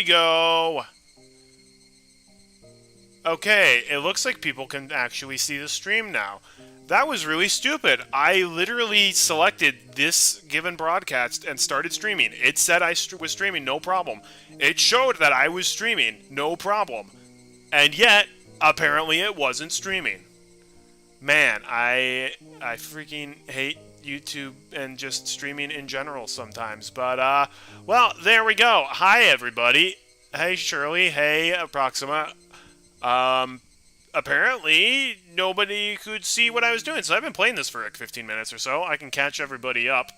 we go. Okay, it looks like people can actually see the stream now. That was really stupid. I literally selected this given broadcast and started streaming. It said I was streaming, no problem. It showed that I was streaming, no problem. And yet, apparently it wasn't streaming. Man, I freaking hate YouTube and just streaming in general sometimes. But, well, there we go. Hi, everybody. Hey, Shirley. Hey, Proxima. Apparently, nobody could see what I was doing, so I've been playing this for like 15 minutes or so. I can catch everybody up.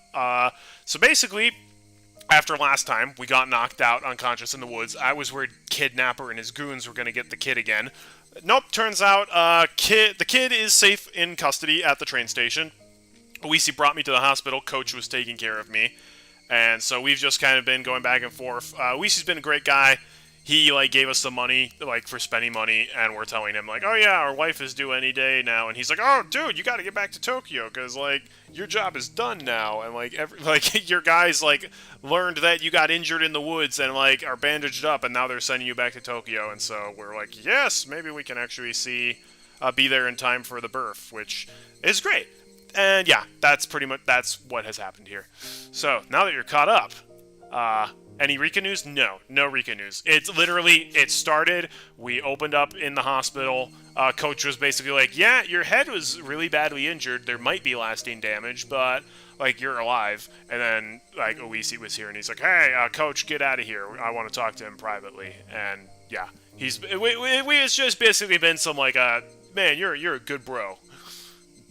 So basically, after last time, we got knocked out unconscious in the woods. I was worried Kidnapper and his goons were going to get the kid again. Nope, turns out, the kid is safe in custody at the train station. Oisi brought me to the hospital. Coach was taking care of me. And so we've just kind of been going back and forth. Oisi's been a great guy. He, like, gave us some money, like, for spending money, and we're telling him, like, oh, yeah, our wife is due any day now, and he's like, oh, dude, you gotta get back to Tokyo, because, like, your job is done now, and, like, your guys, like, learned that you got injured in the woods and, like, are bandaged up, and now they're sending you back to Tokyo, and so we're like, yes, maybe we can actually be there in time for the birth, which is great. And, yeah, that's what has happened here. So, now that you're caught up, any Rika news? No Rika news. It started, we opened up in the hospital, Coach was basically like, yeah, your head was really badly injured, there might be lasting damage, but, like, you're alive. And then, like, Oisi was here, and he's like, hey, Coach, get out of here, I want to talk to him privately. And, yeah, it's just basically been some, like, man, you're a good bro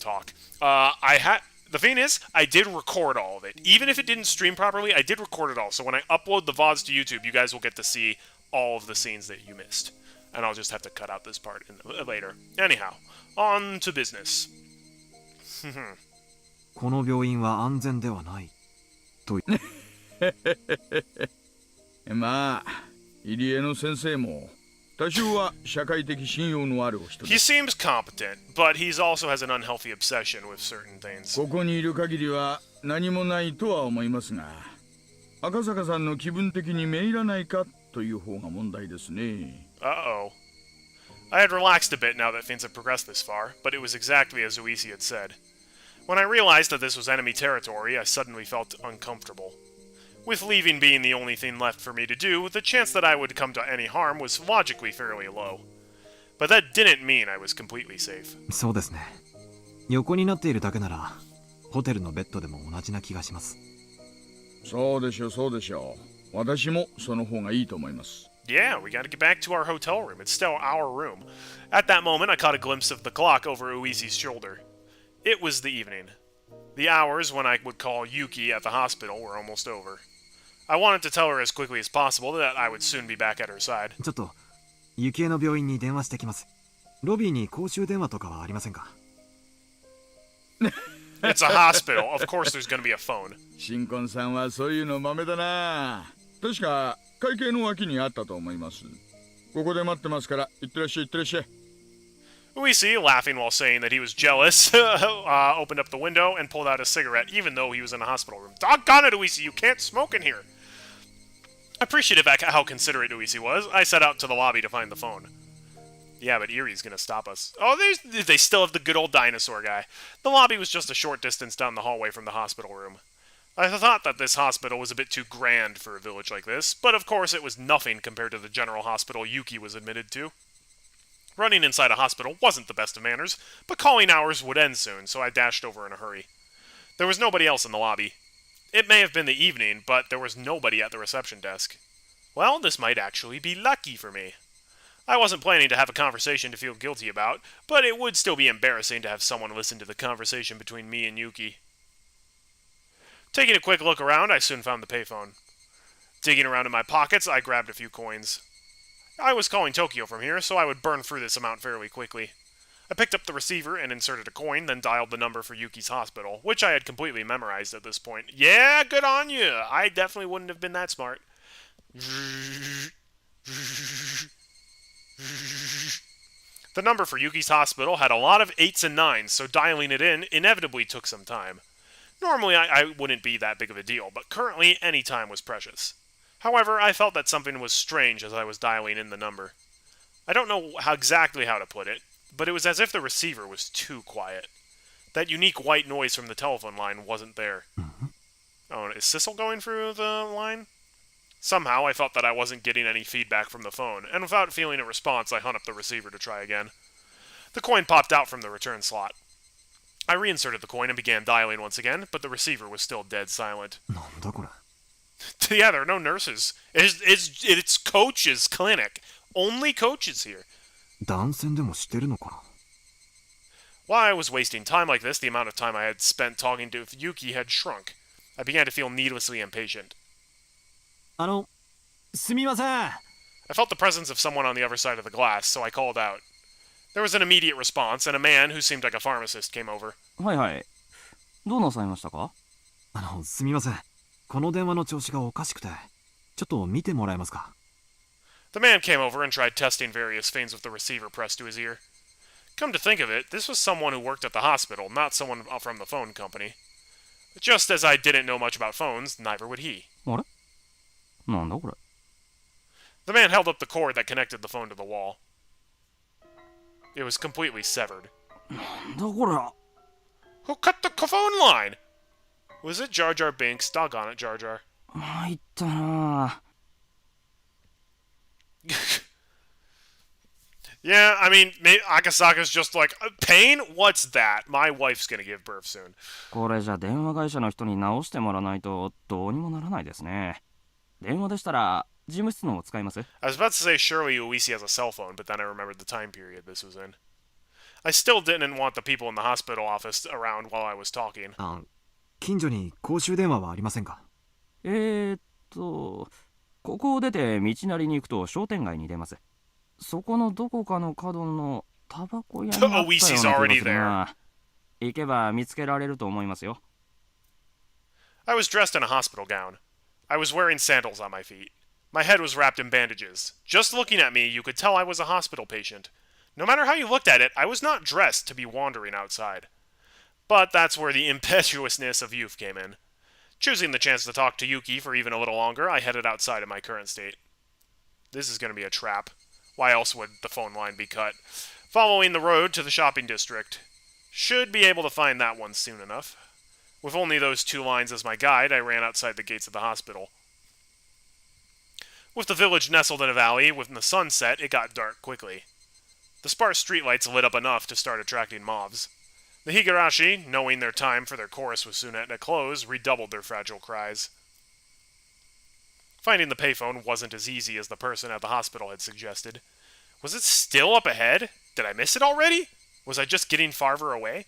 talk. The thing is, I did record all of it. Even if it didn't stream properly, I did record it all. So when I upload the VODs to YouTube, you guys will get to see all of the scenes that you missed. And I'll just have to cut out this part later. Anyhow, on to business. この病院は安全ではないとまあ、入江の先生も多少は社会的信用のあるお人 He seems competent, but he also has an unhealthy obsession with certain things. ここにいる限りは何もないとは思いますが、赤坂さんの気分的にめいらないかという方が問題ですね。Uh-oh. I had relaxed a bit now that things had progressed this far, but it was exactly as Oisi had said. When I realized that this was enemy territory, I suddenly felt uncomfortable. With leaving being the only thing left for me to do, the chance that I would come to any harm was logically fairly low. But that didn't mean I was completely safe. そうですね。横になっているだけなら、ホテルのベッドでも同じな気がします。そうでしょう、そうでしょう。私もその方がいいと思います。Yeah, we gotta get back to our hotel room. It's still our room. At that moment, I caught a glimpse of the clock over Uisi's shoulder. It was the evening. The hours when I would call Yuki at the hospital were almost over. I wanted to tell her as quickly as possible that I would soon be back at her side. ちょっと、雪江の病院に電話してきます。ロビーに公衆電話とかはありませんか？ It's a hospital. Of course there's gonna be a phone. 新婚さんはそういうの豆だな。確か会計の脇にあったと思います。ここで待ってますから、行ってらっしゃい、行ってらっしゃい。Uisi, laughing while saying that he was jealous, opened up the window and pulled out a cigarette, even though he was in a hospital room. Doggone it, Uisi, you can't smoke in here! Appreciative at how considerate Uisi was, I set out to the lobby to find the phone. Yeah, but Erie's gonna stop us. Oh, they still have the good old dinosaur guy. The lobby was just a short distance down the hallway from the hospital room. I thought that this hospital was a bit too grand for a village like this, but of course it was nothing compared to the general hospital Yuki was admitted to. Running inside a hospital wasn't the best of manners, but calling hours would end soon, so I dashed over in a hurry. There was nobody else in the lobby. It may have been the evening, but there was nobody at the reception desk. Well, this might actually be lucky for me. I wasn't planning to have a conversation to feel guilty about, but it would still be embarrassing to have someone listen to the conversation between me and Yuki. Taking a quick look around, I soon found the payphone. Digging around in my pockets, I grabbed a few coins. I was calling Tokyo from here, so I would burn through this amount fairly quickly. I picked up the receiver and inserted a coin, then dialed the number for Yuki's hospital, which I had completely memorized at this point. Yeah, good on you! I definitely wouldn't have been that smart. The number for Yuki's hospital had a lot of 8s and 9s, so dialing it in inevitably took some time. Normally, I wouldn't be that big of a deal, but currently, any time was precious. However, I felt that something was strange as I was dialing in the number. I don't know exactly how to put it, but it was as if the receiver was too quiet. That unique white noise from the telephone line wasn't there. Oh, is Sissel going through the line? Somehow, I felt that I wasn't getting any feedback from the phone, and without feeling a response, I hung up the receiver to try again. The coin popped out from the return slot. I reinserted the coin and began dialing once again, but the receiver was still dead silent. なんだこれ。 Yeah, there are no nurses. It's Coach's clinic. Only coaches here. 断線でもしてるのかな。 While I was wasting time like this, the amount of time I had spent talking to Yuki had shrunk. I began to feel needlessly impatient. すみません。 I felt the presence of someone on the other side of the glass, so I called out. There was an immediate response, and a man who seemed like a pharmacist came over. はいはい。どうなさいましたか？すみません。この電話の調子がおかしくて、ちょっと見てもらえますか。 The man came over and tried testing various things with the receiver pressed to his ear. Come to think of it, this was someone who worked at the hospital, not someone from the phone company. Just as I didn't know much about phones, neither would he. あれ？なんだこれ？ The man held up the cord that connected the phone to the wall. It was completely severed. なんだこれ？ Who cut the phone line? Was it Jar Jar Binks? Doggone it, Jar Jar. 参ったな。 Yeah, I mean, Akasaka's just like, pain? What's that? My wife's gonna give birth soon. これじゃ電話会社の人に直してもらわないとどうにもならないですね。電話でしたら事務室のを使います？ I was about to say surely Uisi has a cell phone, but then I remembered the time period this was in. I still didn't want the people in the hospital office around while I was talking. 近所に公衆電話はありませんか。ここを出て道なりに行くと商店街に出ます。そこのどこかの角のタバコ屋にあったような気がするな。行けば見つけられると思いますよ。I was dressed in a hospital gown. I was wearing sandals on my feet. My head was wrapped in bandages. Just looking at me, you could tell I was a hospital patient. No matter how you looked at it, I was not dressed to be wandering outside. But that's where the impetuousness of youth came in. Choosing the chance to talk to Yuki for even a little longer, I headed outside in my current state. This is going to be a trap. Why else would the phone line be cut? Following the road to the shopping district. Should be able to find that one soon enough. With only those two lines as my guide, I ran outside the gates of the hospital. With the village nestled in a valley, when the sun set, it got dark quickly. The sparse streetlights lit up enough to start attracting moths. The Higurashi, knowing their time for their chorus was soon at a close, redoubled their fragile cries. Finding the payphone wasn't as easy as the person at the hospital had suggested. Was it still up ahead? Did I miss it already? Was I just getting farther away?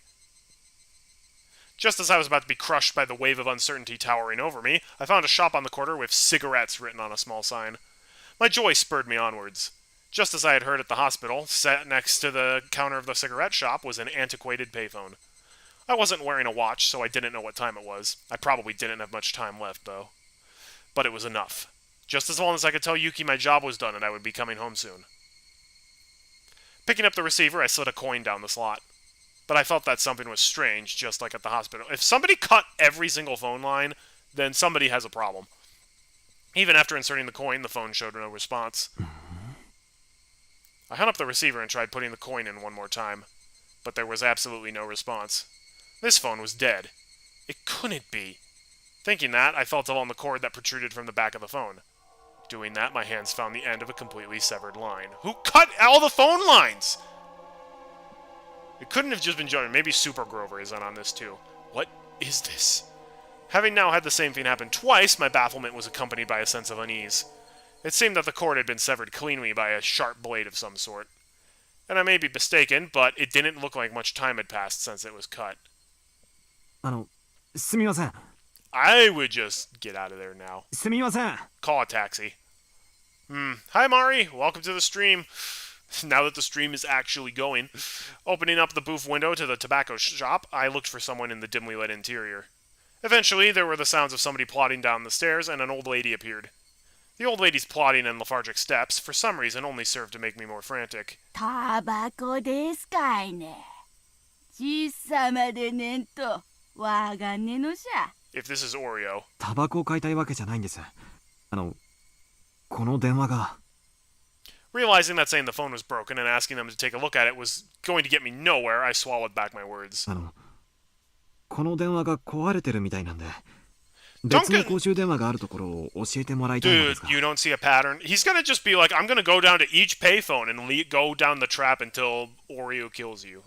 Just as I was about to be crushed by the wave of uncertainty towering over me, I found a shop on the corner with cigarettes written on a small sign. My joy spurred me onwards. Just as I had heard at the hospital, sat next to the counter of the cigarette shop was an antiquated payphone. I wasn't wearing a watch, so I didn't know what time it was. I probably didn't have much time left, though. But it was enough. Just as long as I could tell Yuki my job was done and I would be coming home soon. Picking up the receiver, I slid a coin down the slot. But I felt that something was strange, just like at the hospital. If somebody cut every single phone line, then somebody has a problem. Even after inserting the coin, the phone showed no response. I hung up the receiver and tried putting the coin in one more time, but there was absolutely no response. This phone was dead. It couldn't be. Thinking that, I felt along the cord that protruded from the back of the phone. Doing that, my hands found the end of a completely severed line. Who cut all the phone lines? It couldn't have just been Jordan. Maybe Super Grover is on this too. What is this? Having now had the same thing happen twice, my bafflement was accompanied by a sense of unease. It seemed that the cord had been severed cleanly by a sharp blade of some sort. And I may be mistaken, but it didn't look like much time had passed since it was cut. すみません。 I would just get out of there now. すみません。 Call a taxi. Hi, Mari. Welcome to the stream. Now that the stream is actually going. Opening up the booth window to the tobacco shop, I looked for someone in the dimly lit interior. Eventually, there were the sounds of somebody plodding down the stairs, and an old lady appeared. The old lady's plodding and lethargic steps, for some reason, only served to make me more frantic. タバコですかいね。小さまでねんと、わがねのしゃ。If this is Oreo. タバコを買いたいわけじゃないんです。この電話が Realizing that saying the phone was broken and asking them to take a look at it was going to get me nowhere, I swallowed back my words. この電話が壊れてるみたいなんで Don't 別の get... 公衆電話があるところを教えてもらいたいので Dude, すが you don't see a pattern? He's gonna just be like, I'm gonna go down to each payphone and go down the trap until Oreo kills you.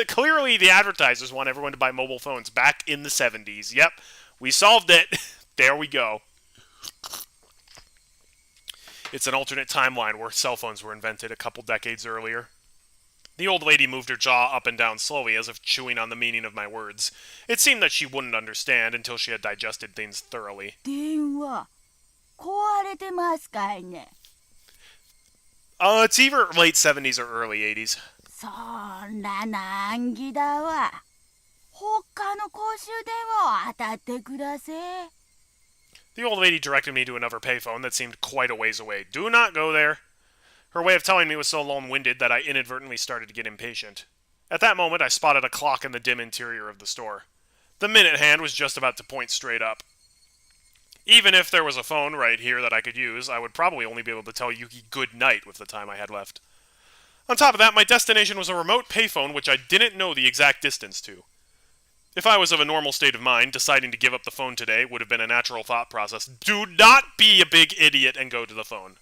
Clearly, the advertisers want everyone to buy mobile phones back in the 70s. Yep, we solved it. There we go. It's an alternate timeline where cell phones were invented a couple decades earlier. The old lady moved her jaw up and down slowly, as if chewing on the meaning of my words. It seemed that she wouldn't understand until she had digested things thoroughly. 電話壊れてますかいね。 It's either late 70s or early 80s. そんな難儀だわ。他の公衆電話を当たってください。 The old lady directed me to another payphone that seemed quite a ways away. Do not go there. Her way of telling me was so long-winded that I inadvertently started to get impatient. At that moment, I spotted a clock in the dim interior of the store. The minute hand was just about to point straight up. Even if there was a phone right here that I could use, I would probably only be able to tell Yuki good night with the time I had left. On top of that, my destination was a remote payphone which I didn't know the exact distance to. If I was of a normal state of mind, deciding to give up the phone today would have been a natural thought process. Do not be a big idiot and go to the phone.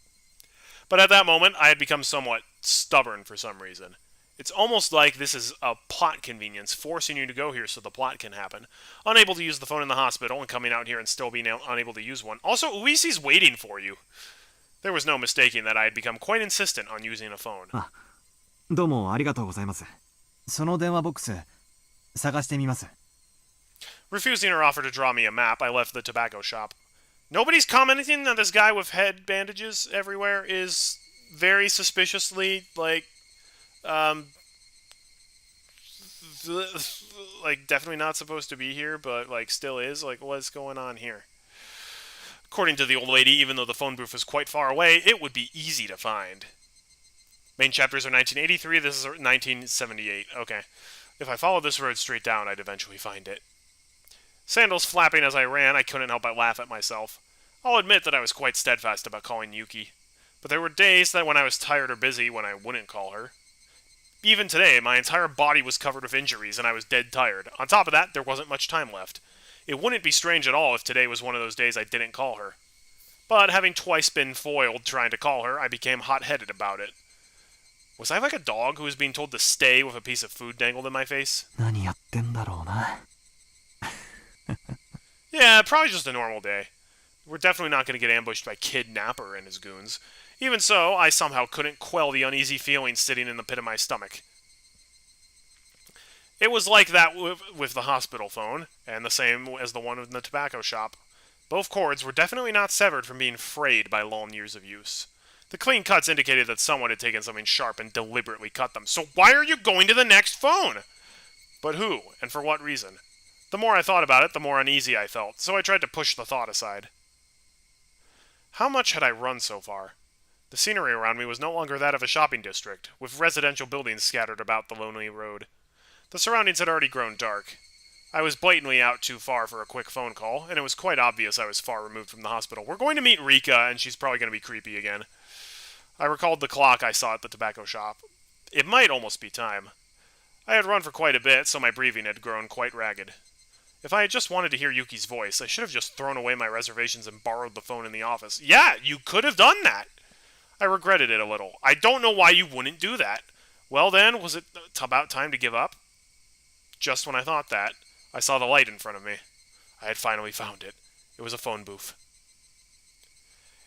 But at that moment, I had become somewhat stubborn for some reason. It's almost like this is a plot convenience, forcing you to go here so the plot can happen. Unable to use the phone in the hospital and coming out here and still being unable to use one. Also, Uisi's waiting for you. There was no mistaking that I had become quite insistent on using a phone. どうもありがとうございます。その電話ボックス探してみます。 Refusing her offer to draw me a map, I left the tobacco shop. Nobody's commenting that this guy with head bandages everywhere is very suspiciously, like, definitely not supposed to be here, but, like, still is. Like, what's going on here? According to the old lady, even though the phone booth was quite far away, it would be easy to find. Main chapters are 1983, this is 1978. Okay. If I followed this road straight down, I'd eventually find it. Sandals flapping as I ran, I couldn't help but laugh at myself. I'll admit that I was quite steadfast about calling Yuki. But there were days that when I was tired or busy, when I wouldn't call her. Even today, my entire body was covered with injuries and I was dead tired. On top of that, there wasn't much time left. It wouldn't be strange at all if today was one of those days I didn't call her. But having twice been foiled trying to call her, I became hot-headed about it. Was I like a dog who was being told to stay with a piece of food dangled in my face? 何やってんだろうな。 Yeah, probably just a normal day. We're definitely not going to get ambushed by Kidnapper and his goons. Even so, I somehow couldn't quell the uneasy feeling sitting in the pit of my stomach. It was like that with the hospital phone, and the same as the one in the tobacco shop. Both cords were definitely not severed from being frayed by long years of use. The clean cuts indicated that someone had taken something sharp and deliberately cut them. So why are you going to the next phone? But who, and for what reason? The more I thought about it, the more uneasy I felt, so I tried to push the thought aside. How much had I run so far? The scenery around me was no longer that of a shopping district, with residential buildings scattered about the lonely road. The surroundings had already grown dark. I was blatantly out too far for a quick phone call, and it was quite obvious I was far removed from the hospital. We're going to meet Rika, and she's probably going to be creepy again. I recalled the clock I saw at the tobacco shop. It might almost be time. I had run for quite a bit, so my breathing had grown quite ragged. If I had just wanted to hear Yuki's voice, I should have just thrown away my reservations and borrowed the phone in the office. Yeah, you could have done that! I regretted it a little. I don't know why you wouldn't do that. Well then, was it about time to give up? Just when I thought that, I saw the light in front of me. I had finally found it. It was a phone booth.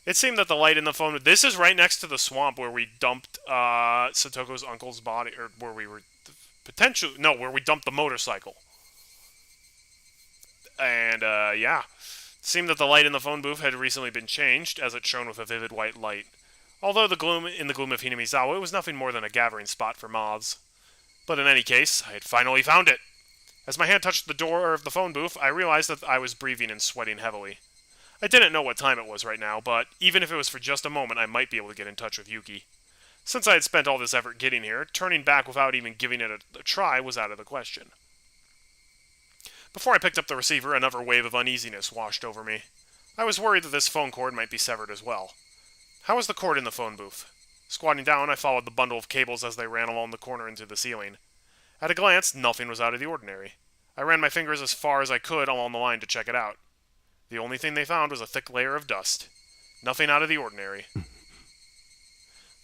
It seemed that the light in the phone... This is right next to the swamp where we dumped Satoko's uncle's body, or where we were... where we dumped the motorcycle. And, yeah. It seemed that the light in the phone booth had recently been changed, as it shone with a vivid white light. Although in the gloom of Hinamizawa, it was nothing more than a gathering spot for moths. But in any case, I had finally found it. As my hand touched the door of the phone booth, I realized that I was breathing and sweating heavily. I didn't know what time it was right now, but even if it was for just a moment, I might be able to get in touch with Yuki. Since I had spent all this effort getting here, turning back without even giving it a try was out of the question. Before I picked up the receiver, another wave of uneasiness washed over me. I was worried that this phone cord might be severed as well. How was the cord in the phone booth? Squatting down, I followed the bundle of cables as they ran along the corner into the ceiling. At a glance, nothing was out of the ordinary. I ran my fingers as far as I could along the line to check it out. The only thing they found was a thick layer of dust. Nothing out of the ordinary.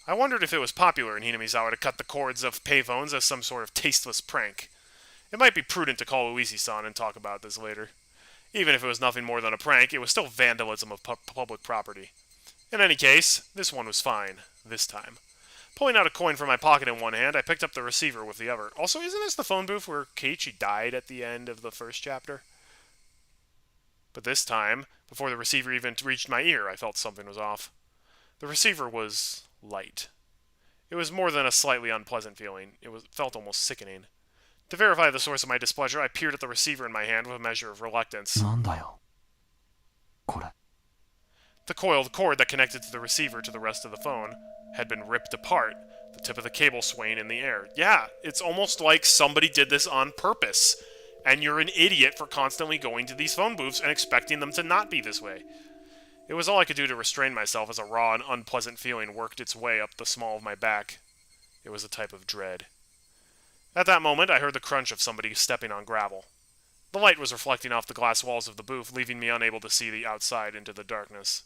I wondered if it was popular in Hinamizawa to cut the cords of payphones as some sort of tasteless prank. It might be prudent to call Luisi-san and talk about this later. Even if it was nothing more than a prank, it was still vandalism of public property. In any case, this one was fine, this time. Pulling out a coin from my pocket in one hand, I picked up the receiver with the other. Also, isn't this the phone booth where Keiichi died at the end of the first chapter? But this time, before the receiver even reached my ear, I felt something was off. The receiver was light. It was more than a slightly unpleasant feeling. It felt almost sickening. To verify the source of my displeasure, I peered at the receiver in my hand with a measure of reluctance. なんだよこれ The coiled cord that connected to the receiver to the rest of the phone had been ripped apart, the tip of the cable swaying in the air. Yeah, it's almost like somebody did this on purpose, and you're an idiot for constantly going to these phone booths and expecting them to not be this way. It was all I could do to restrain myself as a raw and unpleasant feeling worked its way up the small of my back. It was a type of dread. At that moment, I heard the crunch of somebody stepping on gravel. The light was reflecting off the glass walls of the booth, leaving me unable to see the outside into the darkness.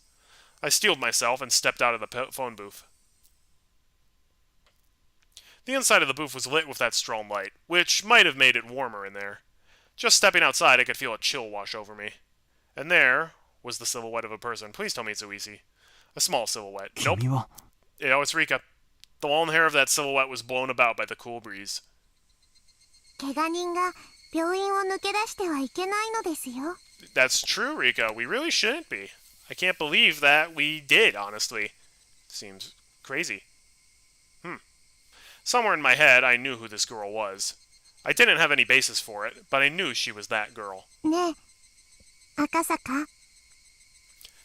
I steeled myself and stepped out of the phone booth. The inside of the booth was lit with that strong light, which might have made it warmer in there. Just stepping outside, I could feel a chill wash over me. And there was the silhouette of a person. Please tell me it's Uisi. A small silhouette. Nope. 君は It's Rika. The long hair of that silhouette was blown about by the cool breeze. 怪我人が病院を抜け出してはいけないのですよ。 That's true, Rika. We really shouldn't be. I can't believe that we did, honestly. Seems crazy. Somewhere in my head, I knew who this girl was. I didn't have any basis for it, but I knew she was that girl. ねえ、赤坂、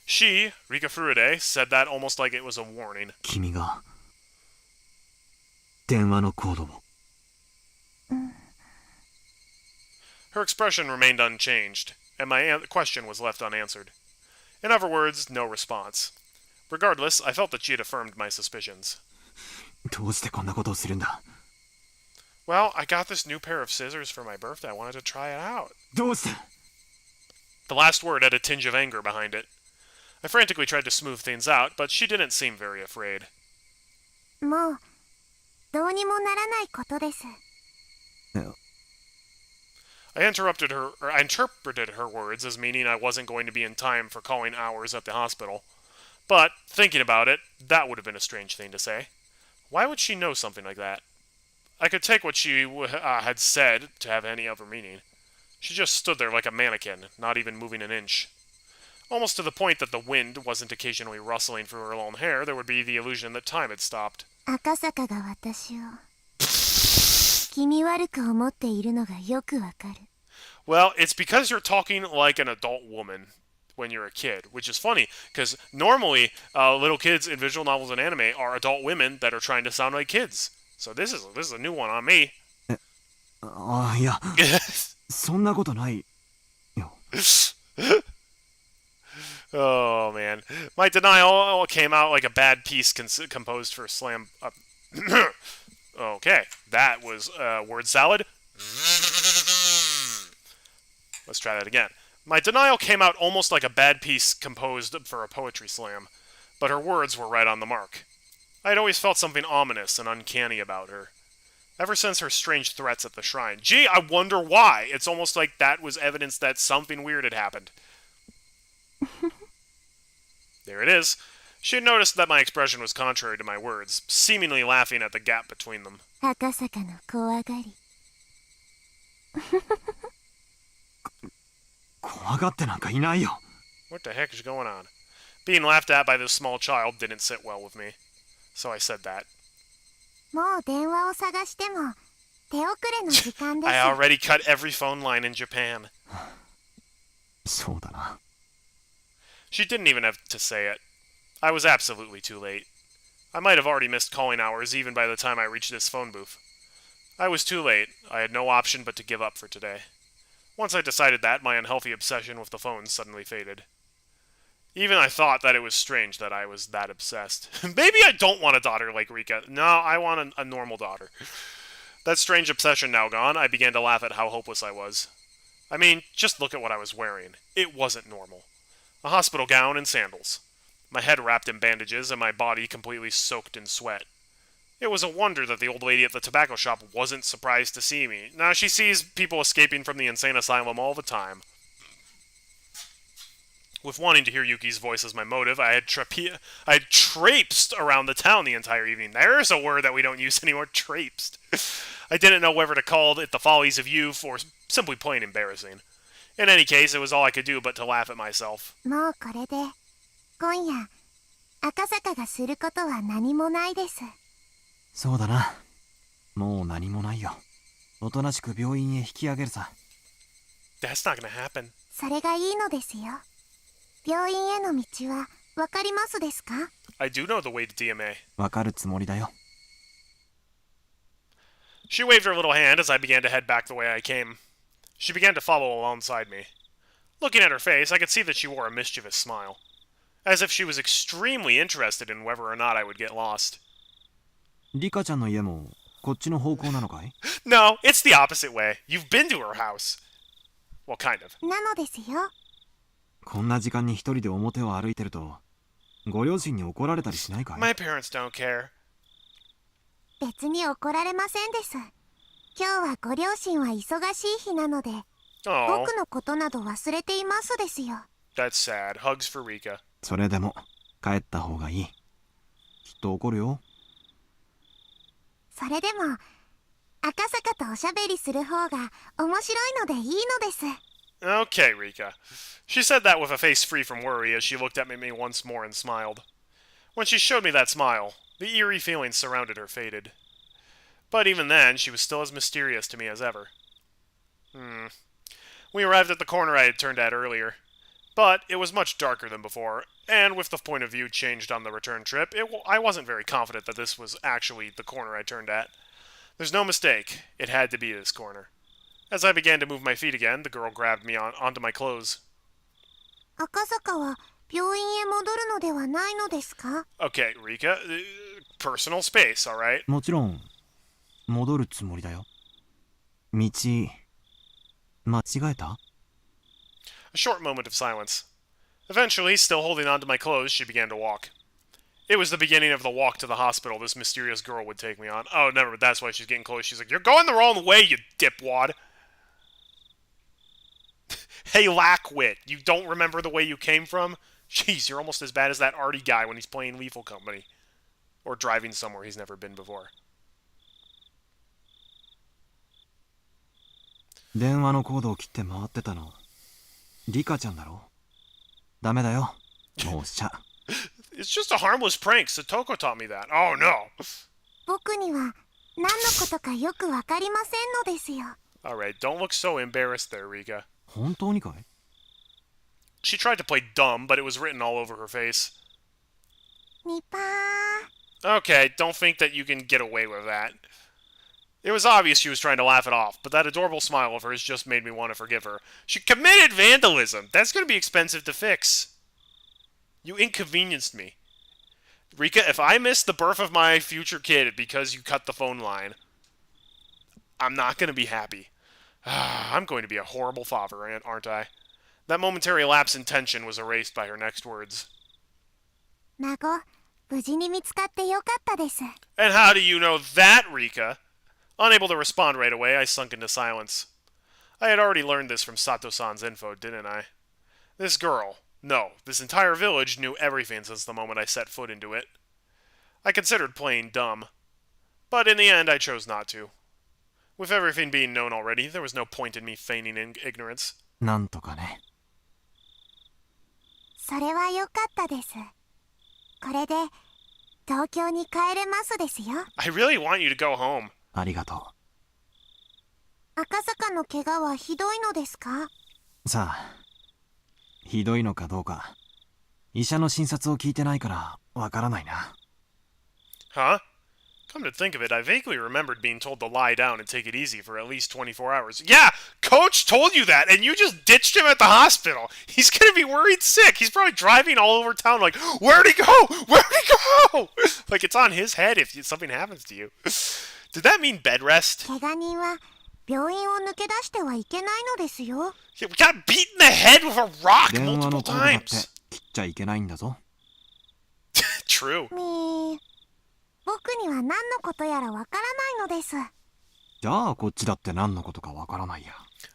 She, Rika Furude, said that almost like it was a warning. 君が電話のコードを Her expression remained unchanged, and my question was left unanswered. In other words, no response. Regardless, I felt that she had affirmed my suspicions. どうしてこんなことをするんだ Well, I got this new pair of scissors for my birthday. I wanted to try it out. どうして The last word had a tinge of anger behind it. I frantically tried to smooth things out, but she didn't seem very afraid. もうどうにもならないことです。 I interrupted her, or I interpreted her words as meaning I wasn't going to be in time for calling hours at the hospital. But, thinking about it, that would have been a strange thing to say. Why would she know something like that? I could take what she had said to have any other meaning. She just stood there like a mannequin, not even moving an inch. Almost to the point that the wind wasn't occasionally rustling through her long hair, there would be the illusion that time had stopped. 赤坂が私を気味悪く思っているのがよくわかる。 Well, it's because you're talking like an adult woman when you're a kid, which is funny, because normally little kids in visual novels and anime are adult women that are trying to sound like kids. So this is a new one on me. ああいやそんなことないよ Oh, man. My denial came out like a bad piece composed for slam... okay, that was word salad. Let's try that again. My denial came out almost like a bad piece composed for a poetry slam, but her words were right on the mark. I had always felt something ominous and uncanny about her. Ever since her strange threats at the shrine. Gee, I wonder why. It's almost like that was evidence that something weird had happened. There it is. She had noticed that my expression was contrary to my words, seemingly laughing at the gap between them. 赤坂の怖がり。怖がってなんかいないよ What the heck is going on? Being laughed at by this small child didn't sit well with me. So I said that. もう電話を探しても手遅れの時間です。 I already cut every phone line in Japan. そうだな She didn't even have to say it. I was absolutely too late. I might have already missed calling hours even by the time I reached this phone booth. I was too late. I had no option but to give up for today. Once I decided that, my unhealthy obsession with the phone suddenly faded. Even I thought that it was strange that I was that obsessed. Maybe I don't want a daughter like Rika. No, I want a normal daughter. That strange obsession now gone, I began to laugh at how hopeless I was. I mean, just look at what I was wearing. It wasn't normal. A hospital gown and sandals. My head wrapped in bandages and my body completely soaked in sweat. It was a wonder that the old lady at the tobacco shop wasn't surprised to see me. Now, she sees people escaping from the insane asylum all the time. With wanting to hear Yuki's voice as my motive, I had traipsed around the town the entire evening. There's a word that we don't use anymore, traipsed. I didn't know whether to call it the follies of youth or simply plain embarrassing. In any case, it was all I could do but to laugh at myself. もうこれで今夜赤坂がすることは何もないです。そうだな。もう何もないよ。おとなしく病院へ引き上げるさ。That's not gonna happen. それがいいのですよ。病院への道はわかりますですか？ I do know the way to DMA. わかるつもりだよ。She waved her little hand as I began to head back the way I came. She began to follow alongside me. Looking at her face, I could see that she wore a mischievous smile, as if she was extremely interested in whether or not I would get lost. リカちゃんの家もこっちの方向なのかい？ No, it's the opposite way. You've been to her house. Well, kind of. なのですよ。こんな時間に一人で表を歩いてるとご両親に怒られたりしないかい？ My parents don't care. 別に怒られませんです。今日はご両親は忙しい日なので、 Oh, 僕のことなど忘れていますですよ。 that's sad. Hugs for Rika. それでも帰った方がいい。きっと怒るよ。それでも赤坂とおしゃべりする方が面白いのでいいのです。 Okay, Rika. She said that with a face free from worry as she looked at me once more and smiled. When she showed me that smile, the eerie feelings surrounded her faded. But even then, she was still as mysterious to me as ever. We arrived at the corner I had turned at earlier. But it was much darker than before, and with the point of view changed on the return trip, I wasn't very confident that this was actually the corner I turned at. There's no mistake, it had to be this corner. As I began to move my feet again, the girl grabbed me onto my clothes. 赤坂は病院へ戻るのではないのですか？ Okay, Rika, personal space, alright? もちろん戻るつもりだよ。道間違えた？ A short moment of silence. Eventually, still holding onto my clothes, she began to walk. It was the beginning of the walk to the hospital this mysterious girl would take me on. Oh, never, that's why she's getting close. She's like, "You're going the wrong way, you dipwad." Hey, Lackwit, you don't remember the way you came from? Jeez, you're almost as bad as that arty guy when he's playing Lethal Company. Or driving somewhere he's never been before. 電話のコードを切って回ってたのリカちゃんだろ？ダメだよ。もうしちゃ。It's just a harmless prank. Satoko taught me that. Oh, no. 僕には何のことかよくわかりませんのですよ。 Alright, don't look so embarrassed there, Rika. 本当にかい？ She tried to play dumb, but it was written all over her face. ニパー。 Okay, don't think that you can get away with that. It was obvious she was trying to laugh it off, but that adorable smile of hers just made me want to forgive her. She committed vandalism! That's going to be expensive to fix. You inconvenienced me. Rika, if I miss the birth of my future kid because you cut the phone line, I'm not going to be happy. I'm going to be a horrible father, aren't I? That momentary lapse in tension was erased by her next words. 孫、無事に見つかってよかったです。 And how do you know that, Rika? Unable to respond right away, I sunk into silence. I had already learned this from Sato-san's info, didn't I? This girl, no, this entire village knew everything since the moment I set foot into it. I considered playing dumb. But in the end, I chose not to. With everything being known already, there was no point in me feigning ignorance. なんとかね。それはよかったです。これで東京に帰れますですよ。 I really want you to go home. ありがと赤坂の怪我はひどいのですか？う。さあ、ひどいのかどうか、医者の診察を聞いてないからわからないな。Huh? Come to think of it, I vaguely remembered being told to lie down and take it easy for at least 24 hours. Yeah, Coach told you that, and you just ditched him at the hospital. He's gonna be worried sick. He's probably driving all over town like, where'd he go? Where'd he go? Like, it's on his head if something happens to you. Did that mean bed rest? 怪我人は病院を抜け出してはいけないのですよ。 Yeah, we got beat in the head with a rock 電話 multiple のコードだって times. 切っちゃいけないんだぞ。 True. 僕には何のことやらわからないのです。じゃあこっちだって何のことかわからないや。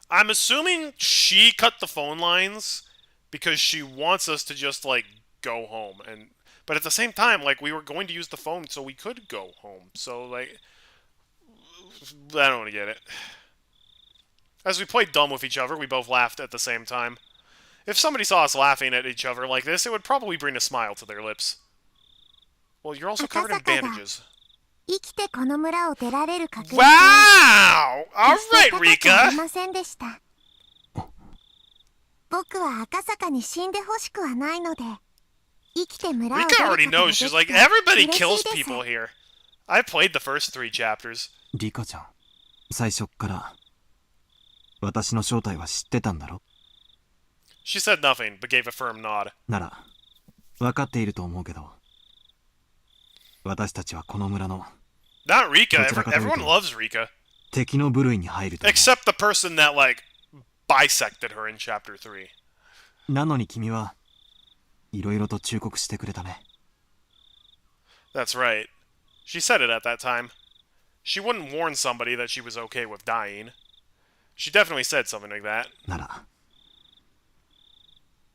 I'm assuming she cut the phone lines because she wants us to just, like, go home. But at the same time, like, we were going to use the phone so we could go home. So, like, I don't want to get it. As we played dumb with each other, we both laughed at the same time. If somebody saw us laughing at each other like this, it would probably bring a smile to their lips. Well, you're also covered in bandages. 生きてこの村を出られる確率 Wow! は Alright, 高くあり Rika! ませんでした。僕は赤坂に死んでほしくはないので、生きて村を出る Rika ことが already で knows. き She's て like, everybody 嬉しい kills です。 people here. I played the first 3 chapters. リカちゃん、最初っから私の正体は知ってたんだろ？ She said nothing, but gave a firm nod. なら分かっていると思うけど、私たちはこの村の Not Rika. What's it Everyone about? loves Rika. 敵の部類に入ると思う。 Except the person that, like, bisected her in chapter 3. なのに君はいろいろと忠告してくれたね。 That's right. She said it at that time. She wouldn't warn somebody that she was okay with dying. She definitely said something like that. なら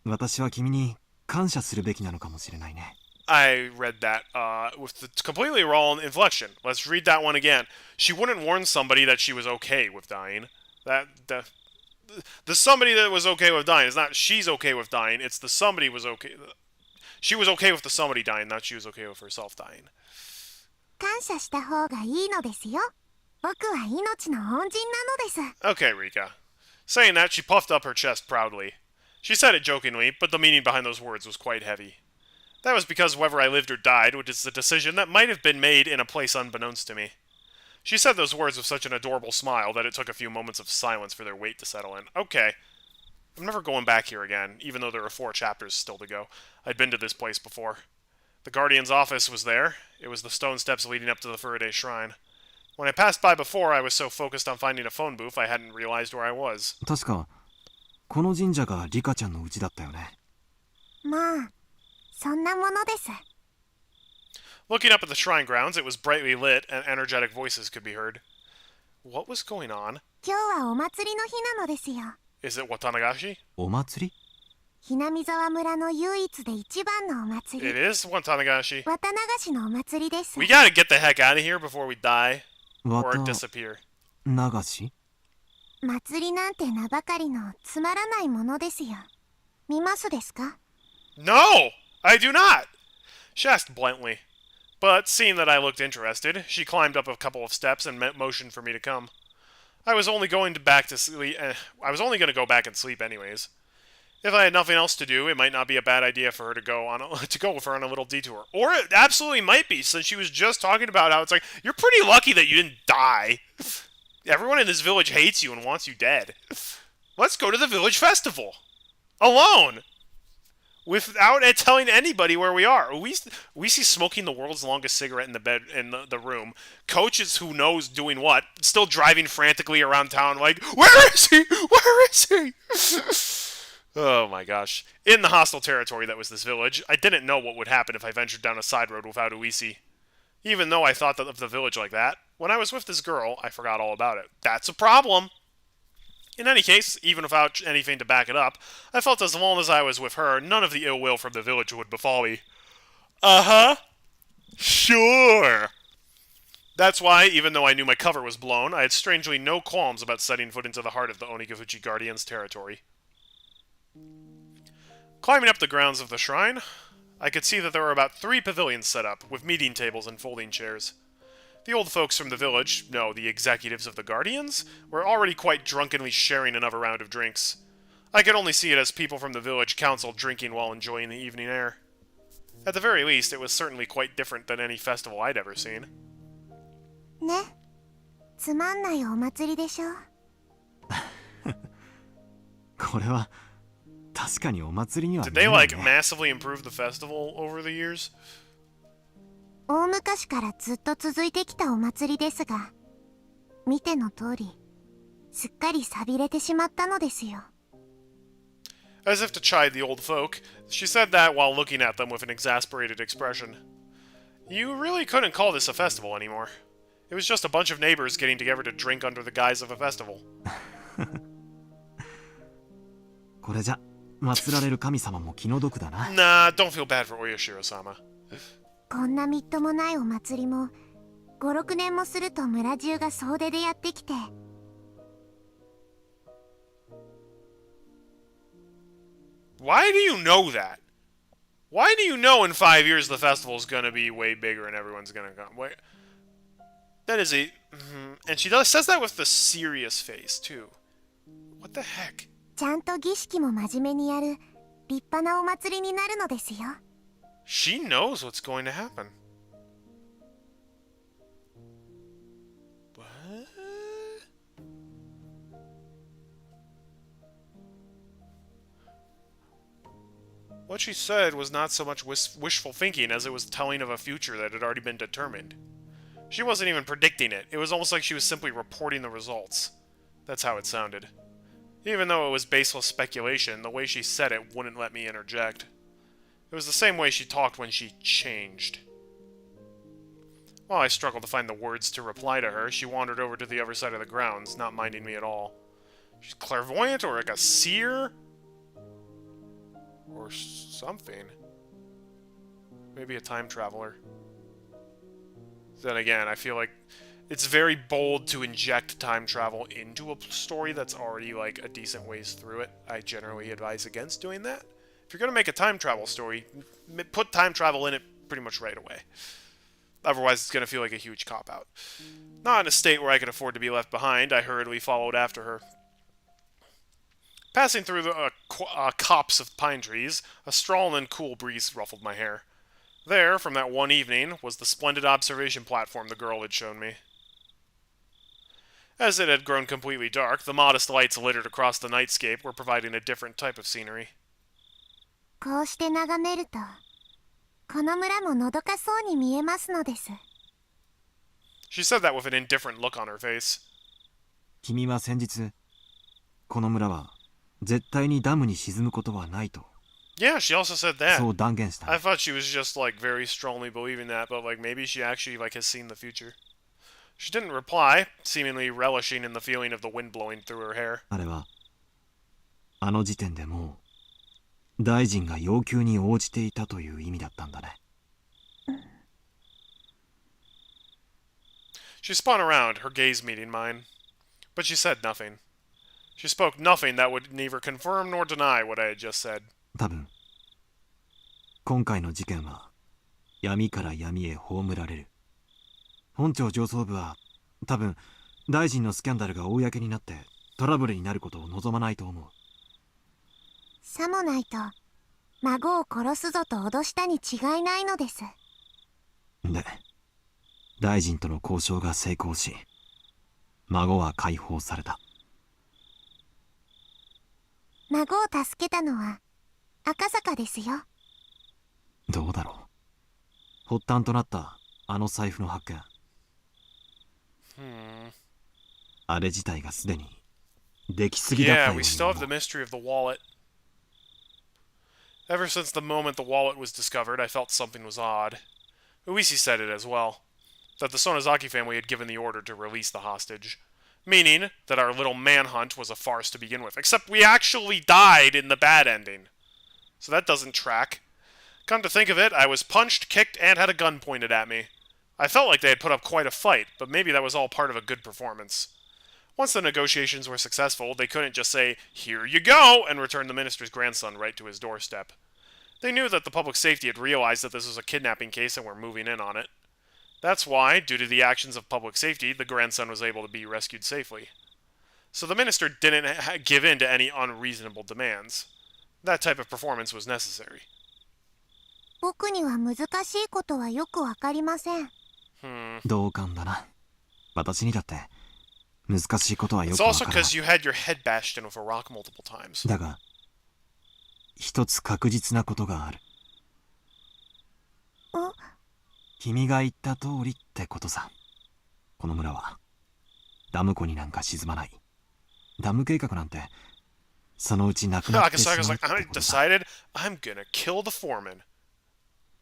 私は君に感謝するべきなのかもしれないね。 I read that with the completely wrong inflection. Let's read that one again. She wouldn't warn somebody that she was okay with dying. The somebody that was okay with dying is not she's okay with dying. It's the somebody was okay. She was okay with the somebody dying, not she was okay with herself dying. 感謝した方がいいのですよ。僕は命の恩人なのです。 Okay, Rika. Saying that, she puffed up her chest proudly. She said it jokingly, but the meaning behind those words was quite heavy. That was because whether I lived or died, which is a decision that might have been made in a place unbeknownst to me. She said those words with such an adorable smile that it took a few moments of silence for their weight to settle in. Okay. I'm never going back here again, even though there are 4 chapters still to go. I'd been to this place before. The Guardian's office was there. It was the stone steps leading up to the Faraday Shrine. When I passed by before, I was so focused on finding a phone booth, I hadn't realized where I was. 確かこの神社がリカちゃんの家だったよね。まあ、そんなものです。 Looking up at the shrine grounds, it was brightly lit, and energetic voices could be heard. What was going on? 今日はお祭りの日なのですよ。 Is it Watanagashi? お祭り？ひなみ沢村の唯一で一番のお祭 It り。 is Watanagashi. 綿流しのお祭りです。 We gotta get the heck out of here before we die. Or 綿 disappear. 流し？祭りなんて名ばかりのつまらないものですよ。見ますですか？ No! I do not! She asked bluntly. But, seeing that I looked interested, she climbed up a couple of steps and motioned for me to come. I was only going to go back and sleep anyways. If I had nothing else to do, it might not be a bad idea for her to go with her on a little detour. Or it absolutely might be, since she was just talking about how it's like, you're pretty lucky that you didn't die. Everyone in this village hates you and wants you dead. Let's go to the village festival. Alone. Without telling anybody where we are. We see smoking the world's longest cigarette in the room. Coaches who knows doing what, still driving frantically around town like, where is he? Where is he? Oh my gosh. In the hostile territory that was this village, I didn't know what would happen if I ventured down a side road without Uisi. Even though I thought of the village like that, when I was with this girl, I forgot all about it. That's a problem. In any case, even without anything to back it up, I felt as long as I was with her, none of the ill will from the village would befall me. Uh-huh. Sure. That's why, even though I knew my cover was blown, I had strangely no qualms about setting foot into the heart of the Onigafuchi Guardian's territory. Climbing up the grounds of the shrine, I could see that there were about 3 pavilions set up, with meeting tables and folding chairs. The old folks from the village, no, the executives of the Guardians, were already quite drunkenly sharing another round of drinks. I could only see it as people from the village council drinking while enjoying the evening air. At the very least, it was certainly quite different than any festival I'd ever seen. ね。つまんないお祭りでしょ。これは確かにお祭りには Did 見え they ない like ね。 massively improve the festival over the years? 大昔からずっと続いてきたお祭りですが、見ての通り、すっかり寂れてしまったのですよ。As if to chide the old folk, she said that while looking at them with an exasperated expression. You really couldn't call this a festival anymore. It was just a bunch of neighbors getting together to drink under the guise of a festival. これじゃ祀られる神様も気の毒だな。 Nah, don't feel bad for Oyashiro-sama. こんなみっともないお祭りも、5、6年もすると村中が総出でやってきて。Why do you know that? Why do you know in 5 years the festival's gonna be way bigger and everyone's gonna come? Wait, that is a... And she says that with the serious face, too. What the heck? ちゃんと儀式も真面目にやる立派なお祭りになるのですよ。She knows what's going to happen. What? What she said was not so much wishful thinking as it was telling of a future that had already been determined. She wasn't even predicting it. It was almost like she was simply reporting the results. That's how it sounded. Even though it was baseless speculation, the way she said it wouldn't let me interject. It was the same way she talked when she changed. While I struggled to find the words to reply to her, she wandered over to the other side of the grounds, not minding me at all. She's clairvoyant or like a seer? Or something. Maybe a time traveler. Then again, I feel like it's very bold to inject time travel into a story that's already like a decent ways through it. I generally advise against doing that. If you're going to make a time travel story, put time travel in it pretty much right away. Otherwise, it's going to feel like a huge cop-out. Not in a state where I could afford to be left behind, I hurriedly followed after her. Passing through the copse of pine trees, a strong and cool breeze ruffled my hair. There, from that one evening, was the splendid observation platform the girl had shown me. As it had grown completely dark, the modest lights littered across the nightscape were providing a different type of scenery. こうして眺めると、この村ものどかそうに見えますのです。She said that with an indifferent look on her face. 君は先日、この村は絶対にダムに沈むことはないと。 Yeah, she also said that. そう断言した。 I thought she was just like very strongly believing that, but like maybe she actually like has seen the future. She didn't reply, seemingly relishing in the feeling of the wind blowing through her hair. あれはあの時点でもう大臣が要求に応じていたという意味だったんだね。 She spun around, her gaze meeting mine. But she said nothing. She spoke nothing that would neither confirm nor deny what I had just said. 多分今回の事件は闇から闇へ葬られる。本庁上層部は多分大臣のスキャンダルが公になってトラブルになることを望まないと思う。さもないと、孫を殺すぞと脅したに違いないのです。で、大臣との交渉が成功し、孫は解放された。孫を助けたのは赤坂ですよ。どうだろう。発端となったあの財布の発見。あれ自体がすでにできすぎだったよ Yeah, う we に still 思 have the う。 mystery of the wallet. Ever since the moment the wallet was discovered, I felt something was odd. Uisi said it as well, that the Sonozaki family had given the order to release the hostage, meaning that our little manhunt was a farce to begin with, except we actually died in the bad ending. So that doesn't track. Come to think of it, I was punched, kicked, and had a gun pointed at me. I felt like they had put up quite a fight, but maybe that was all part of a good performance. Once the negotiations were successful, they couldn't just say, "Here you go," and return the minister's grandson right to his doorstep. They knew that the public safety had realized that this was a kidnapping case and were moving in on it. That's why, due to the actions of public safety, the grandson was able to be rescued safely. So the minister didn't give in to any unreasonable demands. That type of performance was necessary. 僕には難しいことはよくわかりません。同感だな。私にだって難しいことはよ It's くわ also からない。 because you had your head bashed in with a rock multiple times. だが一つ確実なことがある。君が言った通りってことさ。この村はダム湖になんか沈まない。ダム計画なんてそのうちなくなってしまう Akasaga's っ like, て I ことさ。 decided I'm gonna kill the foreman.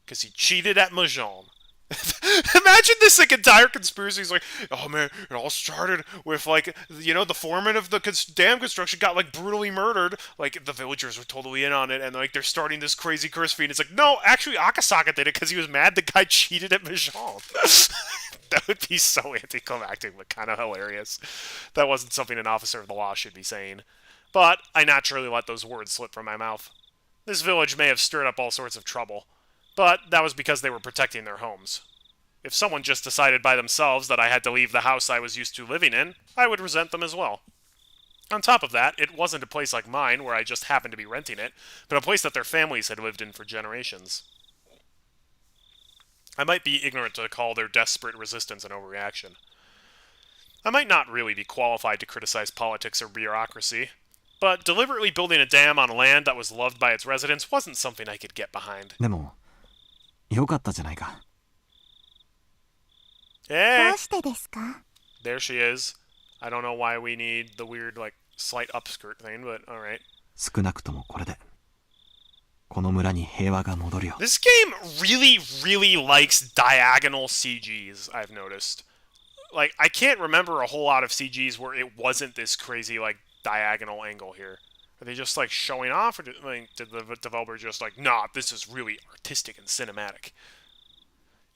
Because he cheated at Mahjong. Imagine this like entire conspiracy. He's like, oh man, it all started with like, you know, the foreman of the dam construction got like brutally murdered. Like the villagers were totally in on it, and like they're starting this crazy curse feed. And it's like, no, actually, Akasaga did it because he was mad the guy cheated at Mahjong. That would be so anticlimactic, but kind of hilarious. That wasn't something an officer of the law should be saying. But I naturally let those words slip from my mouth. This village may have stirred up all sorts of trouble, but that was because they were protecting their homes. If someone just decided by themselves that I had to leave the house I was used to living in, I would resent them as well. On top of that, it wasn't a place like mine where I just happened to be renting it, but a place that their families had lived in for generations. I might be ignorant to call their desperate resistance an overreaction. I might not really be qualified to criticize politics or bureaucracy, but deliberately building a dam on land that was loved by its residents wasn't something I could get behind. でもよかったじゃないか。 Hey! どうしてですか？ There she is. I don't know why we need the weird, like, slight upskirt thing, but alright. 少なくともこれでこの村に平和が戻るよ。 This game really, really likes diagonal CGs, I've noticed. Like, I can't remember a whole lot of CGs where it wasn't this crazy, like, diagonal angle here. Are they just, like, showing off, or did the developer just, like, nah, this is really artistic and cinematic?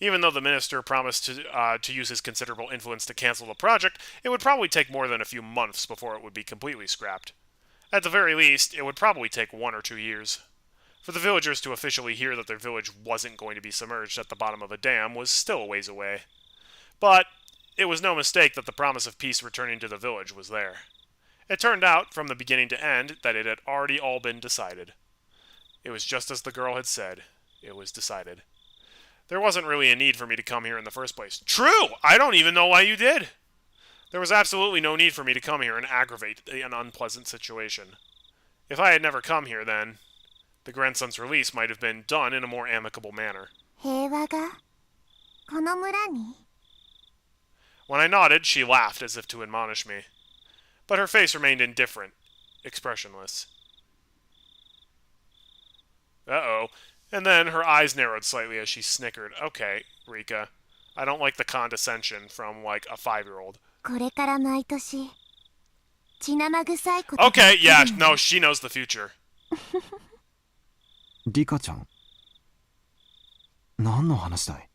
Even though the minister promised to use his considerable influence to cancel the project, it would probably take more than a few months before it would be completely scrapped. At the very least, it would probably take 1 or 2 years. For the villagers to officially hear that their village wasn't going to be submerged at the bottom of a dam was still a ways away. But it was no mistake that the promise of peace returning to the village was there. It turned out, from the beginning to end, that it had already all been decided. It was just as the girl had said. It was decided. There wasn't really a need for me to come here in the first place. True! I don't even know why you did! There was absolutely no need for me to come here and aggravate an unpleasant situation. If I had never come here, then the grandson's release might have been done in a more amicable manner. 平和がこの村に？ When I nodded, she laughed as if to admonish me. But her face remained indifferent, expressionless. Uh-oh. And then her eyes narrowed slightly as she snickered. Okay, Rika. I don't like the condescension from, like, a 5-year-old. これから毎年血生臭いことが Okay, 起きる yeah, の no, she knows the future. リカちゃん何の話だい？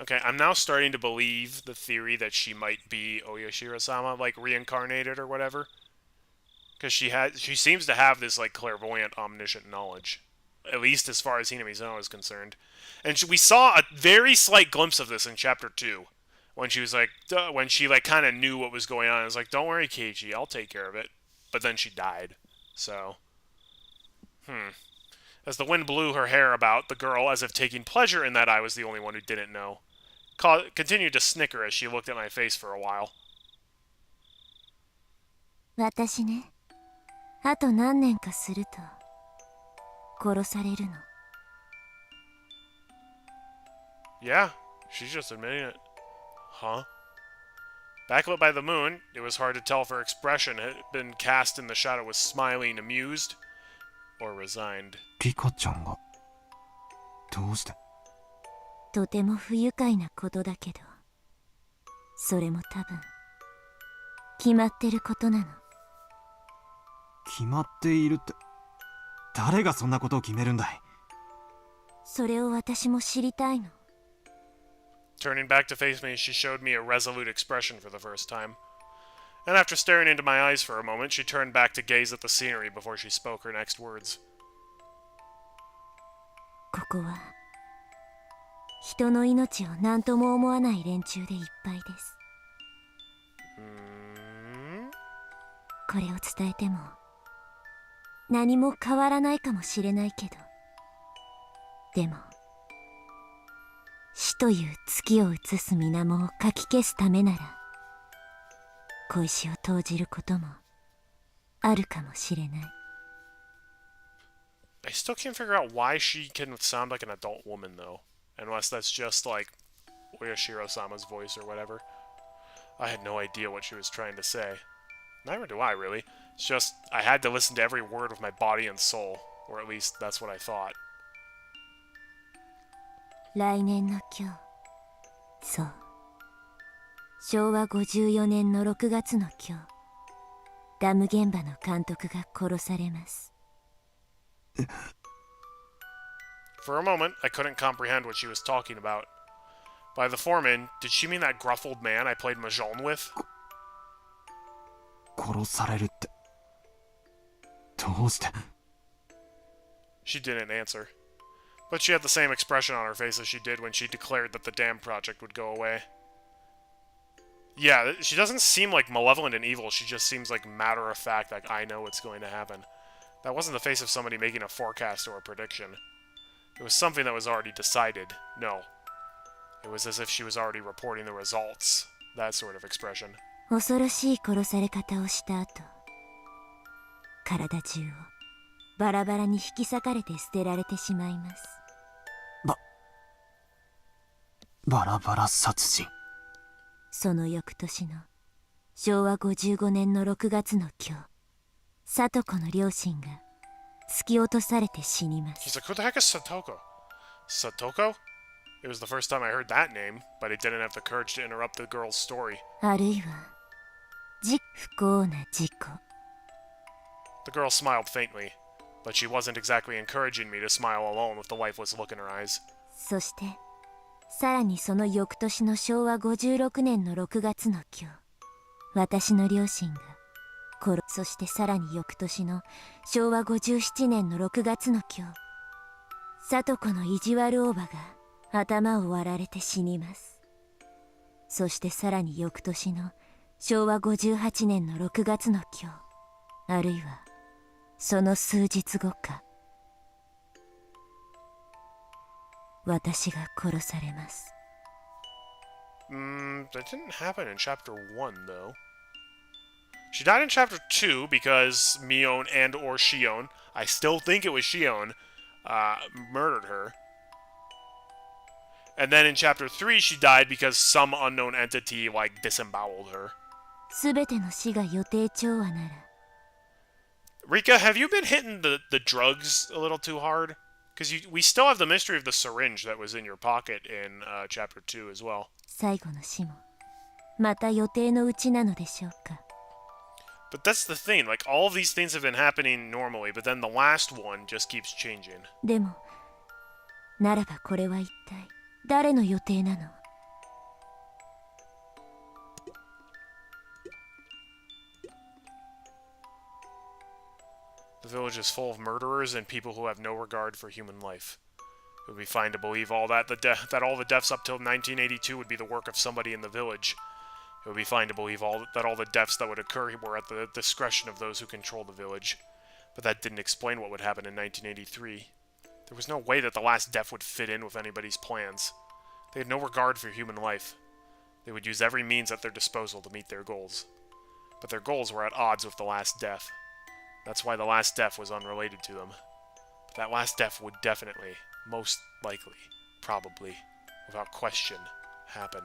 Okay, I'm now starting to believe the theory that she might be Oyashiro-sama, like, reincarnated or whatever. Because she seems to have this, like, clairvoyant, omniscient knowledge. At least as far as Hinamizuno is concerned. And we saw a very slight glimpse of this in Chapter 2. When she was like, when she, like, kind of knew what was going on. It was like, don't worry, Keiichi, I'll take care of it. But then she died. So. As the wind blew her hair about, the girl, as if taking pleasure in that I was the only one who didn't know, continued to snicker as she looked at my face for a while. 私ね、あと何年かすると殺されるの。 Yeah, she's just admitting it. Huh? Backlit by the moon, it was hard to tell if her expression had been cast in the shadow was smiling, amused, or resigned. リカちゃんがどうして？とても不愉快なことだけど、それも多分決まってることなの。決まっているって誰がそんなことを決めるんだい？それを私も知りたいの。 Turning back to face me, she showed me a resolute expression for the first time. And after staring into my eyes for a moment, she turned back to gaze at the scenery before she spoke her next words. ここは人の命を何とも思わない連中でいっぱいです。これを伝えても何も変わらないかもしれないけど、でも死という月を映す水面をかき消すためなら小石を投じることもあるかもしれない。 I still can't figure out why she can sound like an adult woman, though. Unless that's just, like, Oyashiro-sama's voice or whatever. I had no idea what she was trying to say. Neither do I, really. It's just, I had to listen to every word with my body and soul. Or at least, that's what I thought. 来年の今日、そう、昭和54年の6月の今日、ダム現場の監督が殺されます。 For a moment, I couldn't comprehend what she was talking about. By the foreman, did she mean that gruff old man I played Mahjong with? 殺されるって。どうして。 She didn't answer. But she had the same expression on her face as she did when she declared that the dam project would go away. Yeah, she doesn't seem like malevolent and evil, she just seems like matter-of-fact, like I know what's going to happen. That wasn't the face of somebody making a forecast or a prediction. It was something that was already decided. No. It was as if she was already reporting the results. That sort of expression. 恐ろしい殺され方をした後、体中をバラバラに引き裂かれて捨てられてしまいます。バラバラ殺人。その翌年の昭和55年の6月の今日、聡子の両親が突き落とされて死にます。 He's like, who the heck is Satoko? Satoko? It was the first time I heard that name, but I didn't have the courage to interrupt the girl's story. あるいは不幸な事故。 The girl smiled faintly, but she wasn't exactly encouraging me to smile alone with the lifeless look in her eyes. そしてさらにその翌年の昭和56年の6月の今日、私の両親がそしてさらに翌年の昭和57年の6月の今日、聡子の意地悪おばが頭を割られて死にます。そしてさらに翌年の昭和58年の6月の今日、あるいはその数日後か、私が殺されます。 That didn't happen in Chapter 1, though. She died in Chapter 2 because Mion and or Shion, I still think it was Shion, murdered her. And then in Chapter 3, she died because some unknown entity, like, disemboweled her. すべての死が予定調和なら。 Rika, have you been hitting the drugs a little too hard? Because we still have the mystery of the syringe that was in your pocket in Chapter 2 as well. 最後の死もまた予定のうちなのでしょうか。 But that's the thing, like, all of these things have been happening normally, but then the last one just keeps changing. でもならばこれは一体誰の予定なの？ The village is full of murderers and people who have no regard for human life. It would be fine to believe all that all the deaths up till 1982 would be the work of somebody in the village. It would be fine to believe that all the deaths that would occur were at the discretion of those who control the village. But that didn't explain what would happen in 1983. There was no way that the last death would fit in with anybody's plans. They had no regard for human life. They would use every means at their disposal to meet their goals. But their goals were at odds with the last death. That's why the last death was unrelated to them. But that last death would definitely, most likely, probably, without question, happen.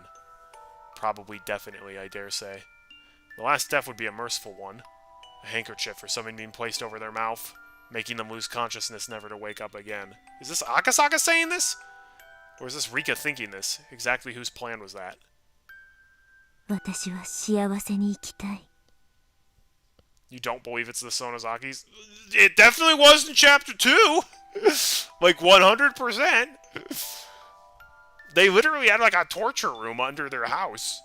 Probably, definitely, I dare say. The last death would be a merciful one. A handkerchief or something being placed over their mouth, making them lose consciousness never to wake up again. Is this Akasaka saying this? Or is this Rika thinking this? Exactly whose plan was that? 私は幸せに生きたい。 You don't believe it's the Sonozaki's? It definitely was in Chapter 2! Like, 100%! They literally had, like, a torture room under their house.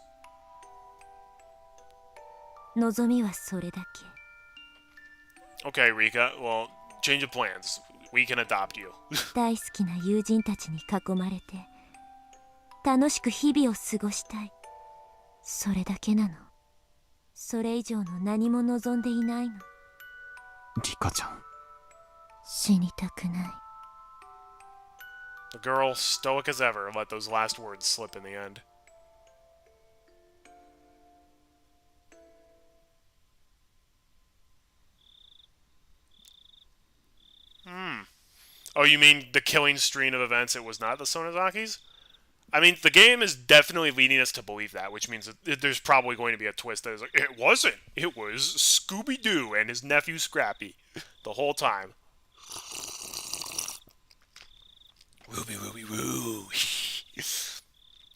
望みはそれだけ。 Okay, Rika, well, change of plans. We can adopt you. 大好きな友人たちに囲まれて楽しく日々を過ごしたい。それだけなの。それ以上の何も望んでいないの。リカちゃん。死にたくない。The girl, stoic as ever, let those last words slip in the end. Oh, you mean the killing stream of events, it was not the Sonozakis? I mean, the game is definitely leading us to believe that, which means that there's probably going to be a twist that is like, it wasn't. It was Scooby-Doo and his nephew Scrappy the whole time. Wooby wooby woo.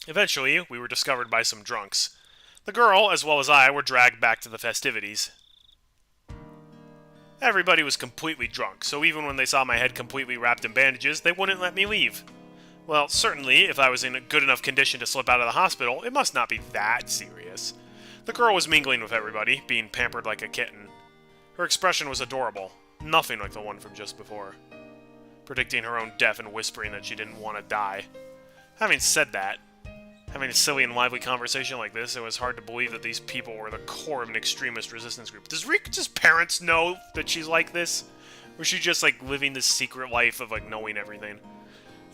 Eventually, we were discovered by some drunks. The girl, as well as I, were dragged back to the festivities. Everybody was completely drunk, so even when they saw my head completely wrapped in bandages, they wouldn't let me leave. Well, certainly, if I was in a good enough condition to slip out of the hospital, it must not be that serious. The girl was mingling with everybody, being pampered like a kitten. Her expression was adorable, nothing like the one from just before. Predicting her own death and whispering that she didn't want to die. Having said that, having a silly and lively conversation like this, it was hard to believe that these people were the core of an extremist resistance group. Does Rika's parents know that she's like this? Or is she just, like, living this secret life of, like, knowing everything?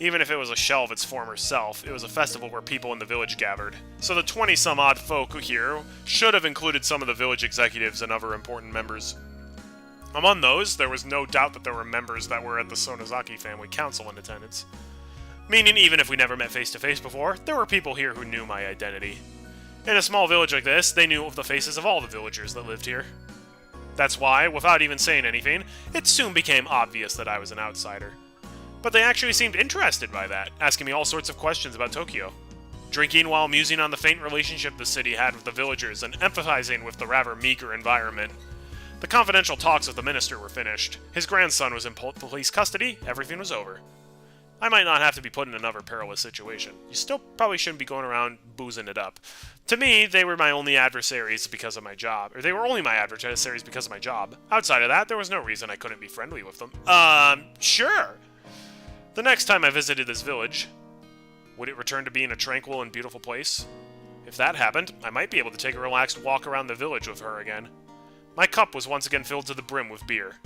Even if it was a shell of its former self, it was a festival where people in the village gathered. So the 20-some-odd folk here should have included some of the village executives and other important members. Among those, there was no doubt that there were members that were at the Sonozaki family council in attendance. Meaning, even if we never met face-to-face before, there were people here who knew my identity. In a small village like this, they knew of the faces of all the villagers that lived here. That's why, without even saying anything, it soon became obvious that I was an outsider. But they actually seemed interested by that, asking me all sorts of questions about Tokyo. Drinking while musing on the faint relationship the city had with the villagers and emphasizing with the rather meager environment. The confidential talks with the minister were finished. His grandson was in police custody, everything was over. I might not have to be put in another perilous situation. You still probably shouldn't be going around boozing it up. To me, they were my only adversaries because of my job. Or they were only my adversaries because of my job. Outside of that, there was no reason I couldn't be friendly with them. Sure. The next time I visited this village, would it return to being a tranquil and beautiful place? If that happened, I might be able to take a relaxed walk around the village with her again. My cup was once again filled to the brim with beer.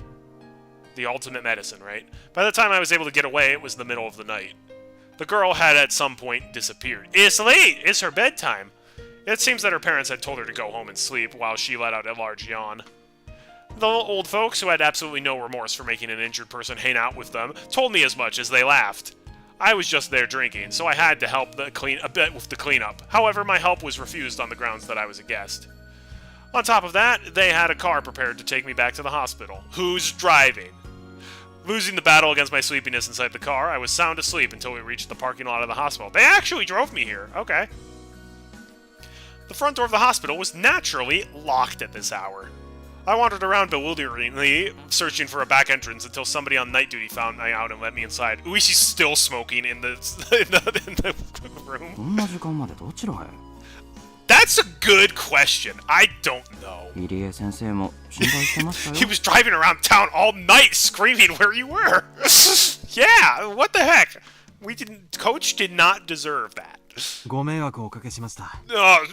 The ultimate medicine, right? By the time I was able to get away, it was the middle of the night. The girl had at some point disappeared. It's late! It's her bedtime! It seems that her parents had told her to go home and sleep, while she let out a large yawn. The old folks, who had absolutely no remorse for making an injured person hang out with them, told me as much as they laughed. I was just there drinking, so I had to help a bit with the cleanup. However, my help was refused on the grounds that I was a guest. On top of that, they had a car prepared to take me back to the hospital. Who's driving? Losing the battle against my sleepiness inside the car, I was sound asleep until we reached the parking lot of the hospital. They actually drove me here. Okay. The front door of the hospital was naturally locked at this hour. I wandered around bewilderingly, searching for a back entrance until somebody on night duty found me out and let me inside. Uishi's still smoking in the room. That's a good question. I don't know. He was driving around town all night screaming where you were. Yeah, what the heck? Coach did not deserve that. ご迷惑をおかけしました。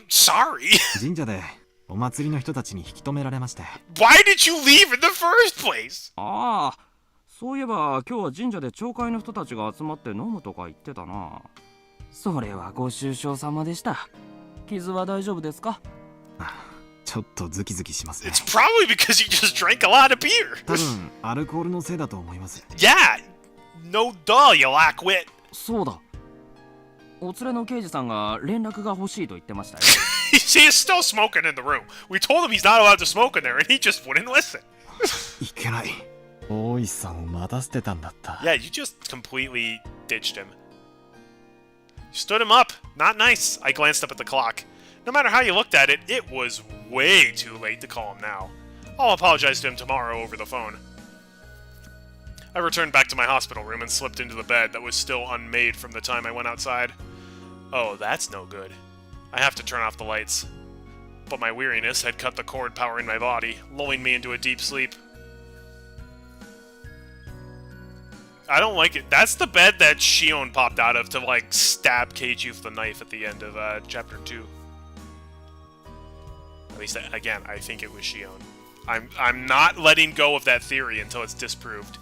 Sorry. 神社でお祭りの人たちに引き止められまして。Why did you leave in the first place? ああ、そういえば今日は神社で町会の人たちが集まって飲むとか言ってたな。それはご愁傷様でした。傷は大丈夫ですか？ちょっとズキズキしますね。It's probably because you just drank a lot of beer. 多分アルコールのせいだと思います。Yeah, no duh, you lack wit. そうだ。お連れの刑事さんが連絡が欲しいと言ってましたよ。He is still smoking in the room. We told him he's not allowed to smoke in there, and he just wouldn't listen. いけない。大石さんを待たせてたんだった。Yeah, you just completely ditched him. Stood him up. Not nice. I glanced up at the clock. No matter how you looked at it, it was way too late to call him now. I'll apologize to him tomorrow over the phone. I returned back to my hospital room and slipped into the bed that was still unmade from the time I went outside. Oh, that's no good. I have to turn off the lights. But my weariness had cut the cord powering my body, lulling me into a deep sleep. I don't like it. That's the bed that Shion popped out of to, like, stab Keiichi with the knife at the end of Chapter 2. At least, again, I think it was Shion. I'm not letting go of that theory until it's disproved.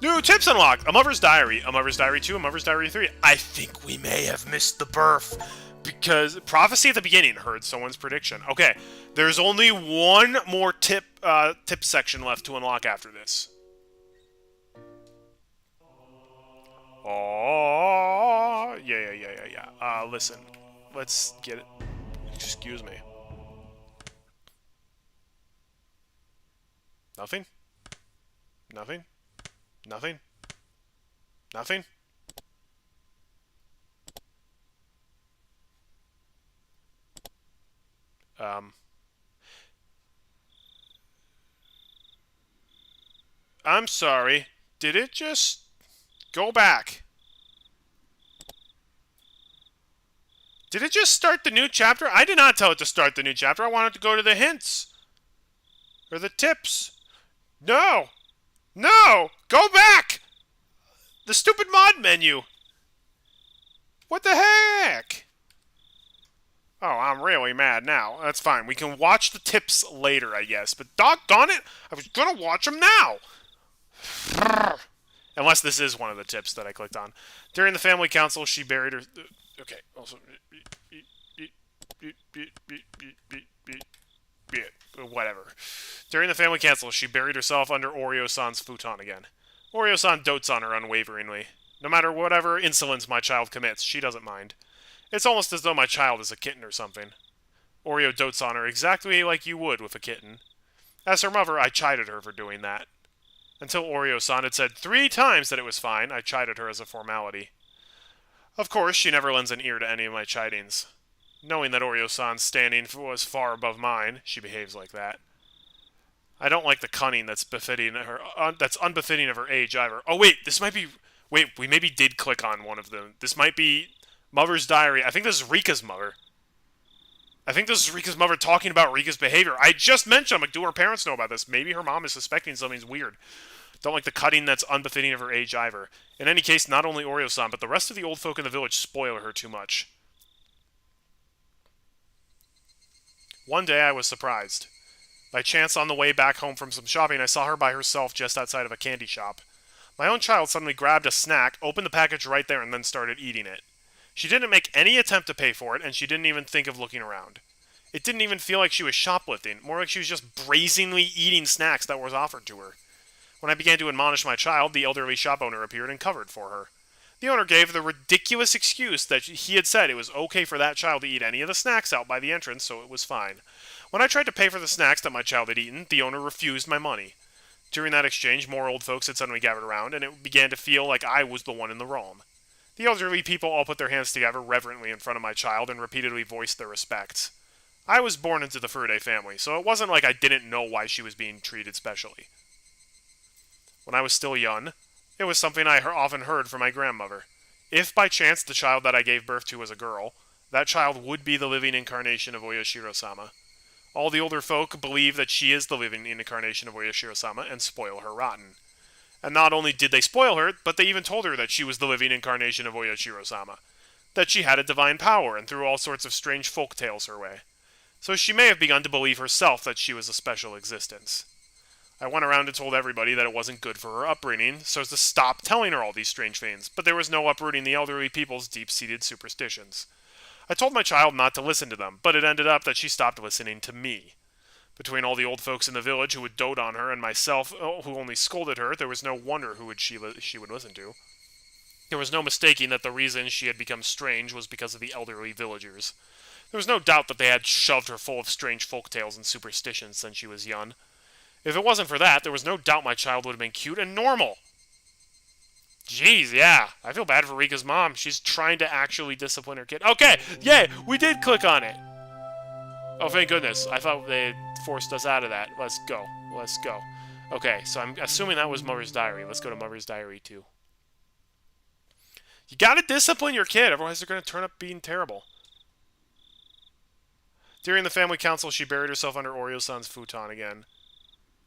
New tips unlocked. A Mother's Diary. A Mother's Diary 2. A Mother's Diary 3. I think we may have missed the birth. Because prophecy at the beginning heard someone's prediction. Okay, there's only one more tip section left to unlock after this. Oh, yeah. Listen, let's get it. Excuse me. Nothing? Nothing? Nothing? Nothing? I'm sorry. Did it just go back? Did it just start the new chapter? I did not tell it to start the new chapter. I wanted to go to the hints. Or the tips. No! No! Go back! The stupid mod menu! What the heck? Oh, I'm really mad now. That's fine. We can watch the tips later, I guess. But doggone it, I was gonna watch them now! Unless this is one of the tips that I clicked on. During the family council, she buried her... Okay, also... Whatever. During the family council, she buried herself under Oreo-san's futon again. Oreo-san dotes on her unwaveringly. No matter whatever insolence my child commits, she doesn't mind. It's almost as though my child is a kitten or something. Oreo dotes on her exactly like you would with a kitten. As her mother, I chided her for doing that. Until Oreo-san had said 3 times that it was fine, I chided her as a formality. Of course, she never lends an ear to any of my chidings. Knowing that Oreo-san's standing was far above mine, she behaves like that. I don't like the cunning that's befitting her. That's unbefitting of her age either. Oh wait, this might be. Wait, we maybe did click on one of them. This might be Mother's Diary. I think this is Rika's mother. I think this is Rika's mother talking about Rika's behavior. I just mentioned, I'm like, do her parents know about this? Maybe her mom is suspecting something's weird. Don't like the cutting that's unbefitting of her age either. In any case, not only Oreo-san, but the rest of the old folk in the village spoil her too much. One day I was surprised. By chance, on the way back home from some shopping, I saw her by herself just outside of a candy shop. My own child suddenly grabbed a snack, opened the package right there, and then started eating it. She didn't make any attempt to pay for it, and she didn't even think of looking around. It didn't even feel like she was shoplifting, more like she was just brazenly eating snacks that was offered to her. When I began to admonish my child, the elderly shop owner appeared and covered for her. The owner gave the ridiculous excuse that he had said it was okay for that child to eat any of the snacks out by the entrance, so it was fine. When I tried to pay for the snacks that my child had eaten, the owner refused my money. During that exchange, more old folks had suddenly gathered around, and it began to feel like I was the one in the wrong. The elderly people all put their hands together reverently in front of my child and repeatedly voiced their respects. I was born into the Furude family, so it wasn't like I didn't know why she was being treated specially. When I was still young, it was something I often heard from my grandmother. If by chance the child that I gave birth to was a girl, that child would be the living incarnation of Oyashiro-sama. All the older folk believe that she is the living incarnation of Oyashiro-sama and spoil her rotten. And not only did they spoil her, but they even told her that she was the living incarnation of Oyashiro-sama. That she had a divine power and threw all sorts of strange folk tales her way. So she may have begun to believe herself that she was a special existence. I went around and told everybody that it wasn't good for her upbringing, so as to stop telling her all these strange things, but there was no uprooting the elderly people's deep-seated superstitions. I told my child not to listen to them, but it ended up that she stopped listening to me. Between all the old folks in the village who would dote on her and myself, who only scolded her, there was no wonder who she would listen to. There was no mistaking that the reason she had become strange was because of the elderly villagers. There was no doubt that they had shoved her full of strange folk tales and superstitions since she was young. If it wasn't for that, there was no doubt my child would have been cute and normal. Jeez, yeah. I feel bad for Rika's mom. She's trying to actually discipline her kid. Okay, yay, we did click on it. Oh, thank goodness. I thought they forced us out of that. Let's go. Let's go. Okay, so I'm assuming that was Mother's Diary. Let's go to Mother's Diary 2. You gotta discipline your kid, otherwise they're gonna turn up being terrible. During the family council, she buried herself under Oreo-san's futon again.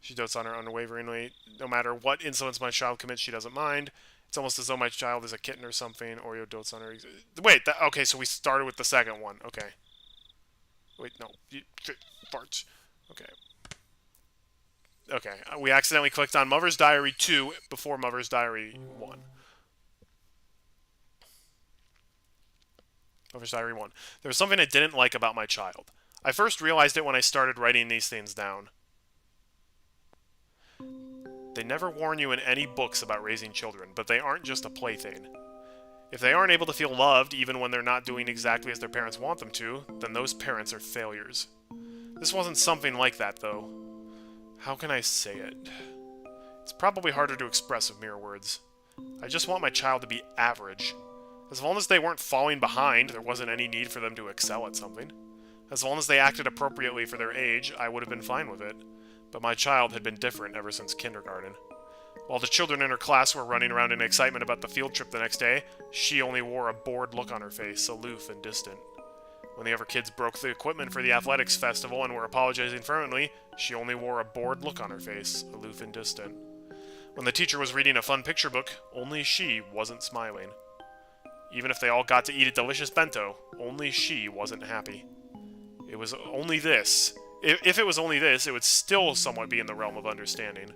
She dotes on her unwaveringly. No matter what insolence my child commits, she doesn't mind. It's almost as though my child is a kitten or something. Oreo dotes on her. Wait, okay, so we started with the second one. Okay. Wait, no. Farts. Okay. Okay, we accidentally clicked on Mother's Diary 2 before Mother's Diary 1. Mother's Diary 1. There was something I didn't like about my child. I first realized it when I started writing these things down. They never warn you in any books about raising children, but they aren't just a plaything. If they aren't able to feel loved even when they're not doing exactly as their parents want them to, then those parents are failures. This wasn't something like that, though. How can I say it? It's probably harder to express with mere words. I just want my child to be average. As long as they weren't falling behind, there wasn't any need for them to excel at something. As long as they acted appropriately for their age, I would have been fine with it. But my child had been different ever since kindergarten. While the children in her class were running around in excitement about the field trip the next day, she only wore a bored look on her face, aloof and distant. When the other kids broke the equipment for the athletics festival and were apologizing fervently, she only wore a bored look on her face, aloof and distant. When the teacher was reading a fun picture book, only she wasn't smiling. Even if they all got to eat a delicious bento, only she wasn't happy. It was only this. If it was only this, it would still somewhat be in the realm of understanding.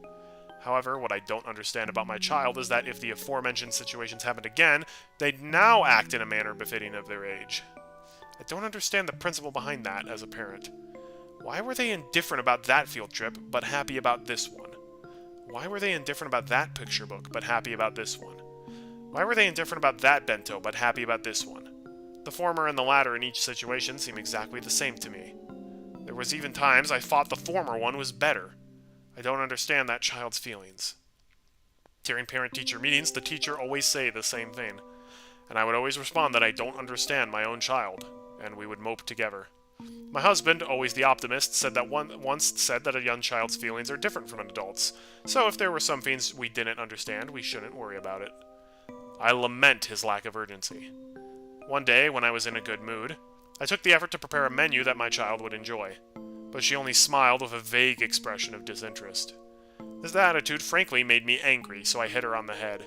However, what I don't understand about my child is that if the aforementioned situations happened again, they'd now act in a manner befitting of their age. I don't understand the principle behind that as a parent. Why were they indifferent about that field trip, but happy about this one? Why were they indifferent about that picture book, but happy about this one? Why were they indifferent about that bento, but happy about this one? The former and the latter in each situation seem exactly the same to me. There was even times I thought the former one was better. I don't understand that child's feelings. During parent-teacher meetings, the teacher always say the same thing, and I would always respond that I don't understand my own child, and we would mope together. My husband, always the optimist, once said that a young child's feelings are different from an adult's, so if there were some things we didn't understand, we shouldn't worry about it. I lament his lack of urgency. One day, when I was in a good mood, I took the effort to prepare a menu that my child would enjoy, but she only smiled with a vague expression of disinterest. This attitude frankly made me angry, so I hit her on the head.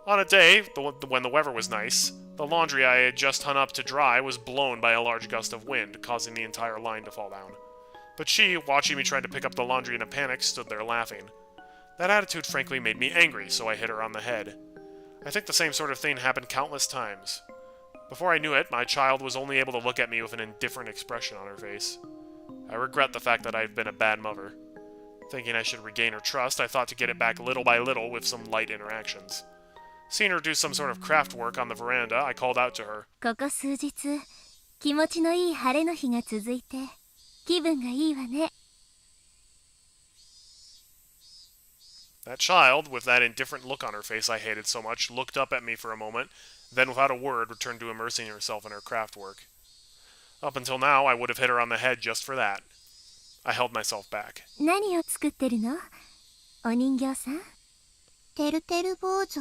On a day when the weather was nice, the laundry I had just hung up to dry was blown by a large gust of wind, causing the entire line to fall down. But she, watching me try to pick up the laundry in a panic, stood there laughing. That attitude frankly made me angry, so I hit her on the head. I think the same sort of thing happened countless times. Before I knew it, my child was only able to look at me with an indifferent expression on her face. I regret the fact that I've been a bad mother. Thinking I should regain her trust, I thought to get it back little by little with some light interactions. Seeing her do some sort of craft work on the veranda, I called out to her. ここ数日、気持ちのいい晴れの日が続いて、気分がいいわね。That child, with that indifferent look on her face I hated so much, looked up at me for a moment, then without a word returned to immersing herself in her craft work. Up until now, I would have hit her on the head just for that. I held myself back. 何を作ってるの？お人形さん？てるてる坊主。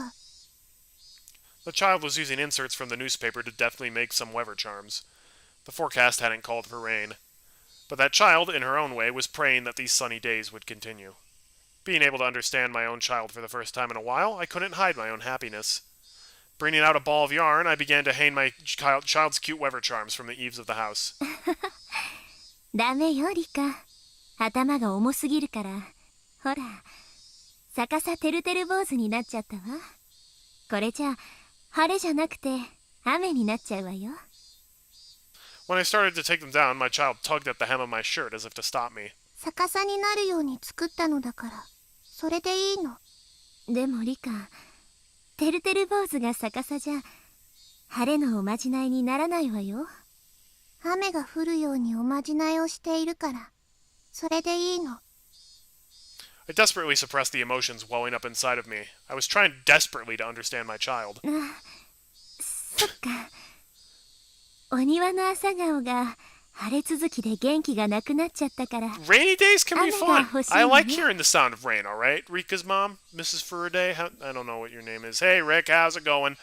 The child was using inserts from the newspaper to deftly make some weather charms. The forecast hadn't called for rain. But that child, in her own way, was praying that these sunny days would continue. Being able to understand my own child for the first time in a while, I couldn't hide my own happiness. Bringing out a ball of yarn, I began to hang my child's cute weather charms from the eaves of the house. ダメよ、リカ。頭が重すぎるから。ほら、逆さてるてる坊主になっちゃったわ。これじゃ、晴れじゃなくて、雨になっちゃうわよ。When I started to take them down, my child tugged at the hem of my shirt as if to stop me. 逆さになるように作ったのだから、それでいいの。でもリカ、てるてる坊主が逆さじゃ、晴れのおまじないにならないわよ。雨が降るようにおまじないをしているから、それでいいの。I desperately suppressed the emotions welling up inside of me. I was trying desperately to understand my child. そっか。お庭の朝顔が晴れ続きで元気がなくなっちゃったから。 Rainy days can be fun. 雨が欲しいわね。 I like hearing the sound of rain, alright? Rika's mom, Mrs. Furaday, I don't know what your name is. Hey, Rick, how's it going?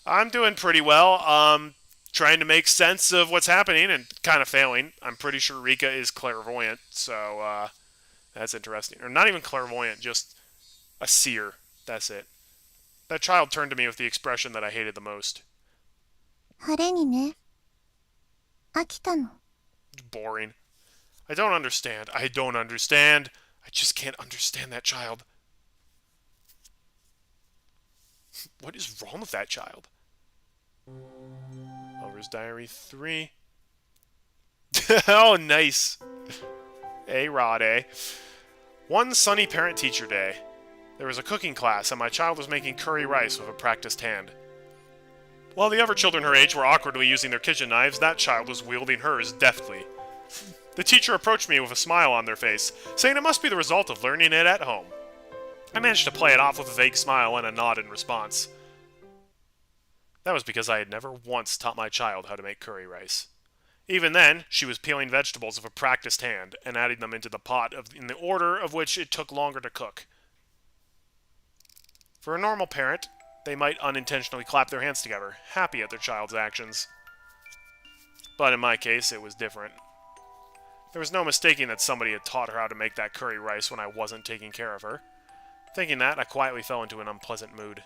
I'm doing pretty well. Trying to make sense of what's happening and kind of failing. I'm pretty sure Rika is clairvoyant, so, that's interesting. Or not even clairvoyant, just a seer. That's it. That child turned to me with the expression that I hated the most. 晴れにね。飽きたの。 Boring. I don't understand. I don't understand. I just can't understand that child. What is wrong with that child? Oliver's Diary 3. Oh, nice. A-Rod, eh? One sunny parent-teacher day. There was a cooking class, and my child was making curry rice with a practiced hand. While the other children her age were awkwardly using their kitchen knives, that child was wielding hers deftly. The teacher approached me with a smile on their face, saying it must be the result of learning it at home. I managed to play it off with a vague smile and a nod in response. That was because I had never once taught my child how to make curry rice. Even then, she was peeling vegetables with a practiced hand and adding them into the pot in the order of which it took longer to cook. For a normal parent, they might unintentionally clap their hands together, happy at their child's actions. But in my case, it was different. There was no mistaking that somebody had taught her how to make that curry rice when I wasn't taking care of her. Thinking that, I quietly fell into an unpleasant mood.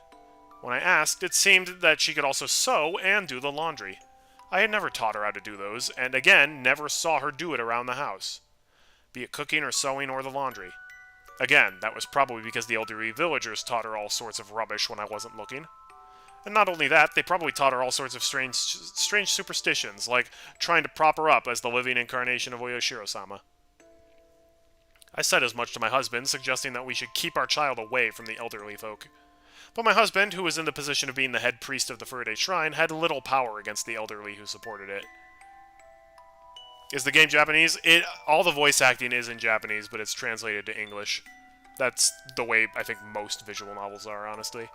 When I asked, it seemed that she could also sew and do the laundry. I had never taught her how to do those, and again, never saw her do it around the house. Be it cooking or sewing or the laundry. Again, that was probably because the elderly villagers taught her all sorts of rubbish when I wasn't looking. And not only that, they probably taught her all sorts of strange superstitions, like trying to prop her up as the living incarnation of Oyashiro-sama. I said as much to my husband, suggesting that we should keep our child away from the elderly folk. But my husband, who was in the position of being the head priest of the Furude Shrine, had little power against the elderly who supported it. Is the game Japanese? All the voice acting is in Japanese, but it's translated to English. That's the way I think most visual novels are, honestly.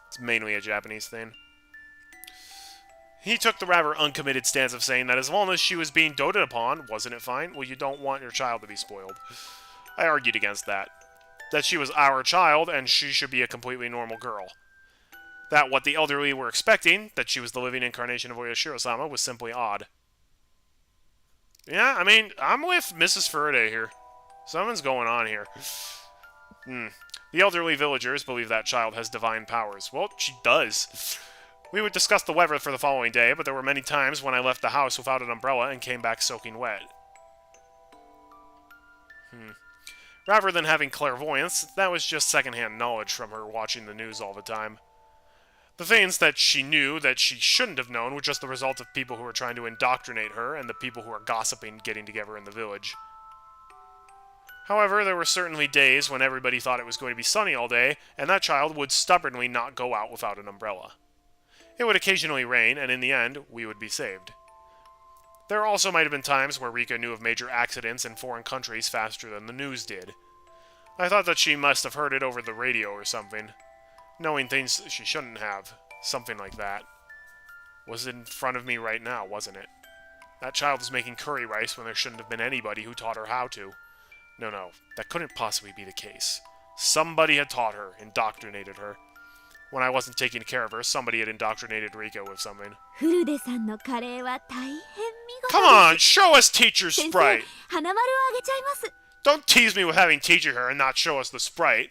It's mainly a Japanese thing. He took the rather uncommitted stance of saying that as long as she was being doted upon, wasn't it fine? Well, you don't want your child to be spoiled. I argued against that. That she was our child, and she should be a completely normal girl. That what the elderly were expecting, that she was the living incarnation of Oyashiro-sama, was simply odd. Yeah, I mean, I'm with Mrs. Furude here. Something's going on here. The elderly villagers believe that child has divine powers. Well, she does. We would discuss the weather for the following day, but there were many times when I left the house without an umbrella and came back soaking wet. Rather than having clairvoyance, that was just secondhand knowledge from her watching the news all the time. The things that she knew that she shouldn't have known were just the result of people who were trying to indoctrinate her and the people who were gossiping getting together in the village. However, there were certainly days when everybody thought it was going to be sunny all day, and that child would stubbornly not go out without an umbrella. It would occasionally rain, and in the end, we would be saved. There also might have been times where Rika knew of major accidents in foreign countries faster than the news did. I thought that she must have heard it over the radio or something. Knowing things she shouldn't have. Something like that. Was in front of me right now, wasn't it? That child was making curry rice when there shouldn't have been anybody who taught her how to. No, that couldn't possibly be the case. Somebody had taught her, indoctrinated her. When I wasn't taking care of her, somebody had indoctrinated Rika with something. Come on, show us Teacher Sprite! Don't tease me with having teacher her and not show us the Sprite.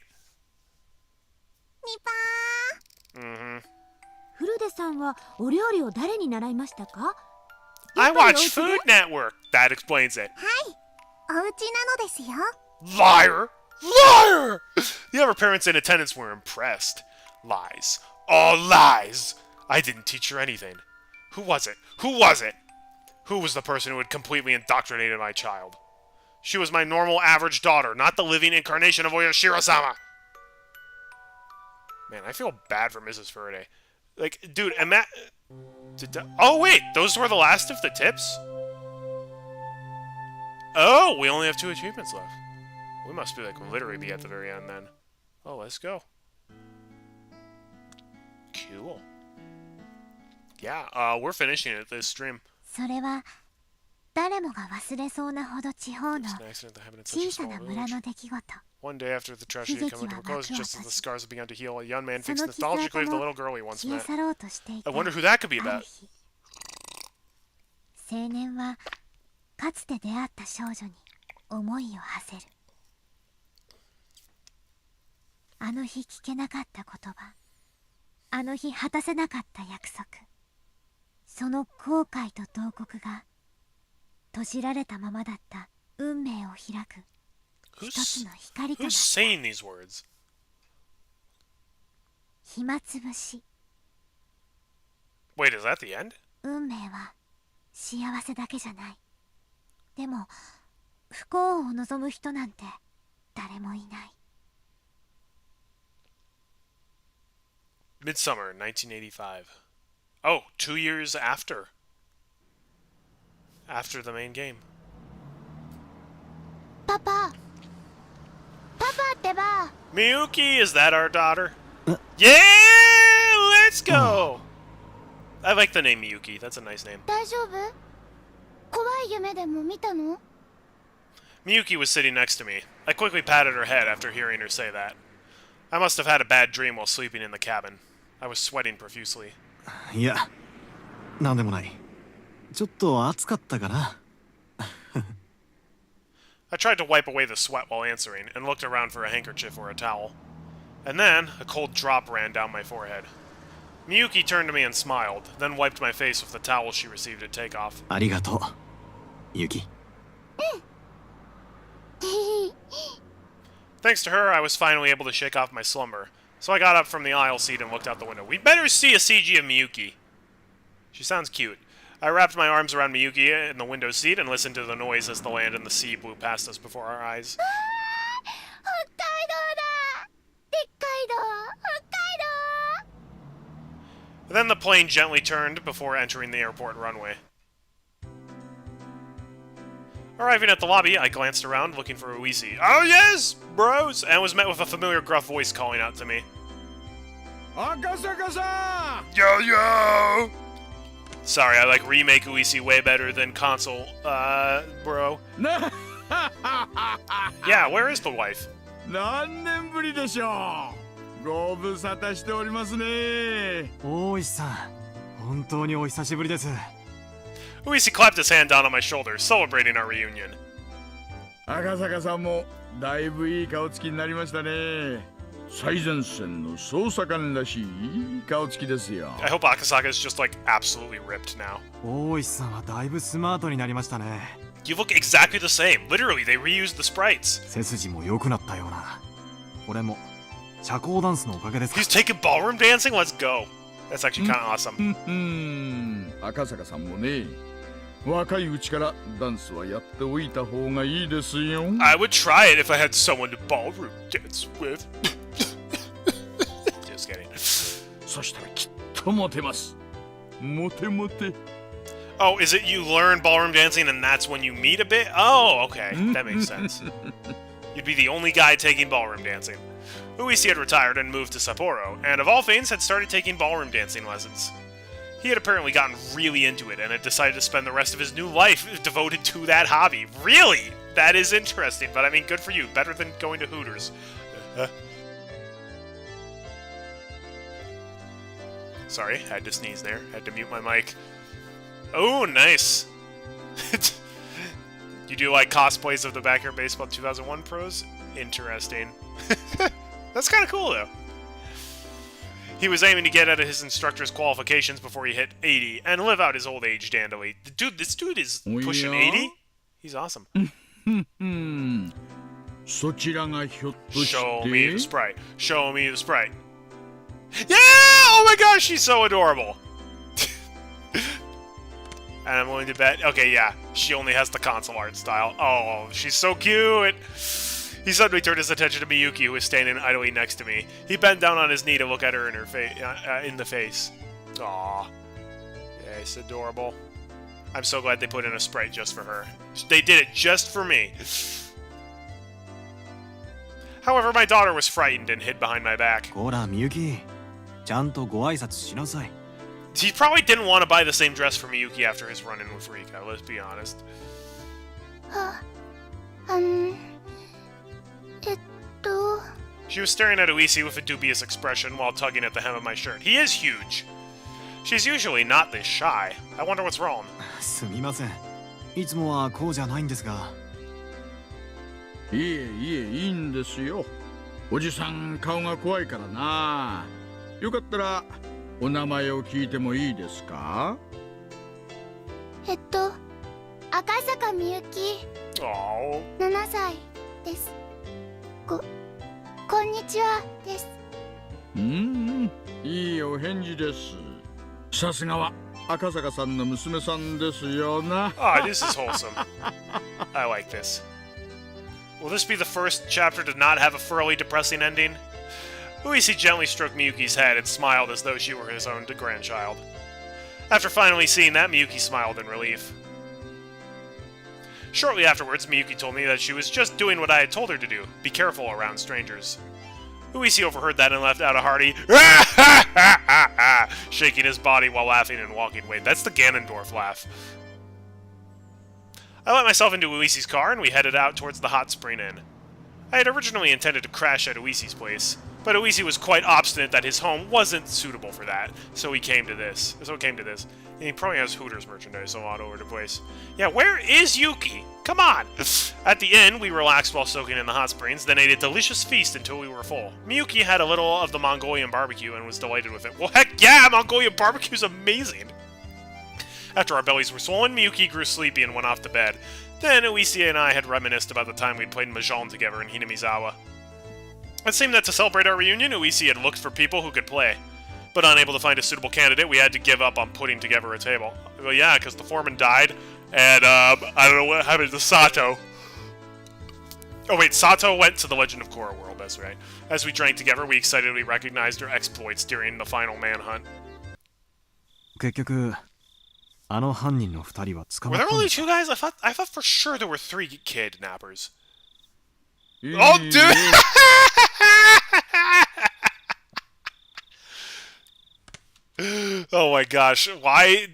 I watch Food Network. That explains it. Liar! Liar! The other parents in attendance were impressed. Lies. All lies! I didn't teach her anything. Who was it? Who was it? Who was the person who had completely indoctrinated my child? She was my normal, average daughter, not the living incarnation of Oyashiro-sama! Man, I feel bad for Mrs. Furude. Like, dude, oh, wait! Those were the last of the tips? Oh, we only have 2 achievements left. We must be, literally be at the very end, then. Oh, let's go. Cool. Yeah, we're finishing it this stream. それは誰もが忘れそうなほど地方の It's an accident that happened in such a 小さ small な村 village. の出来事。 One day after the tragedy had come to a close, just as the scars had begun to heal, a young man そ thinks の傷跡 nostalgically of the も little girl he once 消え met. 去ろうとしていた I wonder who that could be ある about. 日、青年はかつて出会った少女に思いを馳せる。あの日聞けなかった言葉、あの日果たせなかった約束、その後悔と慟哭が閉じられたままだった運命を開く一つの光とな Who's った saying these words? 暇つぶし。 Wait, is that the end? 運命は幸せだけじゃない。でも不幸を望む人なんて誰もいない。 Midsummer, 1985. Oh, 2 years after. After the main game. パパってば。 Miyuki, is that our daughter? Yeah, let's go! I like the name Miyuki. That's a nice name. 大丈夫？怖い夢でも見たの？ Miyuki was sitting next to me. I quickly patted her head after hearing her say that. I must have had a bad dream while sleeping in the cabin. I was sweating profusely. いや、なんでもない。ちょっと暑かったかな。I tried to wipe away the sweat while answering, and looked around for a handkerchief or a towel. And then, a cold drop ran down my forehead. Miyuki turned to me and smiled, then wiped my face with the towel she received at takeoff. ありがとう、ユキ。Thanks to her, I was finally able to shake off my slumber, so I got up from the aisle seat and looked out the window. We better see a CG of Miyuki. She sounds cute. I wrapped my arms around Miyuki in the window seat and listened to the noise as the land and the sea blew past us before our eyes. 北海道だ。でっかい道。北海道。 Then the plane gently turned before entering the airport runway. Arriving at the lobby, I glanced around looking for Uisi. Oh yes, bros! And was met with a familiar gruff voice calling out to me. 赤坂さ Yo yo! Sorry, I like remake Uisi way better than console, bro. んな Yeah, where is the wife? 何年ぶりでしょう。ご無沙汰しておりますね。大石さん、本当にお久しぶりです。Uisi clapped his hand down on my shoulder, celebrating our reunion. 赤坂さんもだいぶいい顔つきになりましたね。最前線の捜査官らしい顔つきですよ。 I hope Akasaka is just like absolutely ripped now. 大石さんはだいぶスマートになりましたね。You look exactly the same. Literally, they reused the sprites. 背筋も良くなったような。これも社交ダンスのおかげですか。 He's taking ballroom dancing? Let's go. That's actually kind of awesome. 赤坂さんもね、若いうちからダンスはやっておいた方がいいですよ。 I would try it if I had someone to ballroom dance with. Just kidding. そしたらきっとモテます。モテモテ。 Oh, is it you learn ballroom dancing and that's when you meet a bit? Oh, okay. That makes sense. You'd be the only guy taking ballroom dancing. Uisi had retired and moved to Sapporo, and of all things had started taking ballroom dancing lessons. He had apparently gotten really into it and had decided to spend the rest of his new life devoted to that hobby. Really? That is interesting, but I mean, good for you. Better than going to Hooters. Sorry, had to sneeze there. Had to mute my mic. Oh, nice. You do like cosplays of the Backyard Baseball 2001 pros? Interesting. That's kind of cool, though. He was aiming to get out of his instructor's qualifications before he hit 80 and live out his old age dandily. Dude, this dude is pushing 80? He's awesome. そちらがひょっとして Show me the sprite. Show me the sprite. Yeah! Oh my gosh, she's so adorable. And I'm willing to bet... Okay, yeah. She only has the console art style. Oh, she's so cute! He suddenly turned his attention to Miyuki, who was standing idly next to me. He bent down on his knee to look at her in the face. Aww. Yeah, it's adorable. I'm so glad they put in a sprite just for her. They did it just for me. However, my daughter was frightened and hid behind my back. ほら、みゆき、ちゃんとご挨拶しなさい。 He probably didn't want to buy the same dress for Miyuki after his run-in with Rika, let's be honest. She was staring at Uisi with a dubious expression while tugging at the hem of my shirt. He is huge. She's usually not this shy. I wonder what's wrong. すみません。いつもはこうじゃないんですが。いいんですよ。おじさん顔が怖いからな。よかったらお名前を聞いてもいいですか？赤坂みゆき。Oh. 7歳です。こんにちはです。いいお返事です。さすがは赤坂さんの娘さんですよな。Ah, this is wholesome. I like this. Will this be the first chapter to not have a thoroughly depressing ending? Uisi gently stroked Miyuki's head and smiled as though she were his own grandchild. After finally seeing that, Miyuki smiled in relief. Shortly afterwards, Miyuki told me that she was just doing what I had told her to do, be careful around strangers. Uisi overheard that and left out a hearty shaking his body while laughing and walking away. That's the Ganondorf laugh. I let myself into Uisi's car and we headed out towards the hot spring inn. I had originally intended to crash at Uisi's place, but Uisi was quite obstinate that his home wasn't suitable for that, so it came to this. And he probably has Hooters merchandise all over the place. Yeah, where is Yuki? Come on! At the inn, we relaxed while soaking in the hot springs, then ate a delicious feast until we were full. Miyuki had a little of the Mongolian barbecue and was delighted with it. Well, heck yeah! Mongolian barbecue's amazing! After our bellies were swollen, Miyuki grew sleepy and went off to bed. Then Uisi and I had reminisced about the time we'd played Mahjong together in Hinamizawa. It seemed that to celebrate our reunion, Uisi had looked for people who could play. But unable to find a suitable candidate, we had to give up on putting together a table. Well, yeah, because the foreman died, and I don't know what happened to Sato. Oh wait, Sato went to the Legend of Korra world, that's right. As we drank together, we excitedly recognized her exploits during the final manhunt. 結局あの犯人の2人は捕ま Were った there ん only でしょ two guys? I thought for sure there were three kidnappers. いい Oh, dude! Oh my gosh, why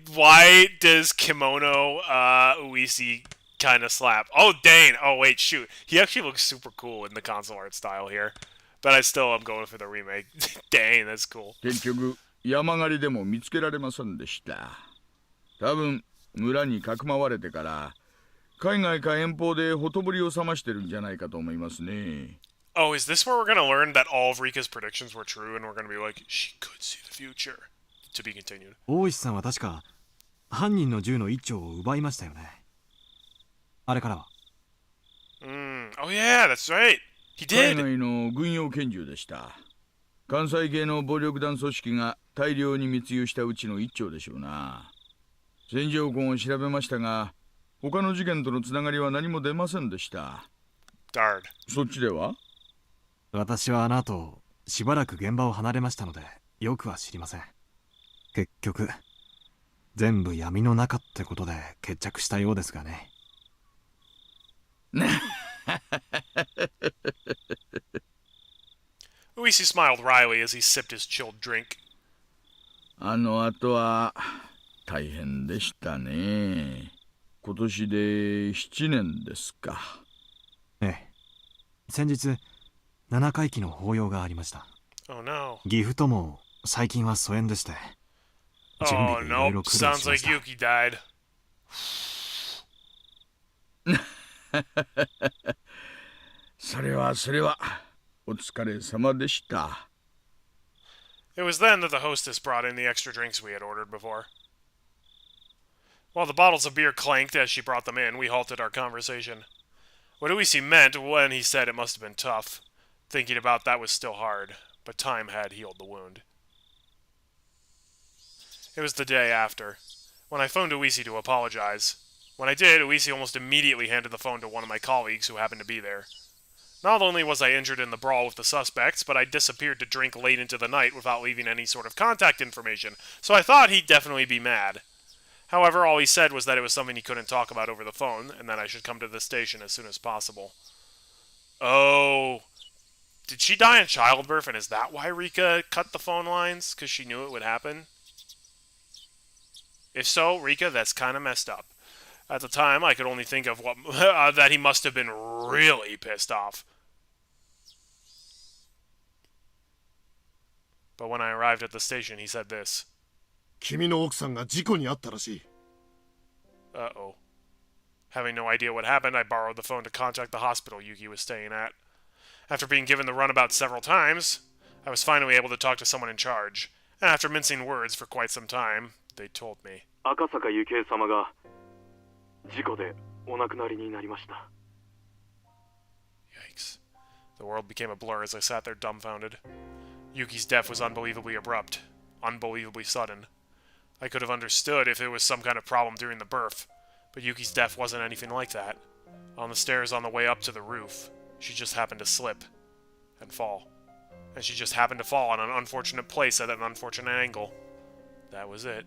does Kimono Uisi kind of slap? Oh, Dane! Oh wait, shoot. He actually looks super cool in the console art style here. But I still am going for the remake. Dang, that's cool. 結局山狩りでも見つけられませんでした。多分村にかくまわれてから海外か遠方でほとぼりを冷ましてるんじゃないかと思いますね。 Oh, is this where we're gonna learn that all of Rika's predictions were true and we're gonna be like, she could see the future? To be continued. 大石さんは確か犯人の銃の一丁を奪いましたよね。あれからは Oh yeah, that's right. He 海 did. 外の軍用拳銃でした。関西系の暴力団組織が大量に密輸したうちの一丁でしょうな。戦場痕を調べましたが他の事件とのつながりは何も出ませんでした。 Darn. そっちでは？私はあの後しばらく現場を離れましたのでよくは知りません。結局全部闇の中ってことで決着したようですがね。Uisi smiled wryly as he sipped his chilled drink. あの後は大変でしたね。今年で7年ですか。ええ。先日7回忌の法要がありました。 Oh no. 岐阜とも最近は疎遠でして。 Oh no, sounds like Yuki died. それはお疲れ様でした。 It was then that the hostess brought in the extra drinks we had ordered before. While the bottles of beer clanked as she brought them in, we halted our conversation. What Uisi meant when he said it must have been tough. Thinking about that was still hard, but time had healed the wound. It was the day after, when I phoned Uisi to apologize. When I did, Uisi almost immediately handed the phone to one of my colleagues who happened to be there. Not only was I injured in the brawl with the suspects, but I disappeared to drink late into the night without leaving any sort of contact information, so I thought he'd definitely be mad. However, all he said was that it was something he couldn't talk about over the phone, and that I should come to the station as soon as possible. Oh... Did she die in childbirth, and is that why Rika cut the phone lines? Because she knew it would happen? If so, Rika, that's kind of messed up. At the time, I could only think of what that he must have been really pissed off. But when I arrived at the station, he said this. 君の奥さんが事故に遭ったらしい。 Uh-oh. Having no idea what happened, I borrowed the phone to contact the hospital Yuki was staying at. After being given the runabout several times, I was finally able to talk to someone in charge. And after mincing words for quite some time, they told me. 赤坂幸恵様が事故でお亡くなりになりました。 Yikes. The world became a blur as I sat there dumbfounded. Yuki's death was unbelievably abrupt, unbelievably sudden. I could have understood if it was some kind of problem during the birth, but Yuki's death wasn't anything like that. On the stairs on the way up to the roof, she just happened to slip and fall. And she just happened to fall on an unfortunate place at an unfortunate angle. That was it.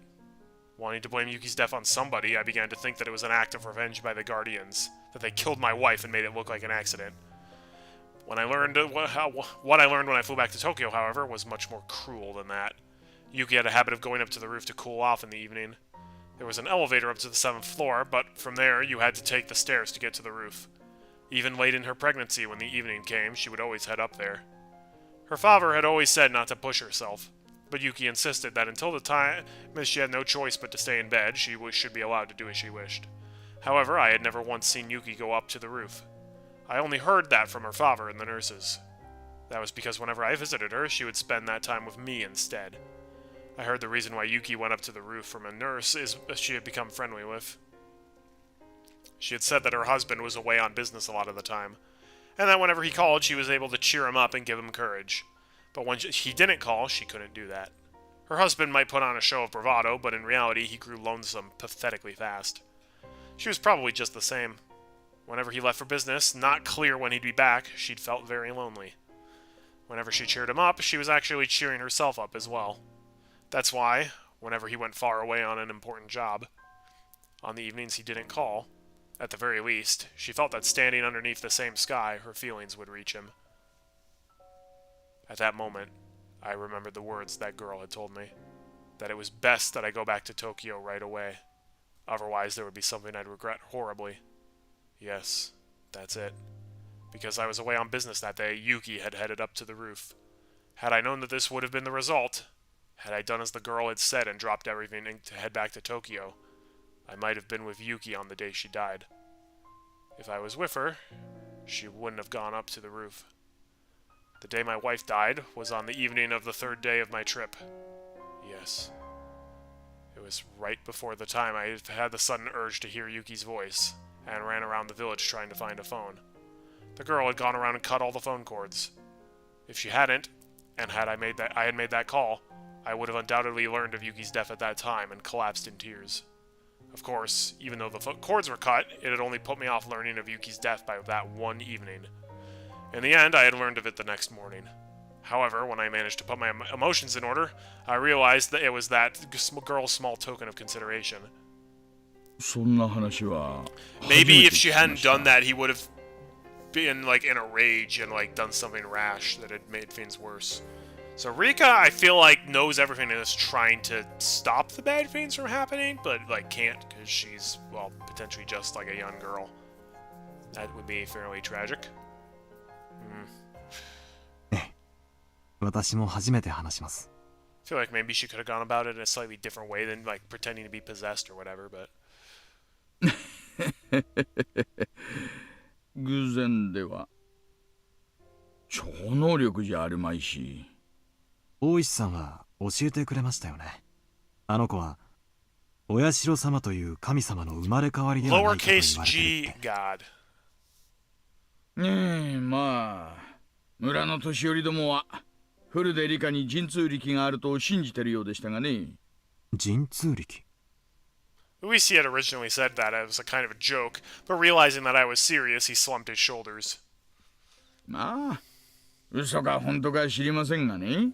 Wanting to blame Yuki's death on somebody, I began to think that it was an act of revenge by the Guardians, that they killed my wife and made it look like an accident. When I learned what I learned when I flew back to Tokyo, however, was much more cruel than that. Yuki had a habit of going up to the roof to cool off in the evening. There was an elevator up to the 7th floor, but from there you had to take the stairs to get to the roof. Even late in her pregnancy, when the evening came, she would always head up there. Her father had always said not to push herself, but Yuki insisted that until the time she had no choice but to stay in bed, she should be allowed to do as she wished. However, I had never once seen Yuki go up to the roof. I only heard that from her father and the nurses. That was because whenever I visited her, she would spend that time with me instead. I heard the reason why Yuki went up to the roof from a nurse is she had become friendly with. She had said that her husband was away on business a lot of the time, and that whenever he called, she was able to cheer him up and give him courage. But when he didn't call, she couldn't do that. Her husband might put on a show of bravado, but in reality, he grew lonesome pathetically fast. She was probably just the same. Whenever he left for business, not clear when he'd be back, she'd felt very lonely. Whenever she cheered him up, she was actually cheering herself up as well. That's why, whenever he went far away on an important job, on the evenings he didn't call, at the very least, she felt that standing underneath the same sky, her feelings would reach him. At that moment, I remembered the words that girl had told me, that it was best that I go back to Tokyo right away. Otherwise, there would be something I'd regret horribly. Yes, that's it. Because I was away on business that day, Yuki had headed up to the roof. Had I known that this would have been the result, had I done as the girl had said and dropped everything to head back to Tokyo, I might have been with Yuki on the day she died. If I was with her, she wouldn't have gone up to the roof. The day my wife died was on the evening of the 3rd day of my trip. Yes. It was right before the time I had the sudden urge to hear Yuki's voice, and ran around the village trying to find a phone. The girl had gone around and cut all the phone cords. If she hadn't, and I had made that call, I would have undoubtedly learned of Yuki's death at that time and collapsed in tears. Of course, even though the cords were cut, it had only put me off learning of Yuki's death by that one evening. In the end, I had learned of it the next morning. However, when I managed to put my emotions in order, I realized that it was that girl's small token of consideration. Maybe if she hadn't done that, he would have been like in a rage and like done something rash that had made things worse. So Rika, I feel like, knows everything and is trying to stop the bad things from happening, but like can't because she's, well, potentially just like a young girl. That would be fairly tragic. 私も初めて話します。 I feel like maybe she could have gone about it in a slightly different way than like pretending to be possessed or whatever, but 偶然では超能力じゃあるまいし。大石さんは教えてくれましたよね。あの子は親代様という神様の生まれ変わりではないかと言われてるって。 lowercase g god. ねえ、まあ村の年寄りどもはフルで理科に神通力があると信じてるようでしたがね。神通力。 Luisi had originally said that as a kind of a joke, but realizing that I was serious, he slumped his shoulders. まあ嘘か本当か知りませんがね、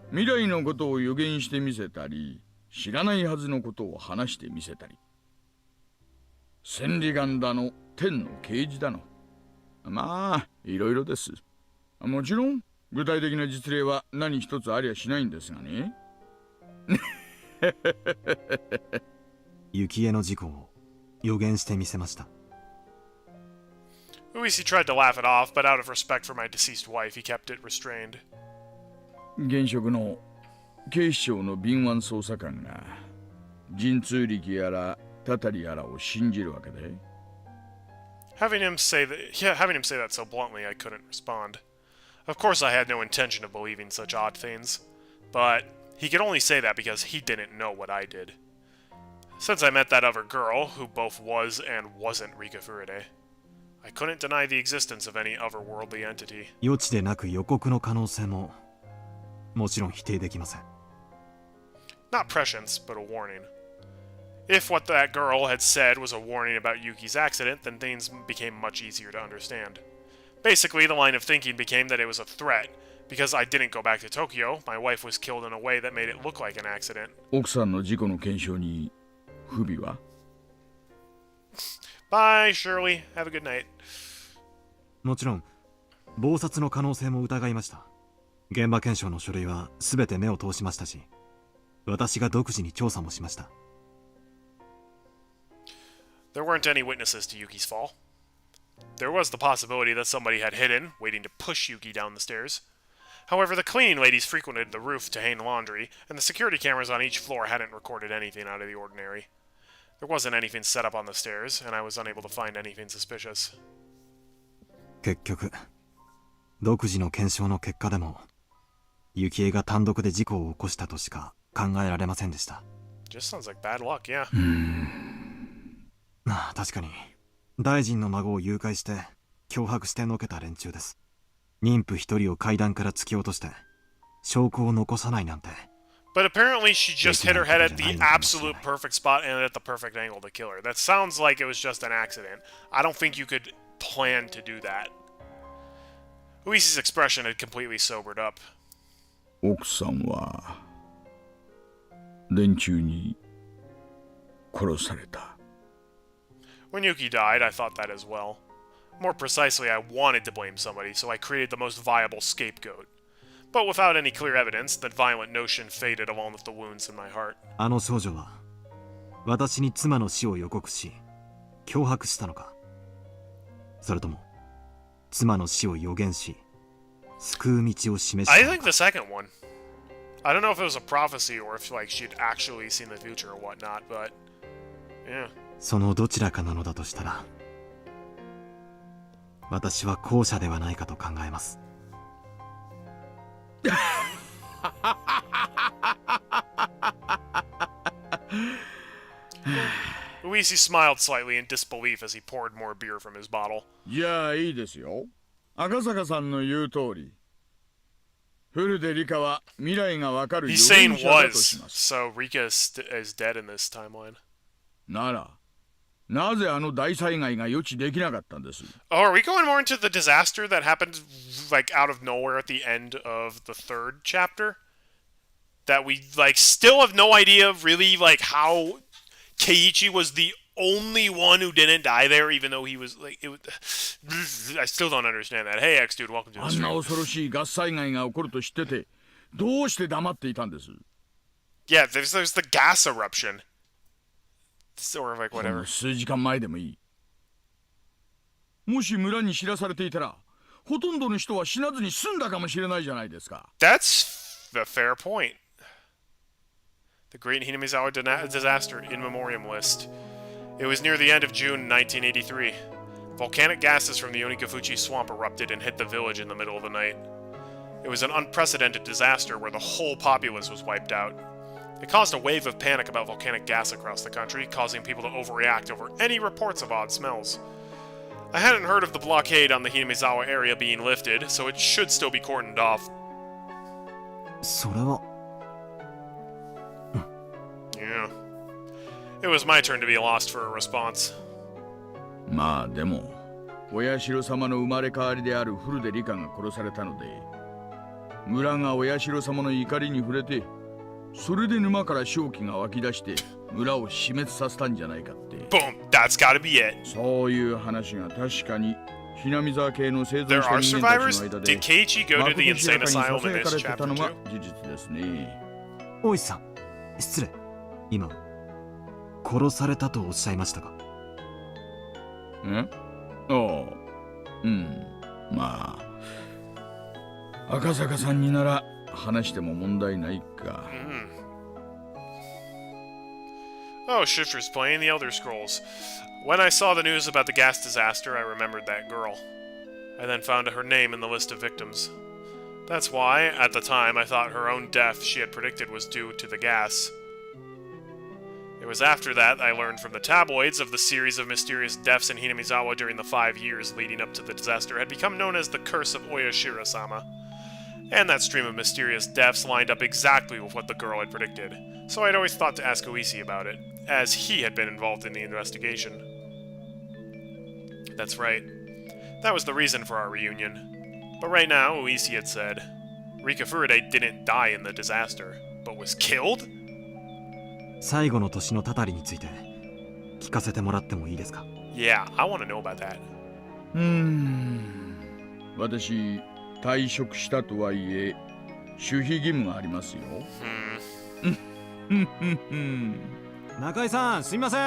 未来のことを予言してみせたり、知らないはずのことを話してみせたり、千里眼だの天の啓示だの、まあいろいろです。もちろん具体的な実例は何一つありゃしないんですがね。幸恵の事故を予言してみせました。 Luisi tried to laugh it off, but out of respect for my deceased wife, he kept it restrained. 現職の警視庁の敏腕捜査官が神通力やらたたりやらを信じるわけで。Having him say that so bluntly, I couldn't respond. Of course, I had no intention of believing such odd things, but he could only say that because he didn't know what I did. Since I met that other girl, who both was and wasn't Rika Furide, I couldn't deny the existence of any otherworldly entity. 予知でなく予告の可能性ももちろん否定できません。 Not prescience, but a warning. If what that girl had said was a warning about Yuki's accident, then things became much easier to understand. Basically, the line of thinking became that it was a threat. Because I didn't go back to Tokyo, my wife was killed in a way that made it look like an accident. 奥さんの事故の検証に不備は？ Bye, Shirley. Have a good night. もちろん謀殺の可能性も疑いました。現場検証の書類は全て目を通しましたし、私が独自に調査もしました。 There weren't any witnesses to Yuki's fall. There was the possibility that somebody had hidden, waiting to push Yuki down the stairs. However, the cleaning ladies frequented the roof to hang laundry, and the security cameras on each floor hadn't recorded anything out of the ordinary. There wasn't anything set up on the stairs, and I was unable to find anything suspicious. 結局、独自の検証の結果でも、幸恵が単独で事故を起こしたとしか考えられませんでした。Just sounds like bad luck, yeah. 確かに、大臣の孫を誘拐して、脅迫してのけた連中です。妊婦一人を階段から突き落として、証拠を残さないなんて。But apparently she just hit her head at the absolute perfect spot and at the perfect angle to kill her. That sounds like it was just an accident. I don't think you could plan to do that. Luisi's expression had completely sobered up. 奥さんは連中に殺された。 When Yuki died, I thought that as well. More precisely, I wanted to blame somebody, so I created the most viable scapegoat. But without any clear evidence, that violent notion faded along with the wounds in my heart. あの少女は私に妻の死を予告し、脅迫したのか、それとも妻の死を予言し、救う道を示したの I か。 think the second one. I don't know if it was a prophecy or if like she'd actually seen the future or whatnot, but yeah. そのどちらかなのだとしたら、私は後者ではないかと考えます。Luisi smiled slightly in disbelief as he poured more beer from his bottle. じゃあいいですよ。赤坂さんの言う通り、古出リカは未来がわかる予 He's 言 saying 者だとし was, ます。 so Rika is dead in this timeline. なら、なぜあの大災害が予知できなかったんです？ Oh, are we going more into the disaster that happened like out of nowhere at the end of the third chapter? That we like still have no idea really like how Keiichi was the only one who didn't die there, even though he was like it was, I still don't understand that. Hey X dude, welcome to あ the んな stream. 恐ろしいガス災害が起こると知ってて、どうして黙っていたんです？ Yeah, there's the gas eruption. Or like ほん whatever. の数時間前でもいい。もし村に知らされていたら、ほとんどの人は死なずに済んだかもしれないじゃないですか。 That's a fair point. The Great Hinamizawa Disaster in Memoriam List. It was near the end of June 1983. Volcanic gases from the Onikafuchi swamp erupted and hit the village in the middle of the night. It was an unprecedented disaster where the whole populace was wiped out. It caused a wave of panic about volcanic gas across the country, causing people to overreact over any reports of odd smells. I hadn't heard of the blockade on the Hinamizawa area being lifted, so it should still be cordoned off. それは Yeah. It was my turn to be lost for a response. まあでも、親代様の生まれ変わりである古出リカが殺されたので、村が親代様の怒りに触れて、それで沼から瘴気が湧き出して村を死滅させたんじゃないかって。 Boom! That's gotta be it. そういう話が確かにひなみ沢系の生 There 存した are 人間たち survivors? の間で Did Keiichi go ま to こと the しや insane かに asylum 囁 in か this れてた chapter のが too? 事実ですね。大石さん、失礼。今殺されたとおっしゃいましたか？ん？ああ、うん、まあ赤坂さんになら話しても問題ないか。Oh, Shifter's playing the Elder Scrolls. When I saw the news about the gas disaster, I remembered that girl. I then found her name in the list of victims. That's why, at the time, I thought her own death she had predicted was due to the gas. It was after that I learned from the tabloids of the series of mysterious deaths in Hinamizawa during the 5 years leading up to the disaster had become known as the Curse of Oyashiro-sama. And that stream of mysterious deaths lined up exactly with what the girl had predicted, so I'd always thought to ask Uisi about it, as he had been involved in the investigation. That's right. That was the reason for our reunion. But right now, Uisi had said, Rika Furude didn't die in the disaster, but was killed? 最後の年のたたりについて聞かせてもらってもいいですか？ Yeah, I want to know about that. 私、退職したとはいえ、守秘義務がありますよ。中井さん、すみません。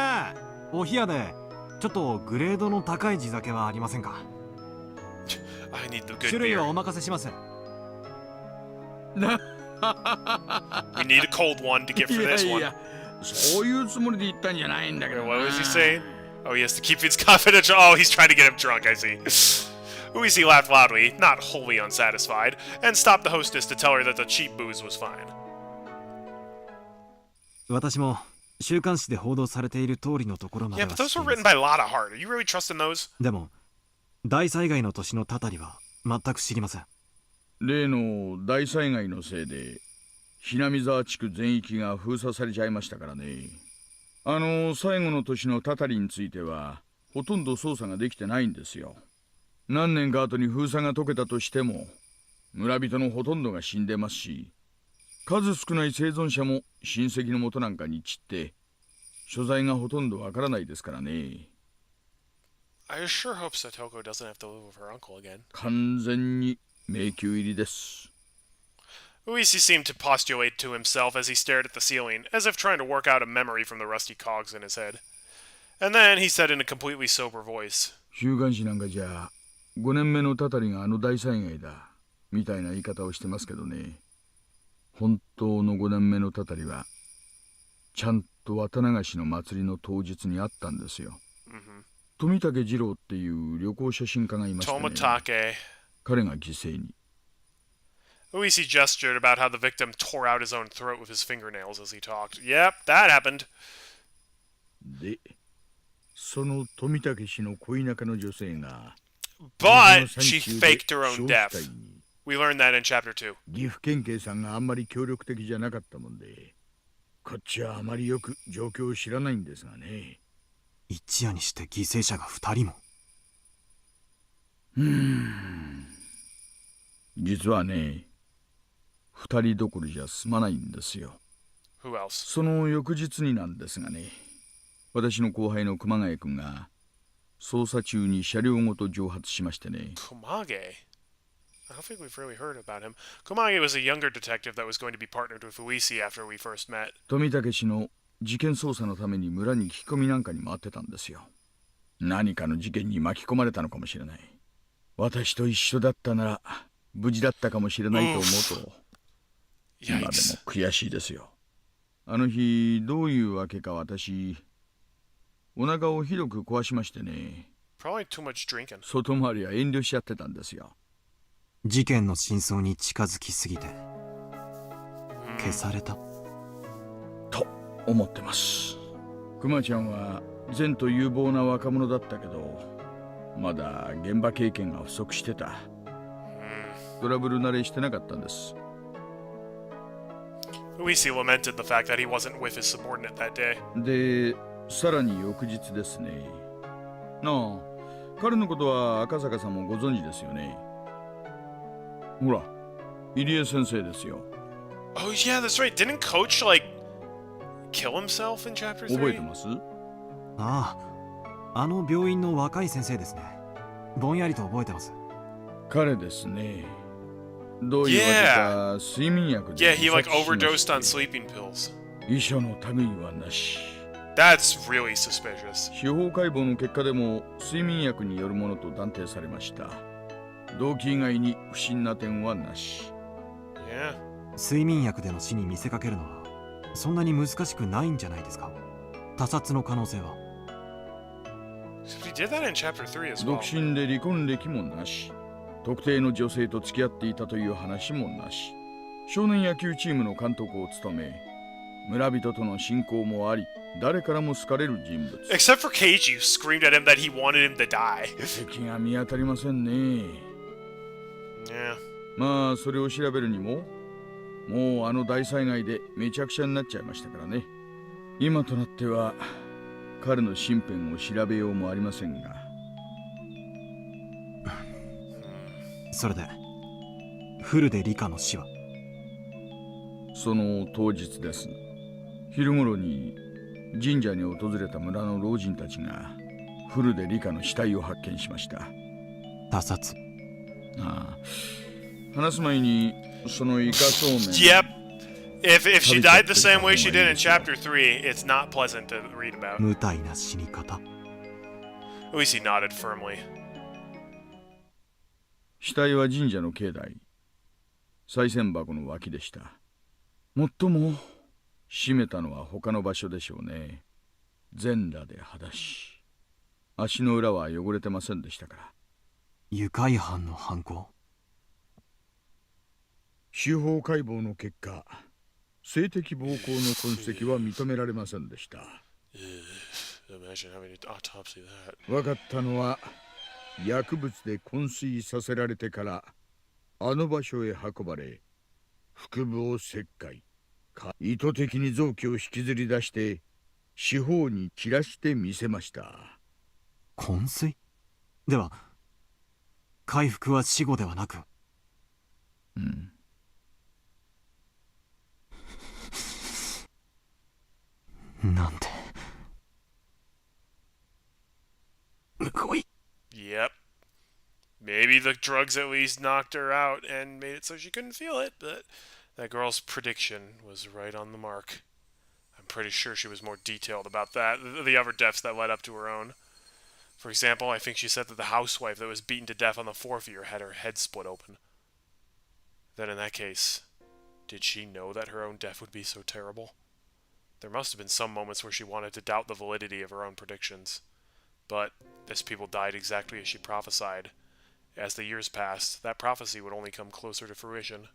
お冷やでちょっとグレードの高い地酒はありませんか？ I need the good 種類は beer. お任せします。We need a cold one to get for this one. そういうつもりで言ったんじゃないんだけどな。 What was he saying? Oh, he has to keep his confidential. Oh, he's trying to get him drunk, I see. Uisi laughed loudly, not wholly unsatisfied, and stopped the hostess to tell her that the cheap booze was fine. 私も週刊誌で報道されている通りのところまで Yeah, は but 知 those ってい were ます。 written by Lotta Hart. Are you really trusting those? でも大災害の年のたたりは全く知りません。例の大災害のせいで、ひなみ沢地区全域が封鎖されちゃいましたからね。最後の年のたたりについては、ほとんど捜査ができてないんですよ。何年か後に封鎖が解けたとしても、村人のほとんどが死んでますし、数少ない生存者も親戚の元なんかに散って、所在がほとんどわからないですからね。I sure hope Satoko doesn't have to live with her uncle again. 完全に迷宮入りです。Uisi seemed to postulate to himself as he stared at the ceiling, as if trying to work out a memory from the rusty cogs in his head. And then he said in a completely sober voice, 週刊誌なんかじゃ5年目のたたりが大災害だみたいな言い方をしてますけどね。本当の5年目のたたりはちゃんと綿流しの祭りの当日にあったんですよ。富武二郎っていう旅行写真家がいましたね。 Tomatake. 彼が犠牲に。Uisi gestured about how the victim tore out his own throat with his fingernails as he talked. Yep, that happened. で、その富武氏の恋仲の女性が But she faked her own death. We learned that in chapter 2. 岐阜県警さんがあんまり協力的じゃなかったもんで、こっちはあまりよく状況を知らないんですがね。一夜にして犠牲者が2人も。実はね、2人どころじゃ済まないんですよ。 Who else? その翌日になんですがね、私の後輩の熊谷君が捜査中に車両ごと蒸発しましてね。 Komage? I don't think we've really heard about him. Komage was a younger detective that was going to be partnered with Uisi after we first met. 富武氏の事件捜査のために村に聞き込みなんかに回ってたんですよ。何かの事件に巻き込まれたのかもしれない。私と一緒だったなら無事だったかもしれないと思うと、今でも Yikes. 悔しいですよ。あの日どういうわけか私、お腹をひどく壊しましてね。 Probably too much drinking. 外回りは遠慮しちゃってたんですよ。事件の真相に近づきすぎて消されたと思ってます。熊ちゃんは善と有望な若者だったけど、まだ現場経験が不足してた。トラブル慣れしてなかったんです。 Uisi lamented the fact that he wasn't with his subordinate that day. で、さらに翌日ですね。なあ、彼のことは赤坂さんもご存知ですよね。ほら、入江先生ですよ。 Oh yeah, that's right. Didn't Coach, like, kill himself in chapter 3? 覚えてます？ああ、あの病院の若い先生ですね。ぼんやりと覚えてます。彼ですね。どういうわけか睡眠薬で Yeah, he, like, 自殺しま overdosed して on sleeping pills. 遺書の類はなし。 That's really suspicious. 司法解剖の結果でも睡眠薬によるものと断定されました。動機以外に不審な点はなし。 Yeah. 睡眠薬での死に見せかけるのはそんなに難しくないんじゃないですか。他殺の可能性は。He did that in chapter 3 as well. 独身で離婚歴もなし。特定の女性と付き合っていたという話もなし。少年野球チームの監督を務め、村人との親交もあり、誰からも好かれる人物。 Except for Keiji, who screamed at him that he wanted him to die. 敵が見当たりませんね。Yeah. まあそれを調べるにも、もうあの大災害でめちゃくちゃになっちゃいましたからね。今となっては彼の身辺を調べようもありませんが。それでフルで理科の死は？その当日です。昼頃に神社に訪れた村の老人たちがフルで理科の死体を発見しました。他殺。ああ、話す前にそのイカそうめん。Yep. If she died the same way she did in chapter 3, it's not pleasant to read about. 無体な死に方。At least he nodded firmly. 死体は神社の境内、賽銭箱の脇でした。もっとも閉めたのは他の場所でしょうね。全裸で裸足、足の裏は汚れてませんでしたから。愉快犯の犯行。司法解剖の結果、性的暴行の痕跡は認められませんでした。分かったのは、薬物で昏睡させられてからあの場所へ運ばれ、腹部を切開、意図的に臓器を引きずり出して四方に散らしてみせました。昏睡？では回復は死後ではなく？うん。なんてむごい。 Yep. Maybe the drugs at least knocked her out and made it so she couldn't feel it, but that girl's prediction was right on the mark. I'm pretty sure she was more detailed about that, the other deaths that led up to her own. For example, I think she said that the housewife that was beaten to death on the fourth year had her head split open. Then in that case, did she know that her own death would be so terrible? There must have been some moments where she wanted to doubt the validity of her own predictions. But as people died exactly as she prophesied, as the years passed, that prophecy would only come closer to fruition.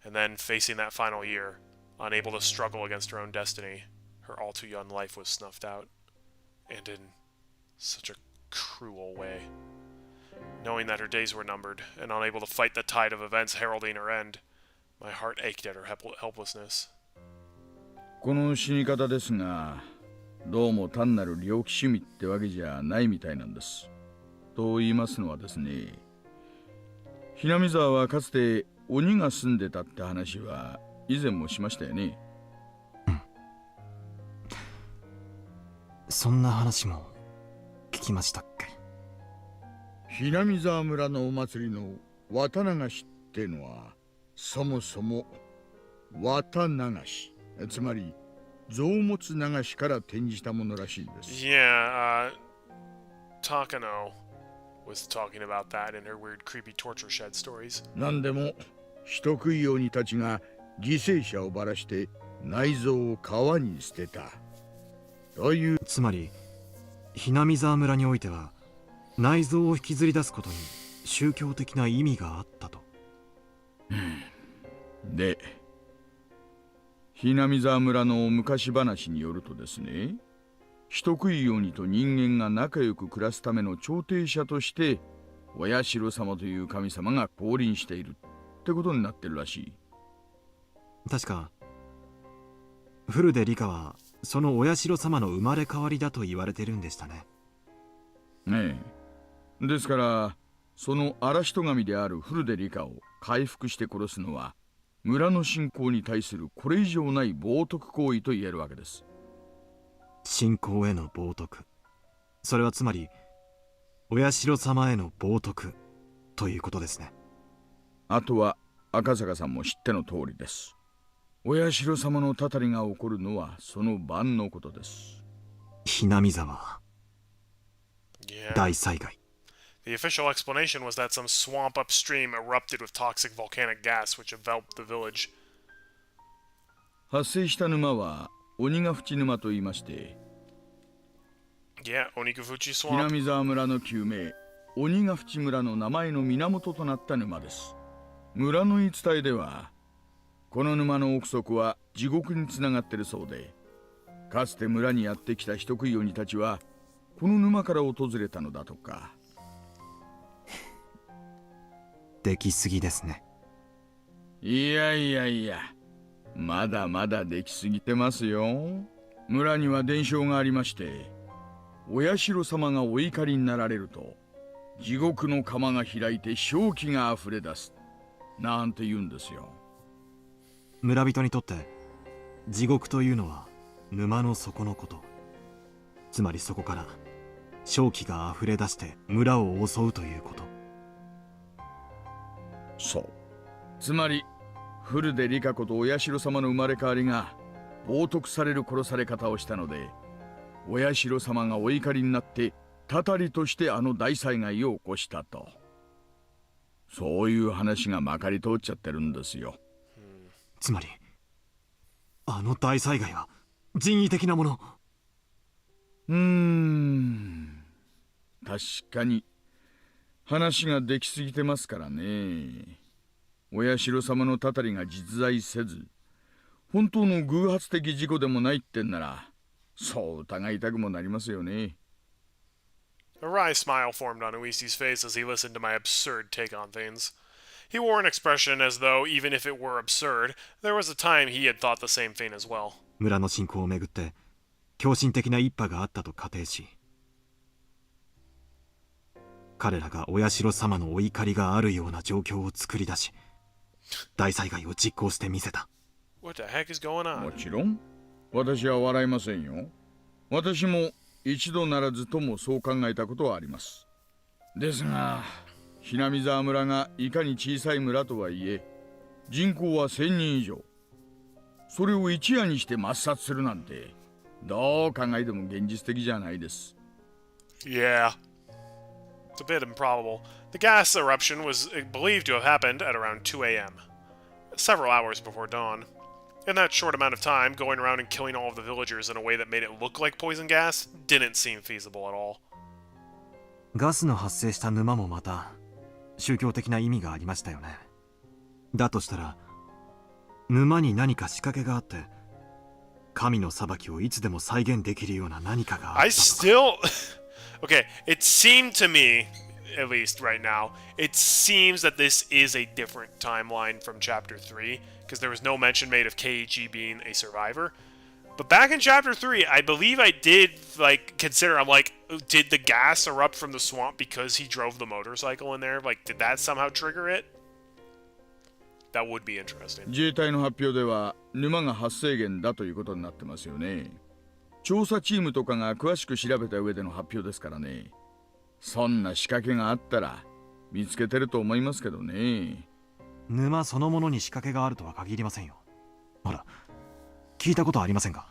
And then, facing that final year, unable to struggle against her own destiny, her all too young life was snuffed out. And in such a cruel way. Knowing that her days were numbered, and unable to fight the tide of events heralding her end, my heart ached at her helplessness. この死に方ですが、どうも単なる猟奇趣味ってわけじゃないみたいなんです。と言いますのはですね、ひなみ沢はかつて鬼が住んでたって話は以前もしましたよね。うん。そんな話も聞きましたっけ？ひなみ沢村のお祭りの綿流しってのは、そもそも綿流し、つまり臓物流しから転じたものらしいんです。Yeah, Takano was talking about that in her weird, creepy torture shed stories. なんでも人食い鬼たちが犠牲者をばらして内臓を川に捨てたという。つまりひなみ沢村においては内臓を引きずり出すことに宗教的な意味があったと。で、ひなみ沢村の昔話によるとですね、人食い鬼と人間が仲良く暮らすための調停者としてお社様という神様が降臨しているってことになってるらしい。確かフルでリカはそのお社様の生まれ変わりだと言われてるんでしたね。ねえ。ですからその荒人神であるフルデリカを回復して殺すのは村の信仰に対するこれ以上ない冒涜行為と言えるわけです。信仰への冒涜、それはつまりお社様への冒涜ということですね。あとは赤坂さんも知っての通りです。お社様のたたりが起こるのはその晩のことです。ひなみ沢、大災害。The official explanation was that some swamp upstream erupted with toxic volcanic gas which enveloped the village. 発生した沼は鬼ヶ淵沼と言いまして、Yeah, Onigufuchi ひな Swamp. み沢村の旧名鬼ヶ淵村の名前の源となった沼です。村の言い伝えではこの沼の奥底は地獄につながってるそうで、かつて村にやってきた人食い鬼たちはこの沼から訪れたのだとか。できすぎですね。いやいやいや、まだまだできすぎてますよ。村には伝承がありまして、お社様がお怒りになられると地獄の釜が開いて正気があふれ出すなんて言うんですよ。村人にとって地獄というのは沼の底のこと。つまりそこから正気があふれ出して村を襲うということ。そう。つまり古出リカ子とお社様の生まれ変わりが冒涜される殺され方をしたので、お社様がお怒りになってたたりとしてあの大災害を起こしたと。そういう話がまかり通っちゃってるんですよ。つまりあの大災害は人為的なもの。確かに話ができすぎてますからね。お社様のたたりが実在せず、本当の偶発的事故でもないってんなら、そう疑いたくもなりますよね。A wry smile formed on Uisi's face as he listened to my absurd take on things. He wore an expression as though, even if it were absurd, there was a time he had thought the same thing as well. 村の信仰をめぐって狂信的な一派があったと仮定し、彼らがお社様のお怒りがあるような状況を作り出し、大災害を実行してみせた。What the heck is going on? もちろん私は笑いませんよ。私も一度ならずともそう考えたことはあります。ですがひなみ沢村がいかに小さい村とはいえ、人口は1000人以上。それを一夜にして抹殺するなんて、どう考えても現実的じゃないです。Yeah. It's a bit improbable. The gas eruption was believed to have happened at around 2 a.m., several hours before dawn. In that short amount of time, going around and killing all of the villagers in a way that made it look like poison gas didn't seem feasible at all. ガスの発生した沼もまた宗教的な意味がありましたよね。だとしたら沼に何か仕掛けがあって、神の裁きをいつでも再現できるような何かがあった I still... Okay, it seemed to me, at least right now, it seems that this is a different timeline from Chapter 3, because there was no mention made of Keiichi being a survivor. But back in Chapter 3, I believe I did, consider, I'm like, did the gas erupt from the swamp because he drove the motorcycle in there? Like, did that somehow trigger it? That would be interesting. 自衛隊の発表では沼が発生源だということになってますよね。調査チームとかが詳しく調べた上での発表ですからね。そんな仕掛けがあったら見つけてると思いますけどね。沼そのものに仕掛けがあるとは限りませんよ。ほら、聞いたことありませんか？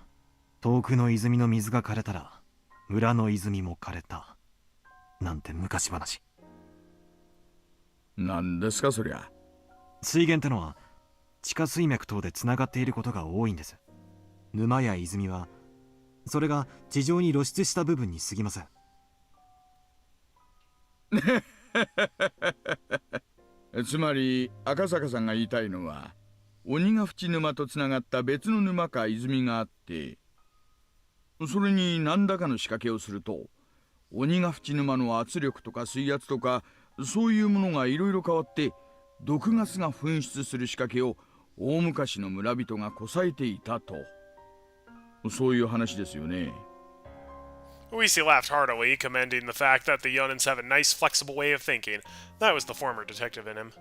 遠くの泉の水が枯れたら村の泉も枯れたなんて昔話。何ですかそりゃ。水源ってのは地下水脈等でつながっていることが多いんです。沼や泉はそれが地上に露出した部分に過ぎません。つまり赤坂さんが言いたいのは、鬼ヶ淵沼とつながった別の沼か泉があって、それに何らかの仕掛けをすると、鬼ヶ淵沼の圧力とか水圧とかそういうものがいろいろ変わって毒ガスが噴出する仕掛けを大昔の村人がこさえていたと。そういう話ですよね。Uisi laughed heartily, commending the fact that the Yonins have a nice, flexible way of thinking. That was the former detective in him.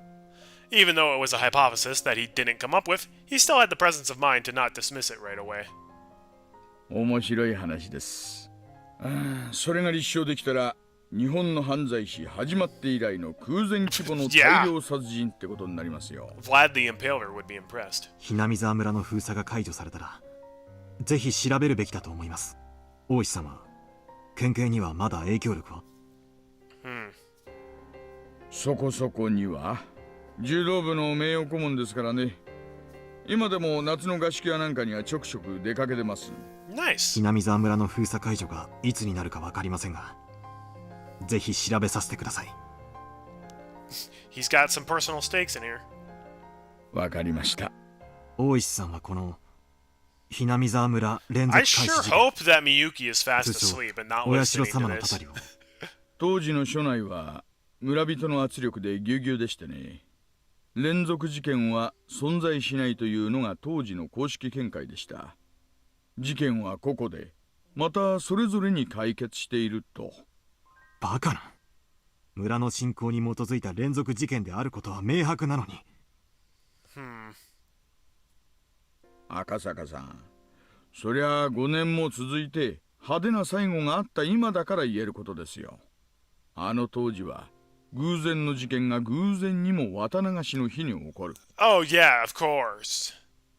Even though it was a hypothesis that he didn't come up with, he still had the presence of mind to not dismiss it right away. 面白い話です。それが立証できたら、日本の犯罪史始まって以来の空前規模の大量殺人ってことになりますよ。Vlad the Impaler would be impressed. ひなみ沢村の封鎖が解除されたら、ぜひ調べるべきだと思います。大石様、県警にはまだ影響力は？そこそこには。柔道部の名誉顧問ですからね。今でも夏の合宿やなんかにはちょくちょく出かけてます。Nice. ひなみ沢村の封鎖解除がいつになるかわかりませんが、ぜひ調べさせてください。He's got some personal stakes in here. わかりました。大石さんはこのひなみ沢村連続 I 開始 sure 事件 hope that Miyuki is fast 通称 asleep and not 親代 listening to 様の this. たたりを当時の署内は村人の圧力でぎゅうぎゅうでしてね。連続事件は存在しないというのが当時の公式見解でした。事件は個々でまたそれぞれに解決していると。バカな。村の信仰に基づいた連続事件であることは明白なのに。赤坂さん、そりゃ5年も続いて派手な最後があった今だから言えることですよ。あの当時は偶然の事件が偶然にも綿流しの日に起こる。Oh, yeah, of course.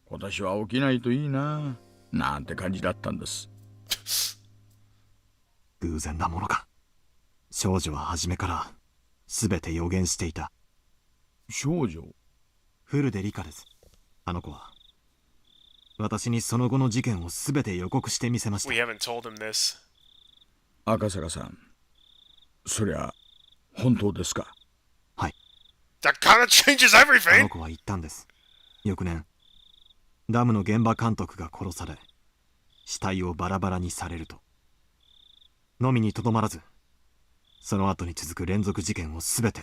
今年は起きないといいな、なんて感じだったんです。偶然なものか。少女は初めから全て予言していた。少女？フルで理科です。あの子は私にその後の事件を全て予告してみせました。 We haven't told him this. 赤坂さん、そりゃ本当ですか？はい。 That kind of changes あ everything. の子は言ったんです。翌年ダムの現場監督が殺され死体をバラバラにされるとのみにとどまらず、その後に続く連続事件を全て。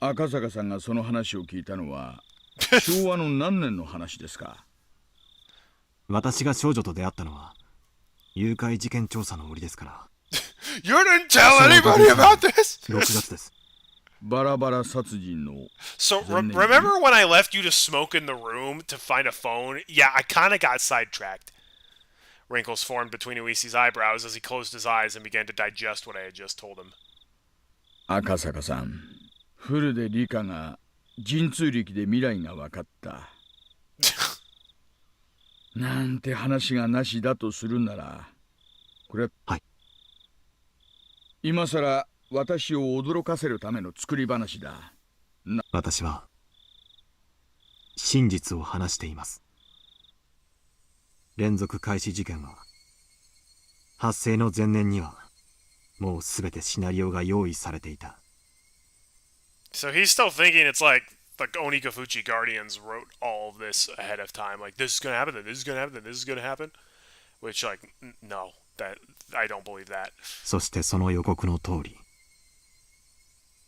赤坂さんがその話を聞いたのは昭和の何年の話ですか？私が少女と出会ったのは誘拐事件調査の折ですから。 You didn't tell anybody about this. 6月です。バラバラ殺人の。 So remember when I left you to smoke in the room to find a phone? Yeah, I kind of got sidetracked. Wrinkles formed between Uisi's eyebrows as he closed his eyes and began to digest what I had just told him. 赤坂さん、フルで理科が神通力で未来が分かったなんて話がなしだとするなら、これ、はい、今さら私を驚かせるための作り話だ。私は真実を話しています。連続開始事件は発生の前年にはもうすべてシナリオが用意されていた。 So he's still thinking it's like the Onikafuchi Guardians wrote all of this ahead of time. Like, this is gonna happen, then this is gonna happen, then this is gonna happen. Which, like, no, that I don't believe that. そしてその予告の通り、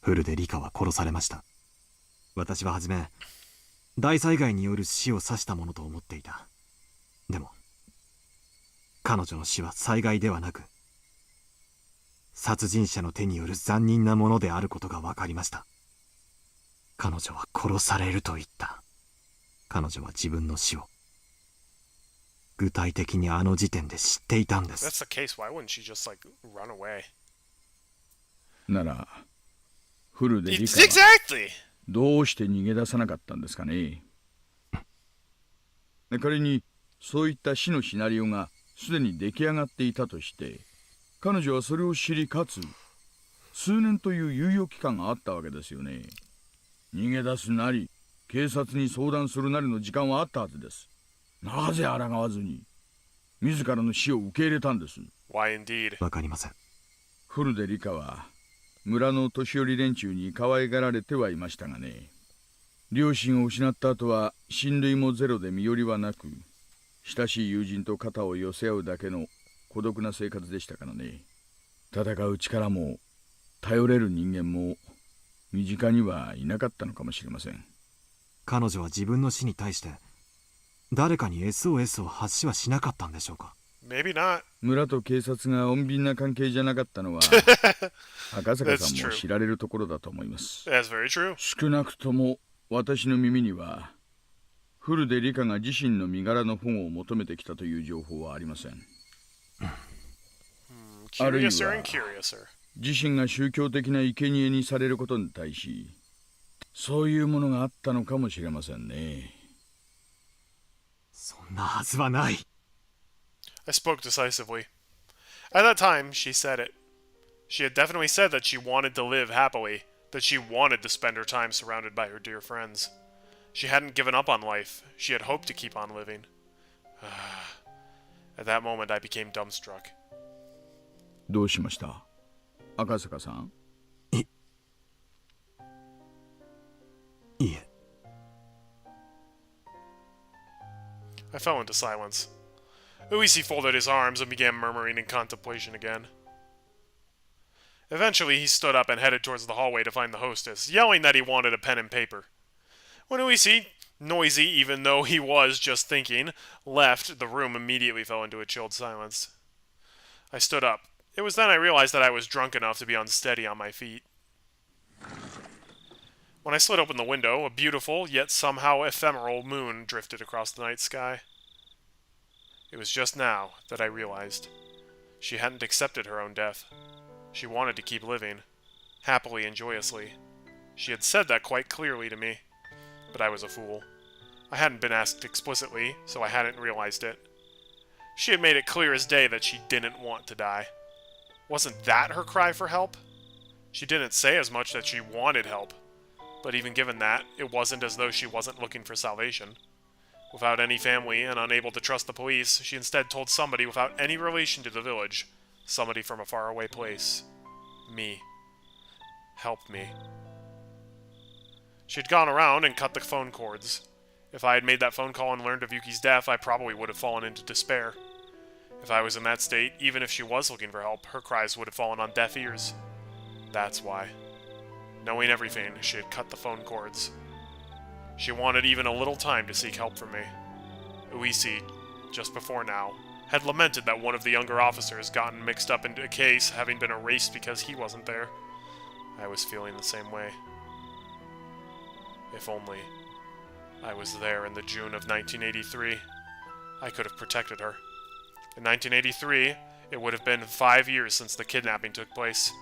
フルでリカは殺されました。私は初め大災害による死を指したものと思っていた。でも彼女の死は災害ではなく殺人者の手による残忍なものであることが分かりました。彼女は殺されると言った。彼女は自分の死を具体的にあの時点で知っていたんです。 That's the case. Why wouldn't she just like run away? ならフルで理科 Exactly. どうして逃げ出さなかったんですかね。仮にそういった死のシナリオがすでに出来上がっていたとして、彼女はそれを知り、かつ数年という猶予期間があったわけですよね。逃げ出すなり警察に相談するなりの時間はあったはずです。なぜ抗わずに自らの死を受け入れたんです？ Why indeed? わかりません。フルでリカは村の年寄り連中に可愛がられてはいましたがね。両親を失った後は親類もゼロで身寄りはなく、親しい友人と肩を寄せ合うだけの孤独な生活でしたからね。戦う力も頼れる人間も身近にはいなかったのかもしれません。彼女は自分の死に対して誰かに SOS を発しはしなかったんでしょうか？ Maybe not. 村と警察が穏便な関係じゃなかったのは赤坂さんも知られるところだと思います。 That's very true. 少なくとも私の耳にはフルでリカが自身の身柄の保護を求めてきたという情報はありません。あるいは Curiouser and curiouser. 自身が宗教的な生贄にされることに対し、そういうものがあったのかもしれませんね。そんなはずはない。 I spoke decisively. At that time, she said it. She had definitely said that she wanted to live happily, that she wanted to spend her time surrounded by her dear friends. She hadn't given up on life. She had hoped to keep on living. At that moment, I became dumbstruck. どうしました？赤坂さん？いえ。I fell into silence. Uisi folded his arms and began murmuring in contemplation again. Eventually, he stood up and headed towards the hallway to find the hostess, yelling that he wanted a pen and paper. When Uisi, noisy even though he was just thinking, left, the room immediately fell into a chilled silence. I stood up. It was then I realized that I was drunk enough to be unsteady on my feet. When I slid open the window, a beautiful, yet somehow ephemeral moon drifted across the night sky. It was just now that I realized she hadn't accepted her own death. She wanted to keep living, happily and joyously. She had said that quite clearly to me, but I was a fool. I hadn't been asked explicitly, so I hadn't realized it. She had made it clear as day that she didn't want to die. Wasn't that her cry for help? She didn't say as much that she wanted help, but even given that, it wasn't as though she wasn't looking for salvation. Without any family and unable to trust the police, she instead told somebody without any relation to the village, somebody from a faraway place. Me. Help me. She'd gone around and cut the phone cords. If I had made that phone call and learned of Yuki's death, I probably would have fallen into despair. If I was in that state, even if she was looking for help, her cries would have fallen on deaf ears. That's why. Knowing everything, she had cut the phone cords. She wanted even a little time to seek help from me. Uisi, just before now, had lamented that one of the younger officers gotten mixed up into a case having been erased because he wasn't there. I was feeling the same way. If only I was there in the June of 1983, I could have protected her. In 1983, it would have been 5 years since the kidnapping took place.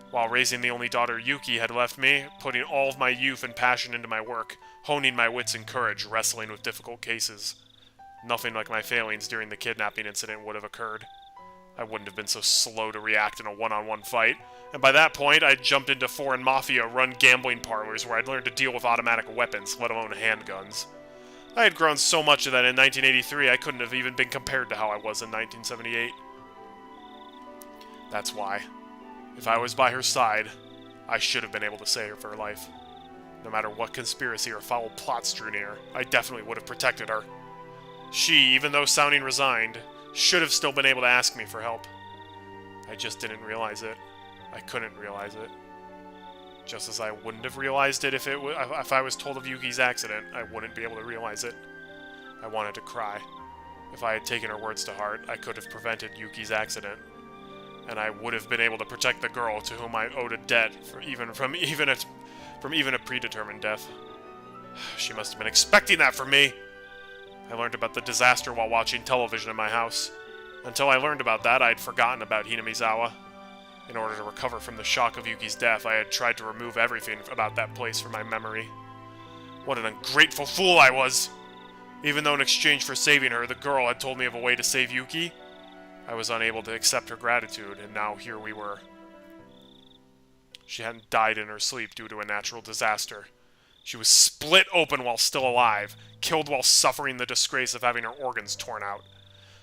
While raising the only daughter Yuki had left me, putting all of my youth and passion into my work, honing my wits and courage, wrestling with difficult cases. Nothing like my failings during the kidnapping incident would have occurred. I wouldn't have been so slow to react in a one-on-one fight, and by that point I'd jumped into foreign mafia-run gambling parlors where I'd learned to deal with automatic weapons, let alone handguns. I had grown so much that in 1983 I couldn't have even been compared to how I was in 1978. That's why. If I was by her side, I should have been able to save her life. No matter what conspiracy or foul plots drew near, I definitely would have protected her. She, even though sounding resigned, should have still been able to ask me for help. I just didn't realize it. I couldn't realize it. Just as I wouldn't have realized it if I was told of Yuki's accident, I wouldn't be able to realize it. I wanted to cry. If I had taken her words to heart, I could have prevented Yuki's accident. And I would have been able to protect the girl to whom I owed a debt from even a predetermined death. She must have been expecting that from me. I learned about the disaster while watching television in my house. Until I learned about that, I had forgotten about Hinamizawa. In order to recover from the shock of Yuki's death, I had tried to remove everything about that place from my memory. What an ungrateful fool I was! Even though in exchange for saving her, the girl had told me of a way to save Yuki, I was unable to accept her gratitude, and now here we were. She hadn't died in her sleep due to a natural disaster. She was split open while still alive, killed while suffering the disgrace of having her organs torn out.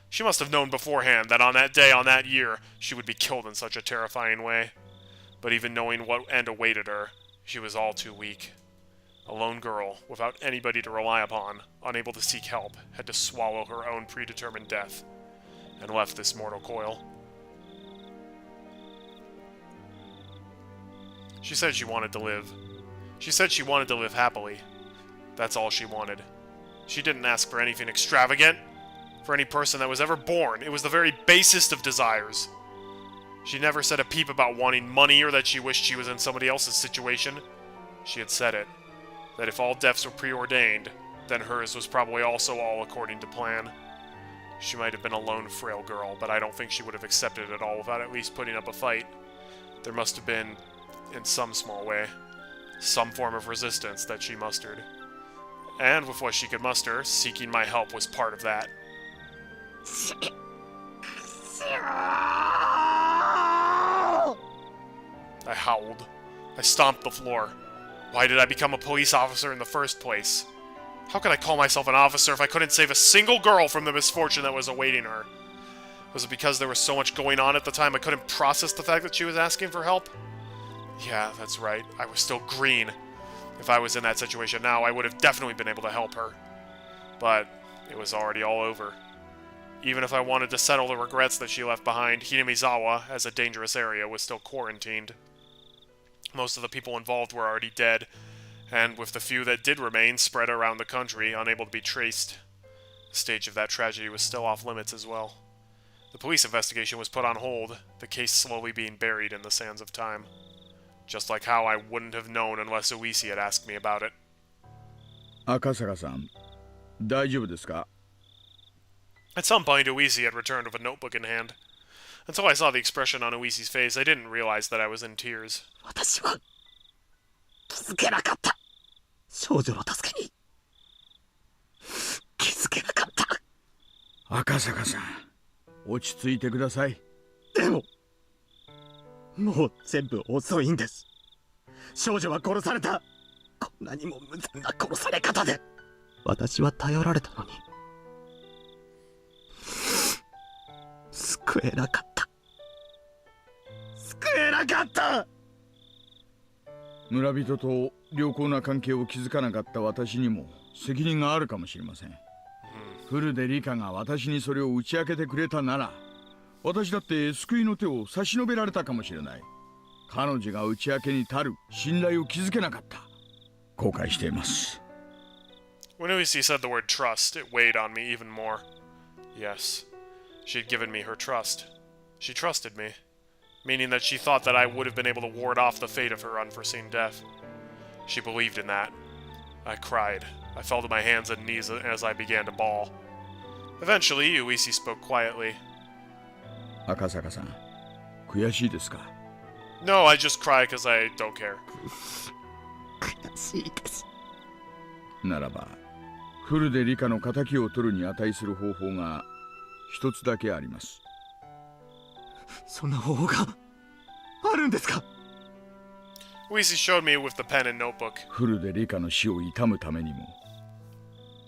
She must have known beforehand that on that day, on that year, she would be killed in such a terrifying way. But even knowing what end awaited her, she was all too weak. A lone girl, without anybody to rely upon, unable to seek help, had to swallow her own predetermined death, and left this mortal coil. She said she wanted to live. She said she wanted to live happily. That's all she wanted. She didn't ask for anything extravagant. For any person that was ever born, it was the very basest of desires. She never said a peep about wanting money or that she wished she was in somebody else's situation. She had said it, that if all deaths were preordained, then hers was probably also all according to plan. She might have been a lone, frail girl, but I don't think she would have accepted it all without at least putting up a fight. There must have been, in some small way, some form of resistance that she mustered. And with what she could muster, seeking my help was part of that. I howled. I stomped the floor. Why did I become a police officer in the first place? How could I call myself an officer if I couldn't save a single girl from the misfortune that was awaiting her? Was it because there was so much going on at the time I couldn't process the fact that she was asking for help? Yeah, that's right. I was still green. If I was in that situation now, I would have definitely been able to help her. But It was already all over. Even if I wanted to settle the regrets that she left behind, Hinamizawa, as a dangerous area, was still quarantined. Most of the people involved were already dead, and with the few that did remain spread around the country, unable to be traced. The stage of that tragedy was still off limits as well. The police investigation was put on hold, the case slowly being buried in the sands of time. Just like how I wouldn't have known unless Uisi had asked me about it. 赤坂さん、大丈夫ですか? At some point, Uisi had returned with a notebook in hand. Until I saw the expression on Uisi's face, I didn't realize that I was in tears. 私は気づけなかった。少女の助けに気づけなかった。赤坂さん、落ち着いてください。でももう全部遅いんです。少女は殺された。こんなにも無残な殺され方で私は頼られたのに救えなかった。救えなかった。村人と良好な関係を築かなかった私にも責任があるかもしれません。フルでリカが私にそれを打ち明けてくれたなら、私だって救いの手を差し伸べられたかもしれない。彼女が打ち明けに足る信頼を築けなかった。後悔しています。When Uisi said the word trust, it weighed on me even more. Yes, she'd given me her trust. She trusted me, meaning that she thought that I would have been able to ward off the fate of her unforeseen death. She believed in that. I cried. I fell to my hands and knees as I began to bawl. Eventually, Uisi spoke quietly. 赤坂さん、悔しいですか? No, I just cry because I don't care. 悔しいです。ならば、フルでリカの仇を取るに値する方法が一つだけあります。そんな方法があるんですか? Uisi showed me with the pen and notebook. フルでリカの死を悼むためにも、